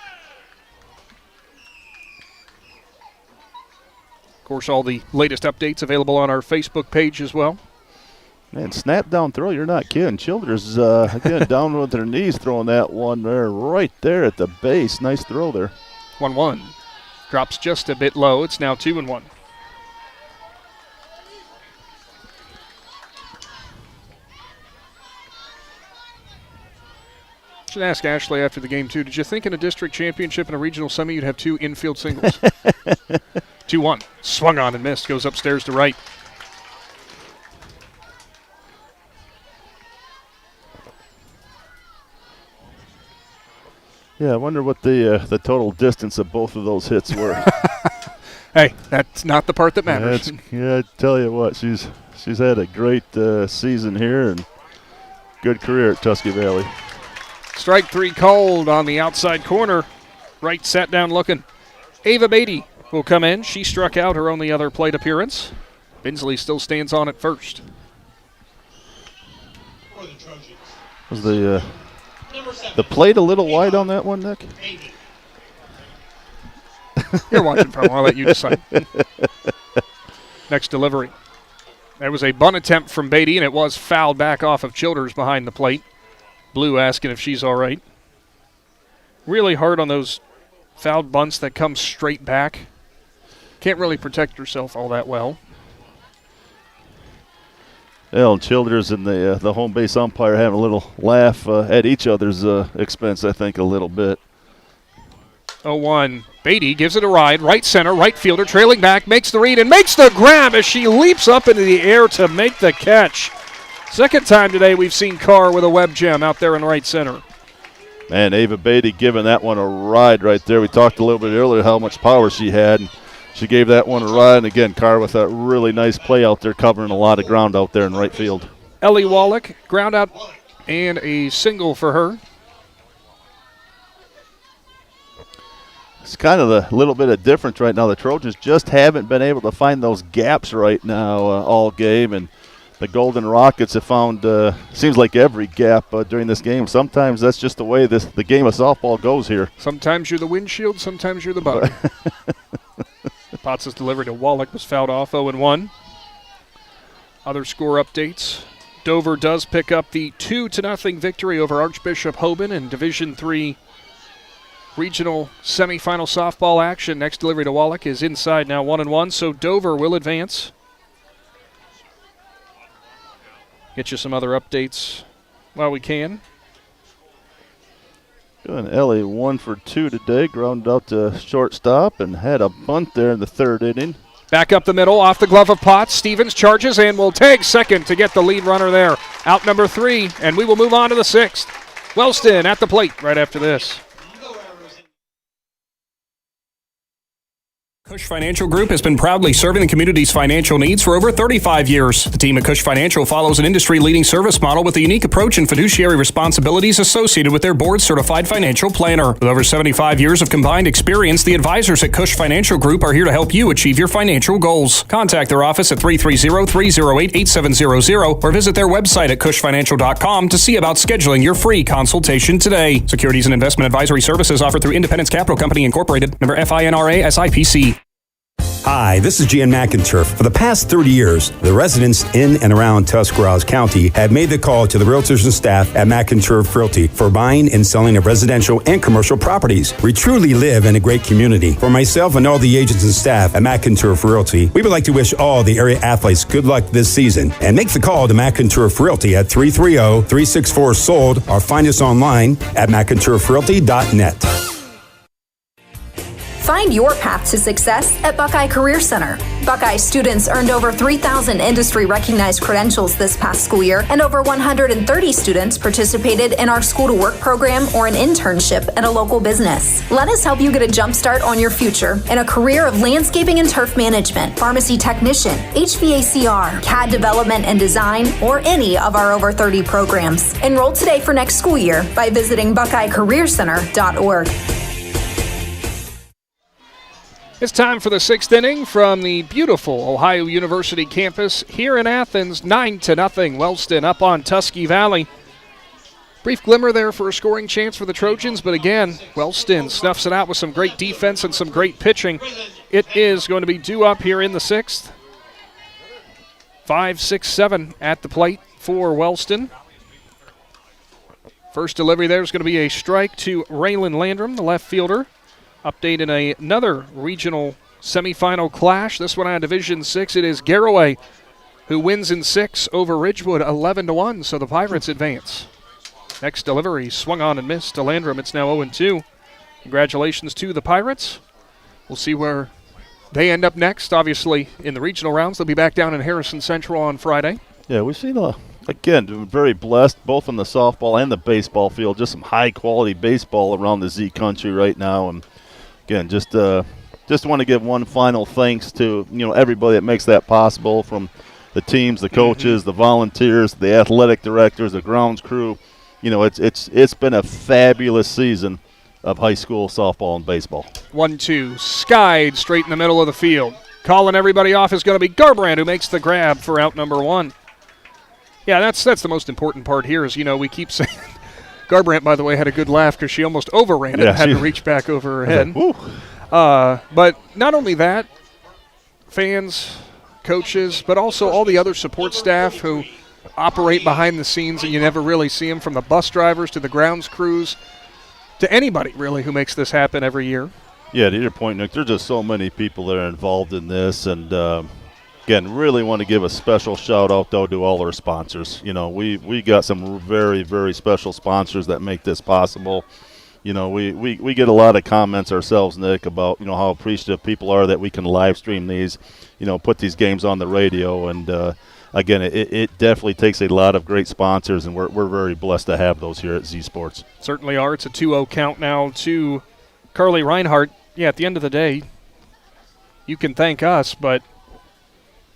Of course, all the latest updates available on our Facebook page as well. Man, snap down throw, you're not kidding. Childers, again, down with their knees throwing that one there, right there at the base. Nice throw there. 1-1. Drops just a bit low. It's now 2-1. Should ask Ashley after the game, too. Did you think in a district championship and a regional semi you'd have 2 infield singles? 2-1. Swung on and missed. Goes upstairs to right. Yeah, I wonder what the total distance of both of those hits were. Hey, that's not the part that matters. I tell you what, she's had a great season here and good career at Tusky Valley. Strike 3 called on the outside corner. Wright sat down looking. Ava Beatty will come in. She struck out her only other plate appearance. Bensley still stands on at first. Was the plate a little wide on that one, Nick? You're watching from. I'll let you decide. Next delivery. There was a bunt attempt from Beatty, and it was fouled back off of Childers behind the plate. Blue asking if she's all right. Really hard on those fouled bunts that come straight back. Can't really protect herself all that well. Well, Childers and the home base umpire having a little laugh at each other's expense, I think, a little bit. 0-1. Beatty gives it a ride. Right center, right fielder, trailing back, makes the read and makes the grab as she leaps up into the air to make the catch. Second time today we've seen Carr with a web gem out there in right center. Man, Ava Beatty giving that one a ride right there. We talked a little bit earlier how much power she had. She gave that one a ride. And again, Carr with a really nice play out there, covering a lot of ground out there in right field. Ellie Wallach, ground out and a single for her. It's kind of a little bit of difference right now. The Trojans just haven't been able to find those gaps right now all game, and the Golden Rockets have found, seems like every gap during this game. Sometimes that's just the way the game of softball goes here. Sometimes you're the windshield, sometimes you're the bug. Potts' delivery to Wallach was fouled off, 0-1. Other score updates. Dover does pick up the 2-0 victory over Archbishop Hoban in Division III regional semifinal softball action. Next delivery to Wallach is inside now, 1-1, so Dover will advance. Get you some other updates while we can. And Ellie 1 for 2 today, grounded out to shortstop and had a bunt there in the third inning. Back up the middle, off the glove of Potts. Stevens charges and will tag second to get the lead runner there. Out number 3, and we will move on to the 6th. Wellston at the plate right after this. Cush Financial Group has been proudly serving the community's financial needs for over 35 years. The team at Cush Financial follows an industry-leading service model with a unique approach and fiduciary responsibilities associated with their board-certified financial planner. With over 75 years of combined experience, the advisors at Cush Financial Group are here to help you achieve your financial goals. Contact their office at 330-308-8700 or visit their website at cushfinancial.com to see about scheduling your free consultation today. Securities and investment advisory services offered through Independence Capital Company Incorporated, member FINRA SIPC. Hi, this is Jan McInturf. For the past 30 years, the residents in and around Tuscarawas County have made the call to the realtors and staff at McInturf Realty for buying and selling of residential and commercial properties. We truly live in a great community. For myself and all the agents and staff at McInturf Realty, we would like to wish all the area athletes good luck this season and make the call to McInturf Realty at 330-364-SOLD or find us online at McInturfRealty.net. Find your path to success at Buckeye Career Center. Buckeye students earned over 3,000 industry-recognized credentials this past school year, and over 130 students participated in our School to Work program or an internship at a local business. Let us help you get a jump start on your future in a career of landscaping and turf management, pharmacy technician, HVACR, CAD development and design, or any of our over 30 programs. Enroll today for next school year by visiting BuckeyeCareerCenter.org. It's time for the 6th inning from the beautiful Ohio University campus here in Athens. 9-0, Wellston up on Tusky Valley. Brief glimmer there for a scoring chance for the Trojans, but again, Wellston snuffs it out with some great defense and some great pitching. It is going to be due up here in the 6th. 5, 6, 7 at the plate for Wellston. First delivery there is going to be a strike to Raylan Landrum, the left fielder. Update in another regional semifinal clash. This one on Division 6. It is Garraway who wins in 6 over Ridgewood 11-1, so the Pirates advance. Next delivery swung on and missed to Landrum. It's now 0-2. Congratulations to the Pirates. We'll see where they end up next. Obviously, in the regional rounds, they'll be back down in Harrison Central on Friday. Yeah, we've seen again, very blessed both on the softball and the baseball field. Just some high-quality baseball around the Z country right now. And again, just want to give one final thanks to everybody that makes that possible, from the teams, the coaches, the volunteers, the athletic directors, the grounds crew. It's been a fabulous season of high school softball and baseball. 1-2, skied straight in the middle of the field. Calling everybody off is going to be Garbrand, who makes the grab for out number 1. Yeah, that's the most important part here is, we keep saying Garbrand, by the way, had a good laugh because she almost overran it and had to reach back over her head. But not only that, fans, coaches, but also all the other support staff who operate behind the scenes and you never really see them, from the bus drivers to the grounds crews to anybody really who makes this happen every year. Yeah, to your point, Nick, there's just so many people that are involved in this, and again, really want to give a special shout out though to all our sponsors. We got some very, very special sponsors that make this possible. We get a lot of comments ourselves, Nick, about how appreciative people are that we can live stream these, put these games on the radio, and again, it definitely takes a lot of great sponsors, and we're very blessed to have those here at Z Sports. Certainly are. It's a 2-0 count now to Carly Reinhardt. Yeah, at the end of the day, you can thank us, but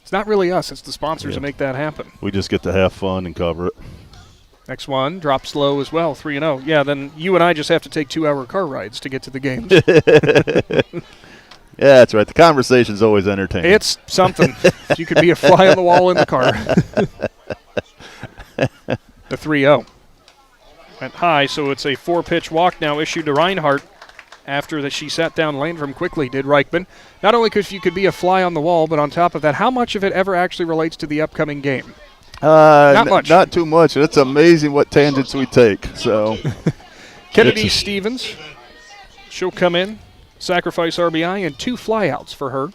it's not really us. It's the sponsors that make that happen. We just get to have fun and cover it. Next one drops low as well, 3-0. Yeah, then you and I just have to take 2-hour car rides to get to the games. Yeah, that's right. The conversation's always entertaining. It's something. You could be a fly on the wall in the car. The 3-0 went high, so it's a 4-pitch walk now issued to Reinhardt after that she sat down Landrum quickly, did Reichman. Not only because you could be a fly on the wall, but on top of that, how much of it ever actually relates to the upcoming game? Not much. Not too much. It's amazing what tangents we take. So, Kennedy Stevens, she'll come in, sacrifice RBI, and 2 flyouts for her.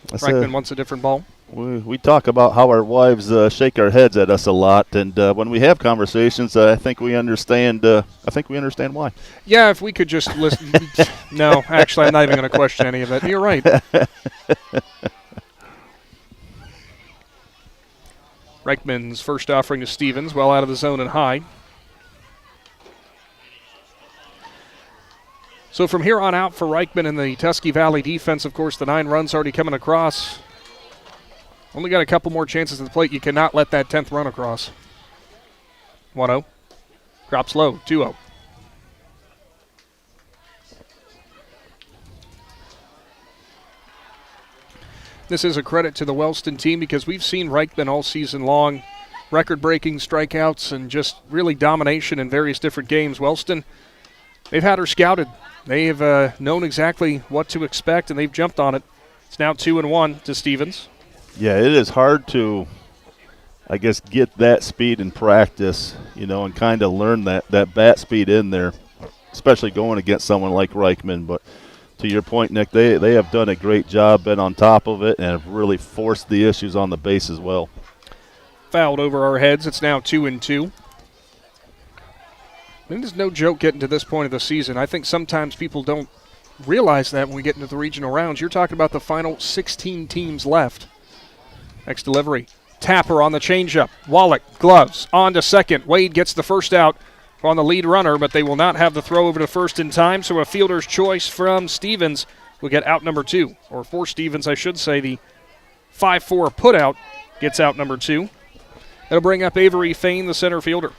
Reichman wants a different ball. We talk about how our wives shake our heads at us a lot, and when we have conversations, I think we understand. Why. Yeah, if we could just listen. No, actually, I'm not even going to question any of that. You're right. Reichman's first offering to Stevens, well out of the zone and high. So from here on out for Reichman and the Tusky Valley defense, of course, the 9 runs already coming across. Only got a couple more chances at the plate. You cannot let that 10th run across. 1-0. Drops low. 2-0. This is a credit to the Wellston team because we've seen Reichman all season long. Record-breaking strikeouts and just really domination in various different games. Wellston, they've had her scouted. They have known exactly what to expect, and they've jumped on it. It's now 2-1 to Stevens. Yeah, it is hard to, I guess, get that speed in practice, and kind of learn that bat speed in there, especially going against someone like Reichman. But to your point, Nick, they have done a great job, been on top of it, and have really forced the issues on the base as well. Fouled over our heads. It's now 2-2. I think there's no joke getting to this point of the season. I think sometimes people don't realize that when we get into the regional rounds. You're talking about the final 16 teams left. Next delivery. Tapper on the changeup. Wallach, gloves, on to second. Wade gets the first out on the lead runner, but they will not have the throw over to first in time, so a fielder's choice from Stevens will get out number 2. Or for Stevens, I should say, the 5-4 putout gets out number 2. That'll bring up Avery Fain, the center fielder.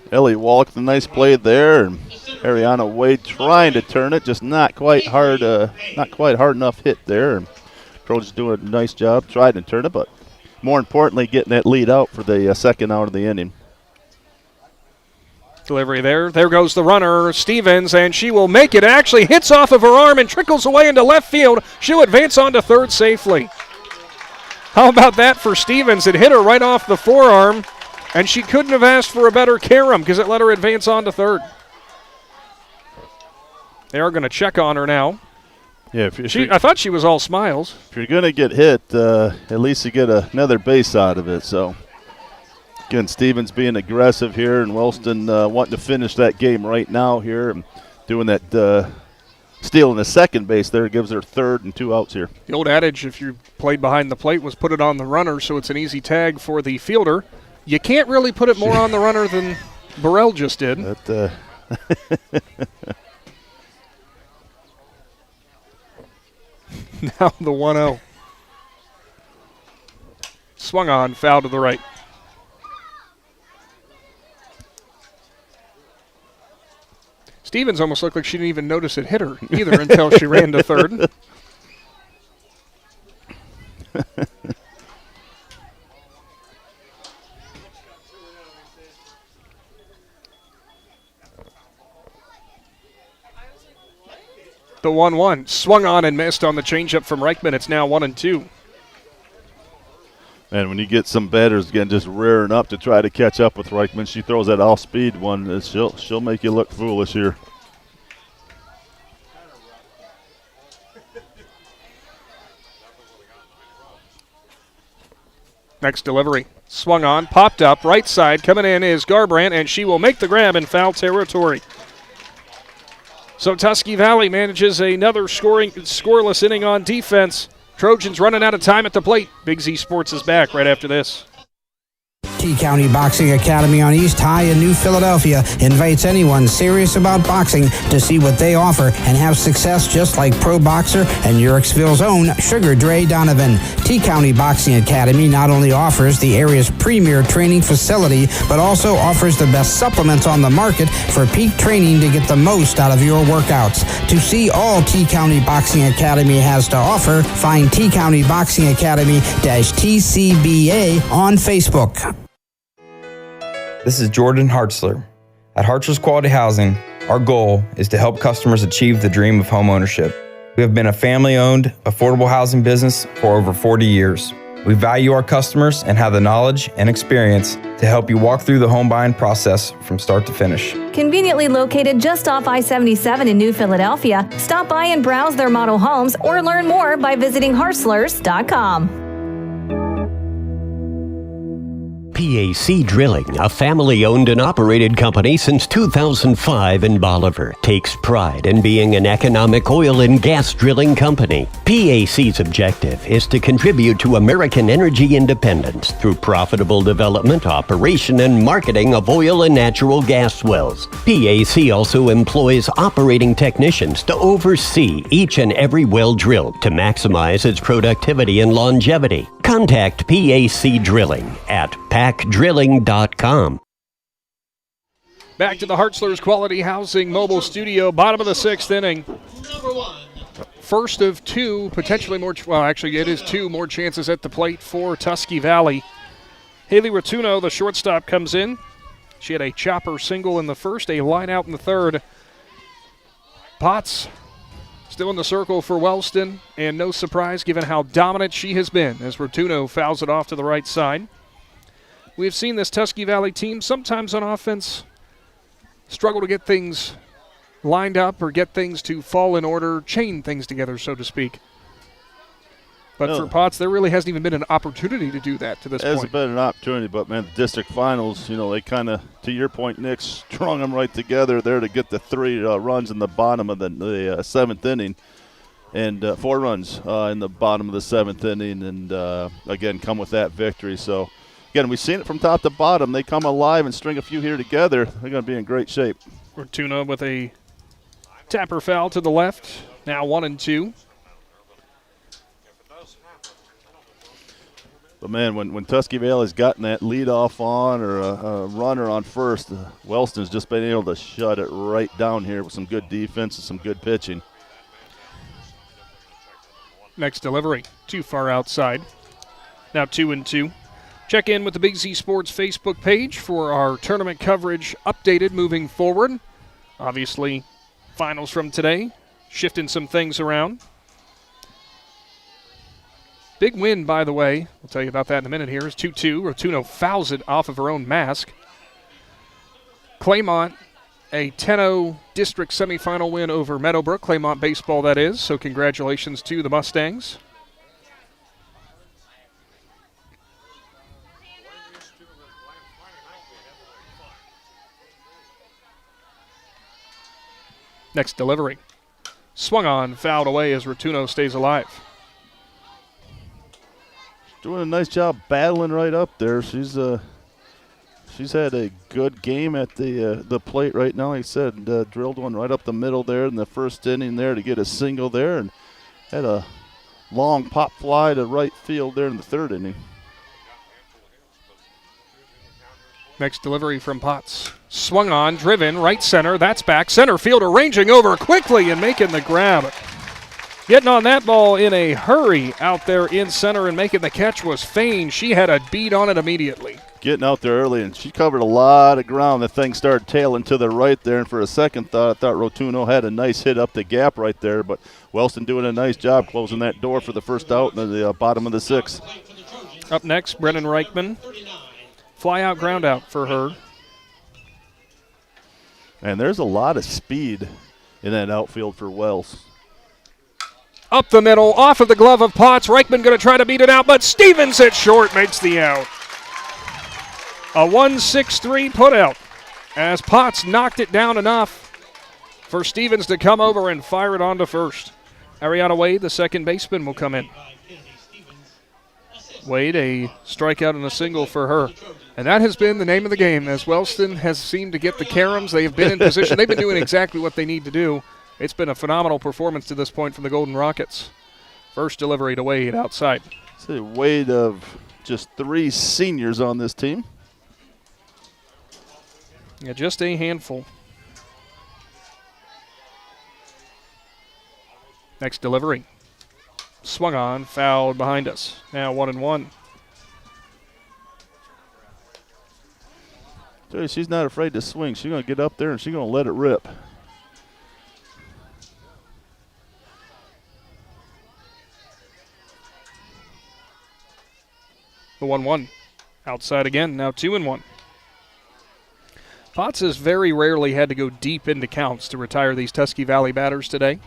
Ellie Wallach, the nice play there, and Ariana Wade trying to turn it, just not quite hard enough hit there. And Trojans doing a nice job, tried to turn it, but more importantly, getting that lead out for the second out of the inning. Delivery there. There goes the runner, Stevens, and she will make it. It actually hits off of her arm and trickles away into left field. She'll advance on to third safely. How about that for Stevens? It hit her right off the forearm, and she couldn't have asked for a better carom because it let her advance on to third. They are going to check on her now. Yeah, I thought she was all smiles. If you're going to get hit, at least you get another base out of it. So, again, Stevens being aggressive here, and Wellston wanting to finish that game right now here, and doing that stealing the second base there gives her third and 2 outs here. The old adage, if you played behind the plate, was put it on the runner, so it's an easy tag for the fielder. You can't really put it more on the runner than Burrell just did. Now the 1-0. Swung on, foul to the right. Stevens almost looked like she didn't even notice it hit her either until she ran to third. The 1-1 swung on and missed on the changeup from Reichman. It's now 1-2. And when you get some batters again just rearing up to try to catch up with Reichman, she throws that off-speed one. She'll make you look foolish here. Next delivery. Swung on, popped up, right side. Coming in is Garbrandt, and she will make the grab in foul territory. So Tusky Valley manages another scoreless inning on defense. Trojans running out of time at the plate. Big Z Sports is back right after this. T-County Boxing Academy on East High in New Philadelphia invites anyone serious about boxing to see what they offer and have success just like pro boxer and Yurixville's own Sugar Dre Donovan. T-County Boxing Academy not only offers the area's premier training facility, but also offers the best supplements on the market for peak training to get the most out of your workouts. To see all T-County Boxing Academy has to offer, find T-County Boxing Academy-TCBA on Facebook. This is Jordan Hartzler. At Hartzler's Quality Housing, our goal is to help customers achieve the dream of home ownership. We have been a family-owned, affordable housing business for over 40 years. We value our customers and have the knowledge and experience to help you walk through the home buying process from start to finish. Conveniently located just off I-77 in New Philadelphia, stop by and browse their model homes or learn more by visiting hartzlers.com. PAC Drilling, a family-owned and operated company since 2005 in Bolivar, takes pride in being an economic oil and gas drilling company. PAC's objective is to contribute to American energy independence through profitable development, operation, and marketing of oil and natural gas wells. PAC also employs operating technicians to oversee each and every well drilled to maximize its productivity and longevity. Contact PAC Drilling at pacdrilling.com. Back to the Hartzler's Quality Housing mobile studio, bottom of the 6th inning. First of 2, potentially more, well, actually it is 2 more chances at the plate for Tusky Valley. Haley Rotuno, the shortstop, comes in. She had a chopper single in the first, a line out in the third. Potts still in the circle for Wellston, and no surprise given how dominant she has been as Rotuno fouls it off to the right side. We've seen this Tusky Valley team sometimes on offense struggle to get things lined up or get things to fall in order, chain things together, so to speak. But for Potts, there really hasn't even been an opportunity to do that to this point. Hasn't been an opportunity, but, man, the district finals, they kind of, to your point, Nick, strung them right together there to get the 3 runs in the bottom of the 7th inning. And 4 runs in the bottom of the 7th inning, and, again, come with that victory. So, again, we've seen it from top to bottom. They come alive and string a few here together. They're going to be in great shape. Fortuna with a tapper foul to the left. Now 1-2. But, man, when Tusky Valley's gotten that leadoff on or a runner on first, Wellston's just been able to shut it right down here with some good defense and some good pitching. Next delivery, too far outside. Now 2-2. Check in with the Big Z Sports Facebook page for our tournament coverage updated moving forward. Obviously, finals from today, shifting some things around. Big win, by the way. We'll tell you about that in a minute here. It's 2-2. Rotuno fouls it off of her own mask. Claymont, a 10-0 district semifinal win over Meadowbrook. Claymont baseball, that is. So congratulations to the Mustangs. Next delivery. Swung on, fouled away as Rotuno stays alive. Doing a nice job battling right up there. She's had a good game at the plate right now. Like I said, drilled one right up the middle there in the first inning there to get a single there, and had a long pop fly to right field there in the 3rd inning. Next delivery from Potts. Swung on, driven, right center. That's back. Center fielder ranging over quickly and making the grab. Getting on that ball in a hurry out there in center and making the catch was Fain. She had a beat on it immediately. Getting out there early, and she covered a lot of ground. The thing started tailing to the right there, and for a second thought, I thought Rotuno had a nice hit up the gap right there, but Wellston doing a nice job closing that door for the first out in the bottom of the 6th. Up next, Brennan Reichman. Fly out, ground out for her. And there's a lot of speed in that outfield for Wells. Up the middle, off of the glove of Potts. Reichman going to try to beat it out, but Stevens at short makes the out. A 1-6-3 putout as Potts knocked it down enough for Stevens to come over and fire it on to first. Ariana Wade, the second baseman, will come in. Wade, a strikeout and a single for her. And that has been the name of the game as Wellston has seemed to get the caroms. They have been in position. They've been doing exactly what they need to do. It's been a phenomenal performance to this point from the Golden Rockets. First delivery to Wade outside. It's a Wade of just 3 seniors on this team. Yeah, just a handful. Next delivery. Swung on, fouled behind us. Now 1-1. Tell you, she's not afraid to swing. She's going to get up there and she's going to let it rip. The 1-1. Outside again, now 2-1. Potts has very rarely had to go deep into counts to retire these Tusky Valley batters today.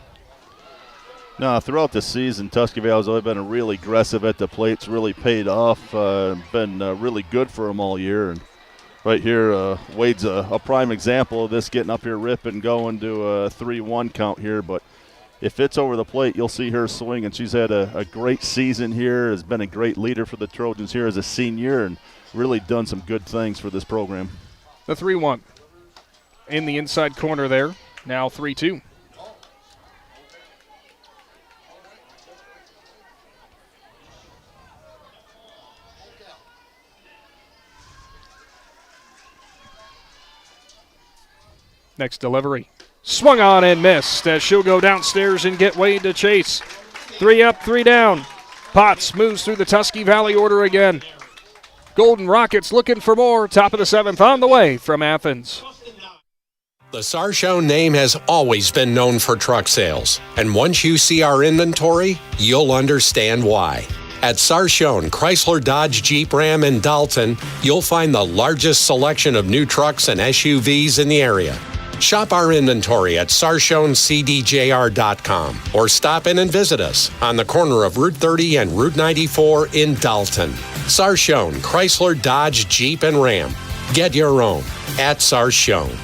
No, throughout the season, Tusky Valley's always been really aggressive at the plate. It's really paid off. Been really good for them all year. And right here, Wade's a prime example of this, getting up here, ripping, going to a 3-1 count here. But if it's over the plate, you'll see her swing. And she's had a great season here, has been a great leader for the Trojans here as a senior, and really done some good things for this program. The 3-1 in the inside corner there. Now 3-2. Next delivery. Swung on and missed as she'll go downstairs and get Wade to chase. 3 up, 3 down. Potts moves through the Tusky Valley order again. Golden Rockets looking for more. Top of the 7th on the way from Athens. The Sarshone name has always been known for truck sales, and once you see our inventory, you'll understand why. At Sarshone, Chrysler, Dodge, Jeep, Ram, and Dalton, you'll find the largest selection of new trucks and SUVs in the area. Shop our inventory at sarshonecdjr.com or stop in and visit us on the corner of Route 30 and Route 94 in Dalton. Sarshone, Chrysler, Dodge, Jeep, and Ram. Get your own at Sarshone.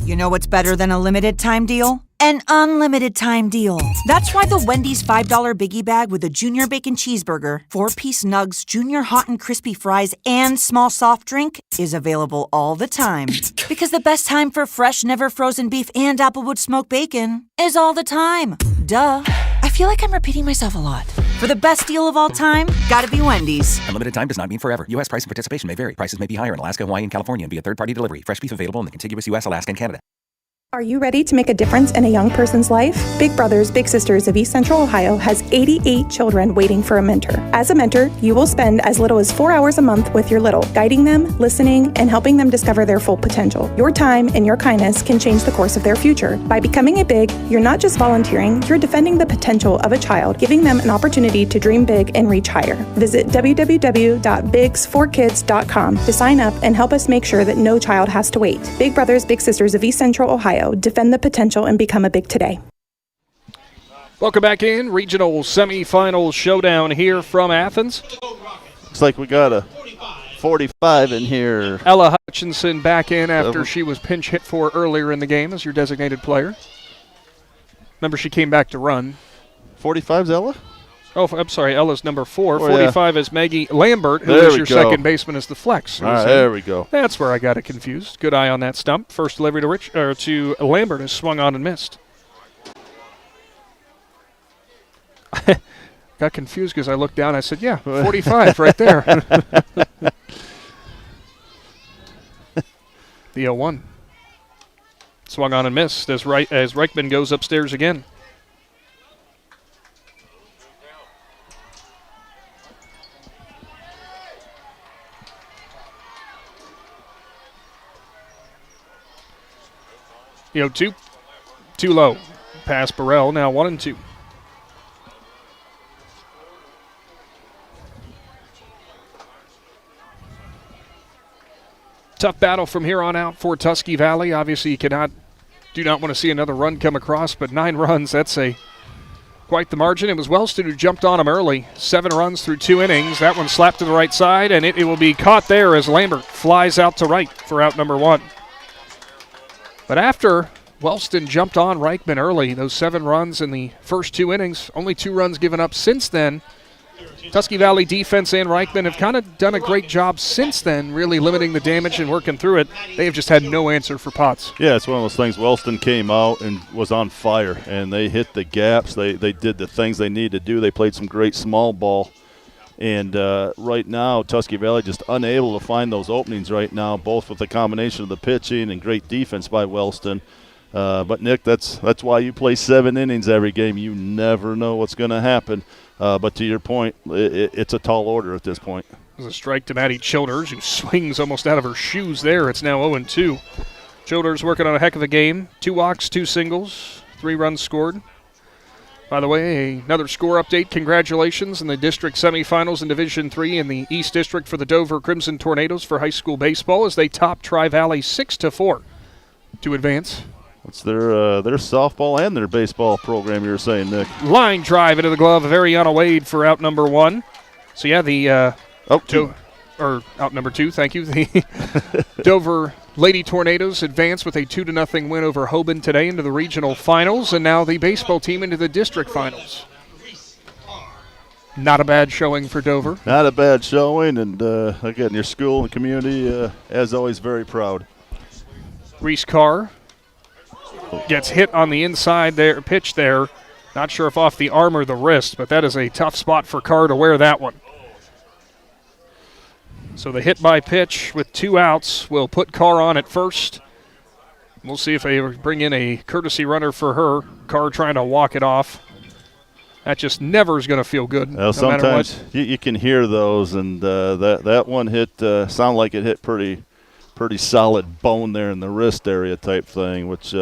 You know what's better than a limited time deal? An unlimited time deal. That's why the Wendy's $5 Biggie Bag with a Junior Bacon Cheeseburger, 4-piece nugs, Junior Hot and Crispy Fries, and small soft drink is available all the time. Because the best time for fresh, never frozen beef and Applewood smoked bacon is all the time. Duh. I feel like I'm repeating myself a lot. For the best deal of all time, gotta be Wendy's. Unlimited time does not mean forever. U.S. price and participation may vary. Prices may be higher in Alaska, Hawaii, and California and via third-party delivery. Fresh beef available in the contiguous U.S., Alaska, and Canada. Are you ready to make a difference in a young person's life? Big Brothers Big Sisters of East Central Ohio has 88 children waiting for a mentor. As a mentor, you will spend as little as 4 hours a month with your little, guiding them, listening, and helping them discover their full potential. Your time and your kindness can change the course of their future. By becoming a Big, you're not just volunteering, you're defending the potential of a child, giving them an opportunity to dream big and reach higher. Visit www.bigs4kids.com to sign up and help us make sure that no child has to wait. Big Brothers Big Sisters of East Central Ohio. Defend the potential and become a Big today. Welcome back in. Regional semifinal showdown here from Athens. Looks like we got a 45 in here. Ella Hutchinson back in after she was pinch hit for earlier in the game as your designated player. Remember, she came back to run. 45's Ella? Oh, I'm sorry. Ella's number 4. Oh, 45 is Maggie Lambert, who is your second baseman as the flex. All right, there we go. That's where I got it confused. Good eye on that stump. First delivery to Lambert is swung on and missed. Got confused because I looked down. I said, yeah, 45 right there. The 0-1. Swung on and missed as Reichman goes upstairs again. Too low. Pass Burrell, now 1-2. Tough battle from here on out for Tusky Valley. Obviously, you do not want to see another run come across, but 9 runs, that's quite the margin. It was Wellston who jumped on him early. 7 runs through 2 innings. That one slapped to the right side, and it will be caught there as Lambert flies out to right for out number 1. But after Wellston jumped on Reichman early, those 7 runs in the first 2 innings, only 2 runs given up since then. Tusky Valley defense and Reichman have kind of done a great job since then, really limiting the damage and working through it. They have just had no answer for Potts. Yeah, it's one of those things. Wellston came out and was on fire, and they hit the gaps. They did the things they needed to do. They played some great small ball. And right now, Tusky Valley just unable to find those openings right now, both with the combination of the pitching and great defense by Wellston. But, Nick, that's why you play 7 innings every game. You never know what's going to happen. But to your point, it's a tall order at this point. There's a strike to Maddie Childers, who swings almost out of her shoes there. It's now 0-2. Childers working on a heck of a game. 2 walks, 2 singles, 3 runs scored. By the way, another score update. Congratulations in the district semifinals in Division III in the East District for the Dover Crimson Tornadoes for high school baseball as they top Tri-Valley 6-4 to advance. It's their softball and their baseball program, you were saying, Nick. Line drive into the glove of Ariana Wade for out number 1. So, yeah, the out number 2, thank you. The Dover Lady Tornadoes advance with a 2-0 win over Hoban today into the regional finals, and now the baseball team into the district finals. Not a bad showing for Dover. Not a bad showing, and again, your school and community, as always, very proud. Reese Carr gets hit on the inside there, pitch there. Not sure if off the arm or the wrist, but that is a tough spot for Carr to wear that one. So the hit by pitch with 2 outs will put Carr on at first. We'll see if they bring in a courtesy runner for her. Carr trying to walk it off. That just never is going to feel good. Well, sometimes you can hear those, and that one hit sound like it hit pretty solid bone there in the wrist area type thing, which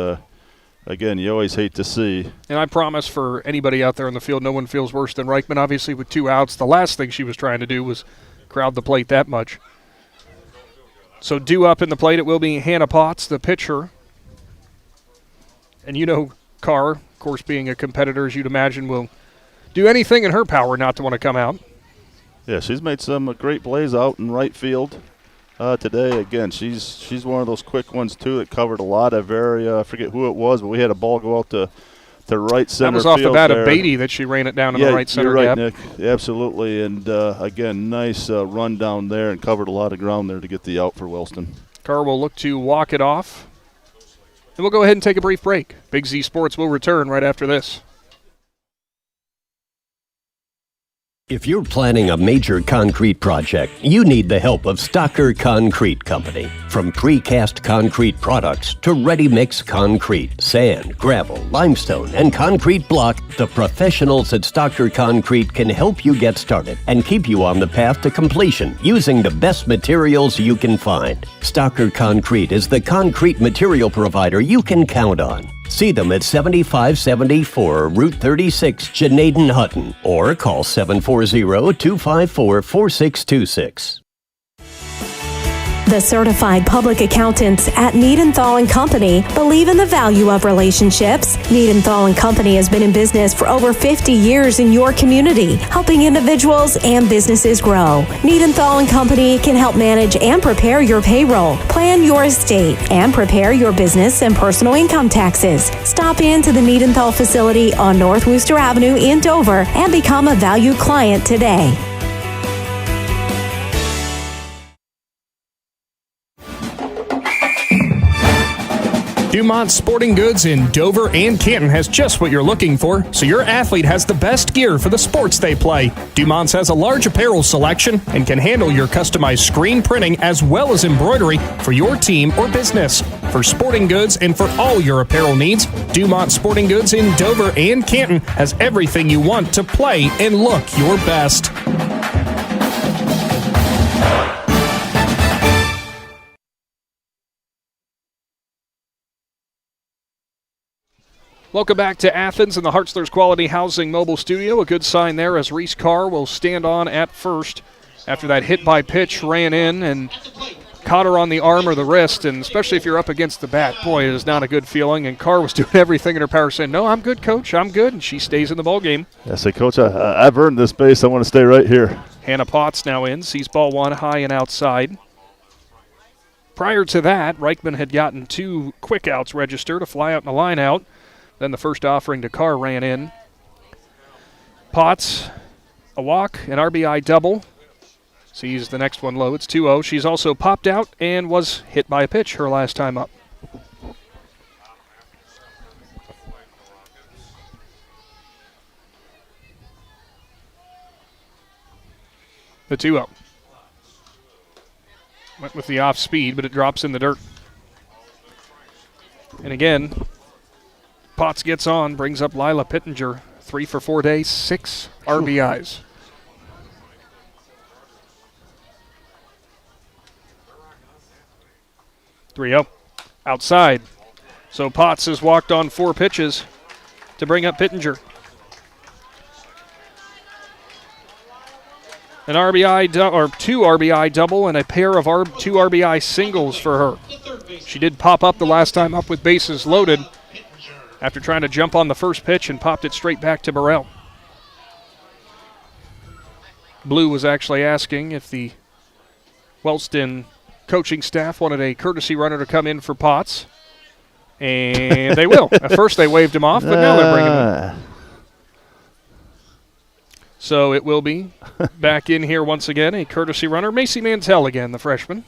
again, you always hate to see. And I promise for anybody out there in the field, no one feels worse than Reichman. Obviously, with 2 outs, the last thing she was trying to do was crowd the plate that much. So due up in the plate, it will be Hannah Potts, the pitcher. And you know Carr, of course, being a competitor, as you'd imagine, will do anything in her power not to want to come out. Yeah, she's made some great plays out in right field today. Again, she's one of those quick ones, too, that covered a lot of area. I forget who it was, but we had a ball go out to right center field. That was off the bat of Beatty that she ran it down in the right center gap. Nick. Absolutely. And, again, nice run down there and covered a lot of ground there to get the out for Wellston. Carr will look to walk it off. And we'll go ahead and take a brief break. Big Z Sports will return right after this. If you're planning a major concrete project, you need the help of Stocker Concrete Company. From precast concrete products to ready-mix concrete, sand, gravel, limestone, and concrete block, the professionals at Stocker Concrete can help you get started and keep you on the path to completion using the best materials you can find. Stocker Concrete is the concrete material provider you can count on. See them at 7574 Route 36, Janaden-Hutton, or call 740-254-4626. The certified public accountants at Niedenthal & Company believe in the value of relationships. Niedenthal & Company has been in business for over 50 years in your community, helping individuals and businesses grow. Niedenthal & Company can help manage and prepare your payroll, plan your estate, and prepare your business and personal income taxes. Stop into the Niedenthal facility on North Worcester Avenue in Dover and become a valued client today. Dumont Sporting Goods in Dover and Canton has just what you're looking for, so your athlete has the best gear for the sports they play. Dumont's has a large apparel selection and can handle your customized screen printing as well as embroidery for your team or business. For sporting goods and for all your apparel needs, Dumont Sporting Goods in Dover and Canton has everything you want to play and look your best. Welcome back to Athens and the Hartzler's Quality Housing Mobile Studio. A good sign there as Reese Carr will stand on at first after that hit by pitch ran in and caught her on the arm or the wrist, and especially if you're up against the bat, boy, it is not a good feeling. And Carr was doing everything in her power, saying, "No, I'm good, Coach, I'm good," and she stays in the ball game. I say, Coach, I've earned this base. I want to stay right here. Hannah Potts now in, sees ball one high and outside. Prior to that, Reichman had gotten 2 quick outs registered, a fly out and a line out. Then the first offering to Carr ran in. Potts, a walk, an RBI double. Sees the next one low. It's 2-0. She's also popped out and was hit by a pitch her last time up. The 2-0. Went with the off speed, but it drops in the dirt. And again, Potts gets on, brings up Lila Pittenger. 3 for 4 days, 6 RBIs. Three-0. Outside. So Potts has walked on 4 pitches to bring up Pittenger. An RBI or 2 RBI double and a pair of 2 RBI singles for her. She did pop up the last time up with bases loaded after trying to jump on the first pitch and popped it straight back to Burrell. Blue was actually asking if the Wellston coaching staff wanted a courtesy runner to come in for Potts. And they will. At first they waved him off, but now they're bringing him in. So it will be back in here once again, a courtesy runner. Macy Mantell again, the freshman.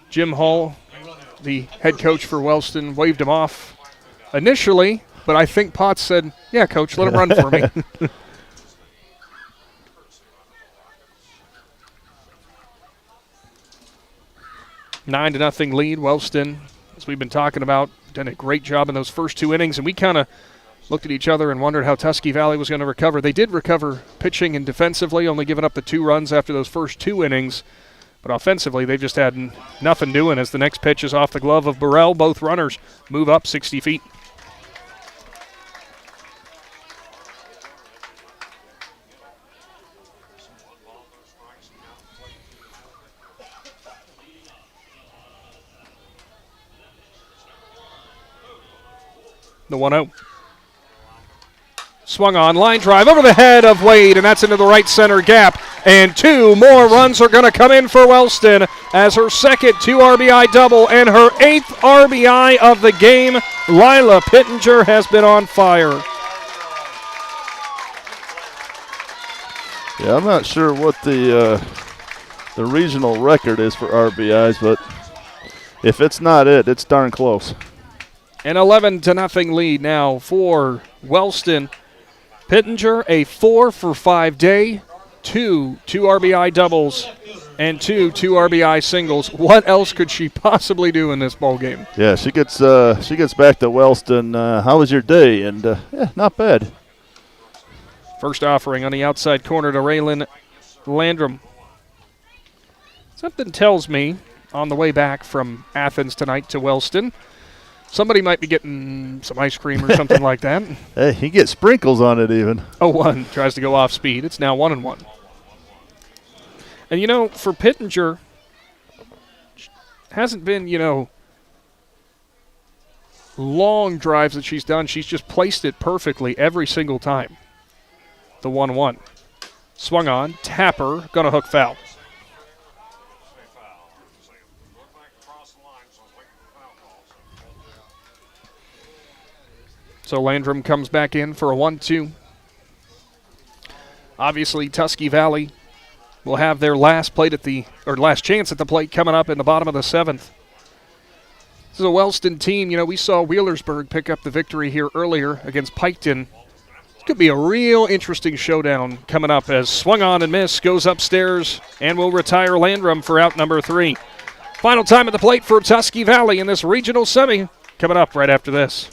Jim Hall, the head coach for Wellston, waved him off initially, but I think Potts said, "Yeah, Coach, let him run for me." 9-0 lead. Wellston, as we've been talking about, done a great job in those first 2 innings, and we kind of looked at each other and wondered how Tusky Valley was going to recover. They did recover pitching and defensively, only giving up the 2 runs after those first 2 innings. But offensively, they've just had nothing doing as the next pitch is off the glove of Burrell. Both runners move up 60 feet. The 1-0. Swung on, line drive over the head of Wade, and that's into the right center gap. And 2 more runs are going to come in for Wellston as her second 2 RBI double and her 8th RBI of the game. Lila Pittenger has been on fire. Yeah, I'm not sure what the regional record is for RBIs, but if it's not it, it's darn close. An 11-0 lead now for Wellston. Pittenger, a 4 for 5 day, 2 RBI doubles, and 2 RBI singles. What else could she possibly do in this ball game? Yeah, she gets back to Wellston. How was your day? And yeah, not bad. First offering on the outside corner to Raylan Landrum. Something tells me on the way back from Athens tonight to Wellston, somebody might be getting some ice cream or something like that. Hey, he gets sprinkles on it even. 0-1 tries to go off speed. It's now 1-1. And, you know, for Pittenger, hasn't been, you know, long drives that she's done. She's just placed it perfectly every single time. The 1-1. Swung on. Tapper. Gonna hook foul. So Landrum comes back in for a 1-2. Obviously, Tusky Valley will have their last chance at the plate coming up in the bottom of the 7th. This is a Wellston team. You know, we saw Wheelersburg pick up the victory here earlier against Piketon. This could be a real interesting showdown coming up as swung on and missed, goes upstairs, and will retire Landrum for out number 3. Final time at the plate for Tusky Valley in this regional semi coming up right after this.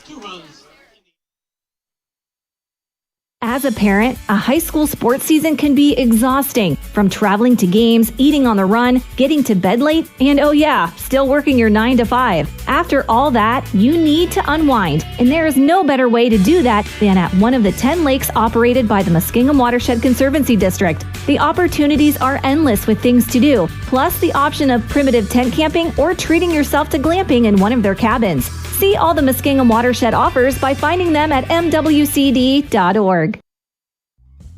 As a parent, a high school sports season can be exhausting. From traveling to games, eating on the run, getting to bed late, and oh yeah, still working your 9 to 5. After all that, you need to unwind, and there is no better way to do that than at one of the 10 lakes operated by the Muskingum Watershed Conservancy District. The opportunities are endless with things to do, plus the option of primitive tent camping or treating yourself to glamping in one of their cabins. See all the Muskingum Watershed offers by finding them at mwcd.org.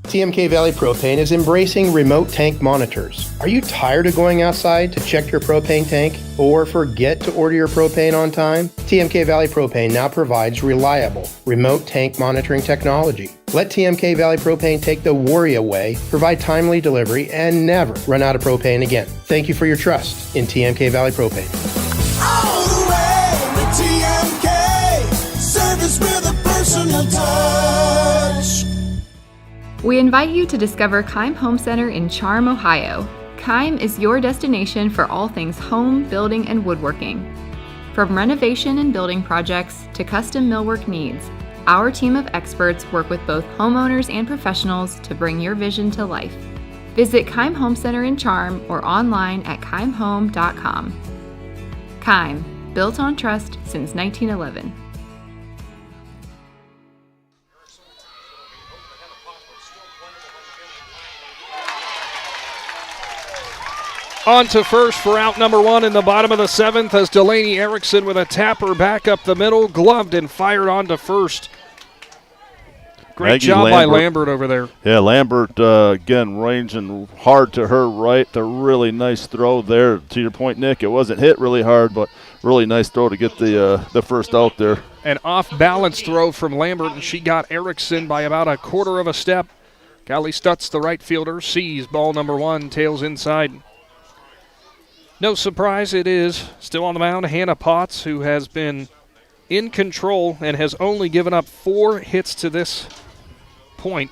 TMK Valley Propane is embracing remote tank monitors. Are you tired of going outside to check your propane tank or forget to order your propane on time? TMK Valley Propane now provides reliable remote tank monitoring technology. Let TMK Valley Propane take the worry away, provide timely delivery, and never run out of propane again. Thank you for your trust in TMK Valley Propane. All the way with TMK, service with a personal touch. We invite you to discover Keim Home Center in Charm, Ohio. Keim is your destination for all things home, building, and woodworking. From renovation and building projects to custom millwork needs, our team of experts work with both homeowners and professionals to bring your vision to life. Visit Keim Home Center in Charm or online at keimhome.com. Keim, built on trust since 1911. On to first for out number 1 in the bottom of the 7th as Delaney Erickson with a tapper back up the middle, gloved and fired on to first. Great Maggie job Lambert. by Lambert over there. Yeah, Lambert, again, ranging hard to her right. A really nice throw there. To your point, Nick, it wasn't hit really hard, but really nice throw to get the first out there. An off-balance throw from Lambert, and she got Erickson by about a quarter of a step. Callie Stutz, the right fielder, sees ball number 1, tails inside. No surprise, it is still on the mound, Hannah Potts, who has been in control and has only given up 4 hits to this point.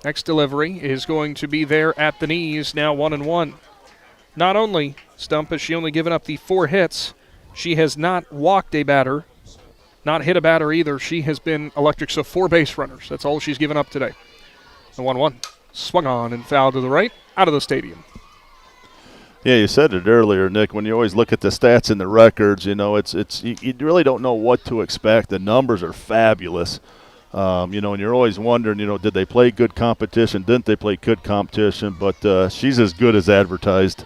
Next delivery is going to be there at the knees, now 1-1. Not only, Stump, has she only given up the 4 hits, she has not walked a batter, not hit a batter either. She has been electric, so 4 base runners. That's all she's given up today. The 1-1. Swung on and fouled to the right, out of the stadium. Yeah, you said it earlier, Nick. When you always look at the stats and the records, you know, you really don't know what to expect. The numbers are fabulous, you know, and you're always wondering, you know, did they play good competition? Didn't they play good competition? But she's as good as advertised,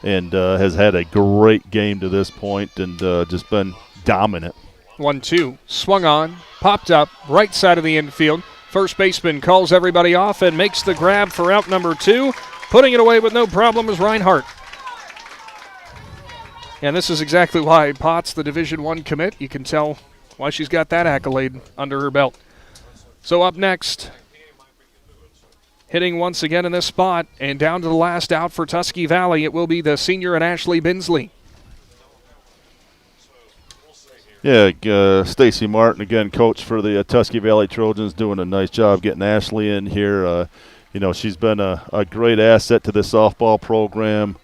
and has had a great game to this point, and just been dominant. 1-2, swung on, popped up, right side of the infield. First baseman calls everybody off and makes the grab for out number 2. Putting it away with no problem is Reinhardt. And this is exactly why Potts, the Division I commit, you can tell why she's got that accolade under her belt. So up next, hitting once again in this spot, and down to the last out for Tusky Valley, it will be the senior and Ashley Binsley. Yeah, Stacy Martin, again, coach for the Tusky Valley Trojans, doing a nice job getting Ashley in here. You know, she's been a great asset to the softball program.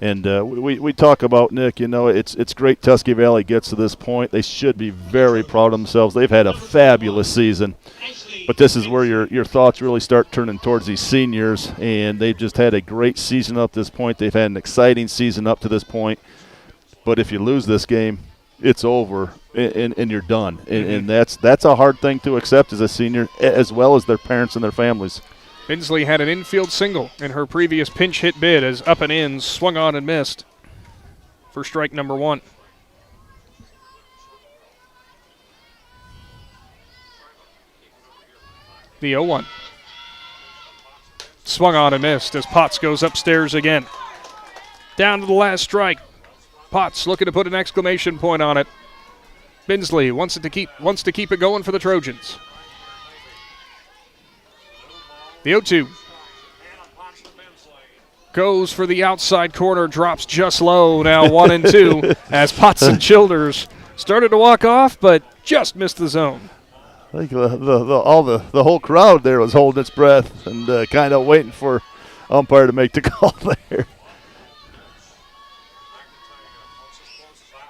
And we talk about, Nick, you know, it's great Tusky Valley gets to this point. They should be very proud of themselves. They've had a fabulous season. But this is where your thoughts really start turning towards these seniors. And they've just had a great season up to this point. They've had an exciting season up to this point. But if you lose this game, it's over and you're done. And that's a hard thing to accept as a senior, as well as their parents and their families. Binsley had an infield single in her previous pinch hit bid as up and in, swung on and missed for strike number 1. The 0-1. Swung on and missed as Potts goes upstairs again. Down to the last strike. Potts looking to put an exclamation point on it. Binsley wants to keep it going for the Trojans. The 0-2 goes for the outside corner, drops just low. Now 1-2 as Potts and Childers started to walk off, but just missed the zone. I think the whole crowd there was holding its breath and kind of waiting for umpire to make the call there.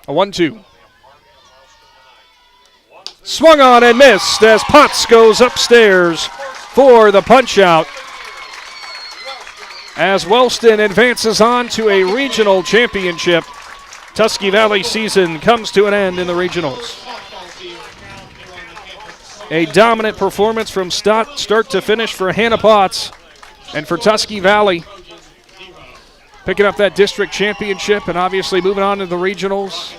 A 1-2. Swung on and missed as Potts goes upstairs for the punch-out as Wellston advances on to a regional championship. Tusky Valley season comes to an end in the regionals. A dominant performance from start to finish for Hannah Potts and for Tusky Valley. Picking up that district championship and obviously moving on to the regionals.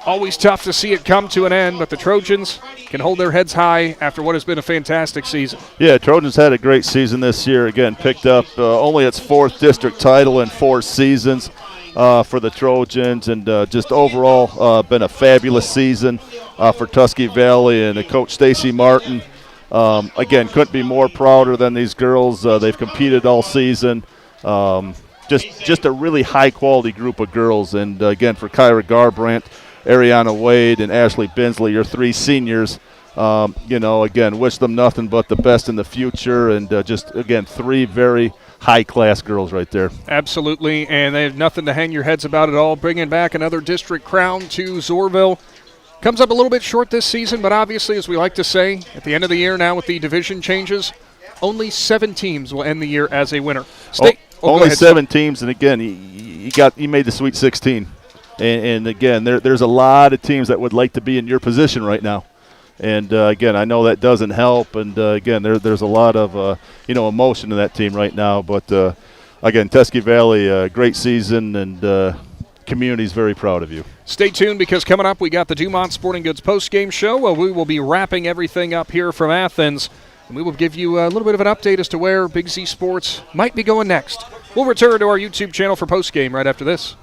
Always tough to see it come to an end, but the Trojans can hold their heads high after what has been a fantastic season. Yeah, Trojans had a great season this year. Again, picked up only its 4th district title in 4 seasons for the Trojans, and just overall been a fabulous season for Tusky Valley and Coach Stacy Martin. Again, couldn't be more prouder than these girls. They've competed all season. Just a really high-quality group of girls. And, again, for Kyra Garbrandt, Ariana Wade, and Ashley Binsley, your 3 seniors, you know, again, wish them nothing but the best in the future. And just, again, 3 very high-class girls right there. Absolutely, and they have nothing to hang your heads about at all. Bringing back another district crown to Zorville. Comes up a little bit short this season, but obviously, as we like to say, at the end of the year now with the division changes, only 7 teams will end the year as a winner. Only 7 teams, and again, he made the Sweet 16. And again, there's a lot of teams that would like to be in your position right now. And, again, I know that doesn't help. And, again, there's a lot of, emotion in that team right now. But, again, Tusky Valley, great season, and community's very proud of you. Stay tuned because coming up we got the Dumont Sporting Goods postgame show where we will be wrapping everything up here from Athens. And we will give you a little bit of an update as to where Big Z Sports might be going next. We'll return to our YouTube channel for postgame right after this.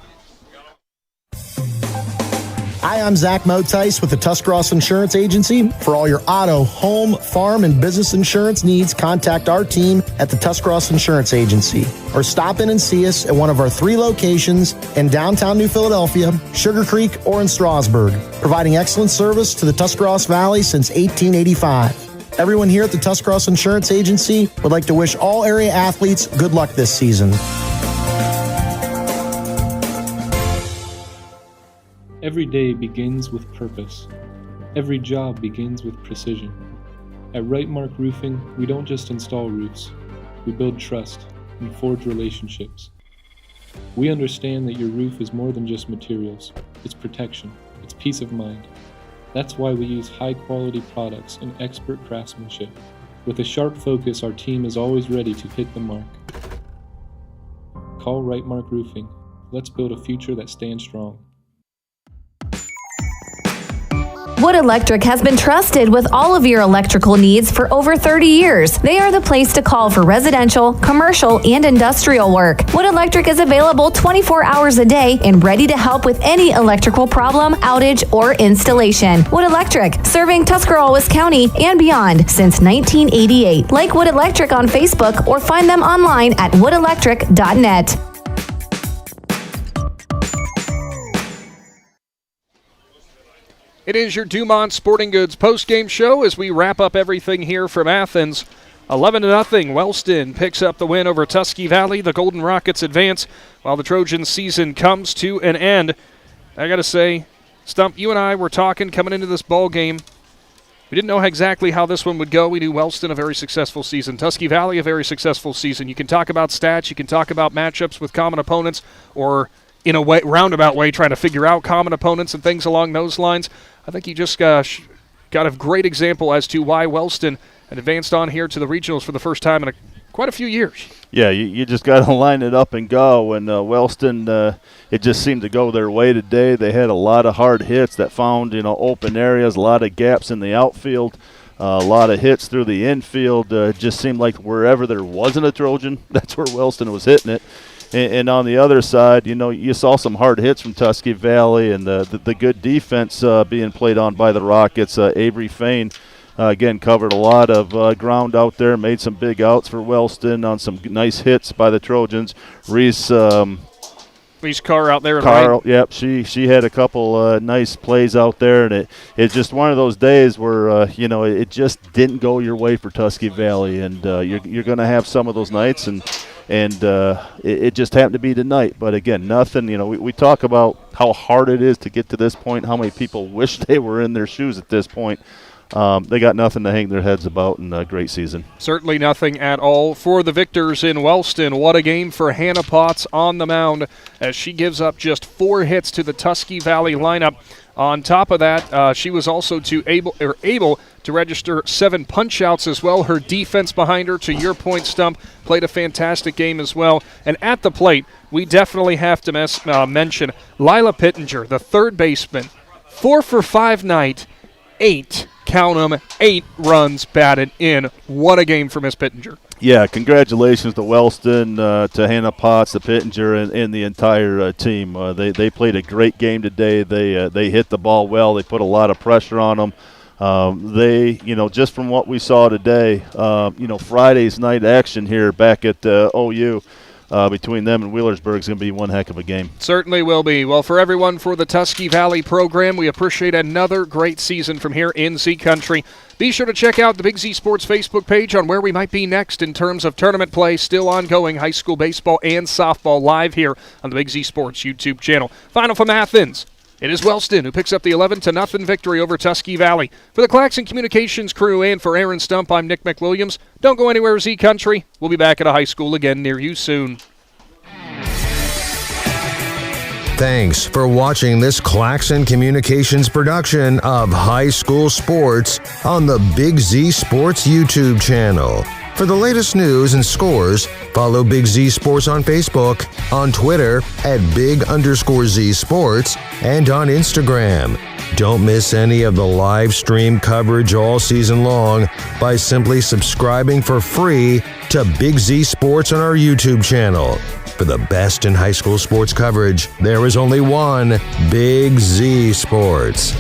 Hi, I'm Zach Motice with the Tuscarawas Insurance Agency. For all your auto, home, farm, and business insurance needs, contact our team at the Tuscarawas Insurance Agency. Or stop in and see us at one of our 3 locations in downtown New Philadelphia, Sugar Creek, or in Strasburg, providing excellent service to the Tuscarawas Valley since 1885. Everyone here at the Tuscarawas Insurance Agency would like to wish all area athletes good luck this season. Every day begins with purpose. Every job begins with precision. At Right Mark Roofing, we don't just install roofs. We build trust and forge relationships. We understand that your roof is more than just materials. It's protection. It's peace of mind. That's why we use high-quality products and expert craftsmanship. With a sharp focus, our team is always ready to hit the mark. Call Right Mark Roofing. Let's build a future that stands strong. Wood Electric has been trusted with all of your electrical needs for over 30 years. They are the place to call for residential, commercial, and industrial work. Wood Electric is available 24 hours a day and ready to help with any electrical problem, outage, or installation. Wood Electric, serving Tuscarawas County and beyond since 1988. Like Wood Electric on Facebook or find them online at woodelectric.net. It is your Dumont Sporting Goods postgame show as we wrap up everything here from Athens. 11-0, Wellston picks up the win over Tusky Valley. The Golden Rockets advance while the Trojans season comes to an end. I got to say, Stump, you and I were talking coming into this ball game. We didn't know exactly how this one would go. We knew Wellston a very successful season, Tusky Valley a very successful season. You can talk about stats, you can talk about matchups with common opponents, or in a way, roundabout way, trying to figure out common opponents and things along those lines. I think you just got a great example as to why Wellston had advanced on here to the regionals for the first time in quite a few years. Yeah, you just got to line it up and go. And Wellston, it just seemed to go their way today. They had a lot of hard hits that found open areas, a lot of gaps in the outfield, a lot of hits through the infield. It just seemed like wherever there wasn't a Trojan, that's where Wellston was hitting it. And on the other side, you saw some hard hits from Tusky Valley and the good defense being played on by the Rockets. Avery Fain, again, covered a lot of ground out there, made some big outs for Wellston on some nice hits by the Trojans. Reese Carr out there. Carr, yep, she had a couple nice plays out there, and it's just one of those days where, it just didn't go your way for Tusky Valley, and you're going to have some of those nights, and it just happened to be tonight. But again, nothing, we talk about how hard it is to get to this point, how many people wish they were in their shoes at this point. They got nothing to hang their heads about in a great season. Certainly nothing at all for the victors in Wellston. What a game for Hannah Potts on the mound as she gives up just 4 hits to the Tusky Valley lineup. On top of that, she was also able to register 7 punch-outs as well. Her defense behind her, to your point, Stump, played a fantastic game as well. And at the plate, we definitely have to mention Lila Pittenger, the third baseman. 4 for 5 night, 8 runs batted in. What a game for Miss Pittenger. Yeah, congratulations to Wellston, to Hannah Potts, to Pittenger, and the entire team. They played a great game today. They hit the ball well. They put a lot of pressure on them. Just from what we saw today, Friday's night action here back at OU, between them and Wheelersburg is going to be one heck of a game. Certainly will be. Well, for everyone for the Tusky Valley program, we appreciate another great season from here in Z Country. Be sure to check out the Big Z Sports Facebook page on where we might be next in terms of tournament play. Still ongoing high school baseball and softball live here on the Big Z Sports YouTube channel. Final from Athens. It is Wellston who picks up the 11-0 victory over Tusky Valley. For the Claxon Communications crew and for Aaron Stump, I'm Nick McWilliams. Don't go anywhere, Z Country. We'll be back at a high school again near you soon. Thanks for watching this Claxon Communications production of High School Sports on the Big Z Sports YouTube channel. For the latest news and scores, follow Big Z Sports on Facebook, on Twitter at @Big_Z Sports, and on Instagram. Don't miss any of the live stream coverage all season long by simply subscribing for free to Big Z Sports on our YouTube channel. For the best in high school sports coverage, there is only one Big Z Sports.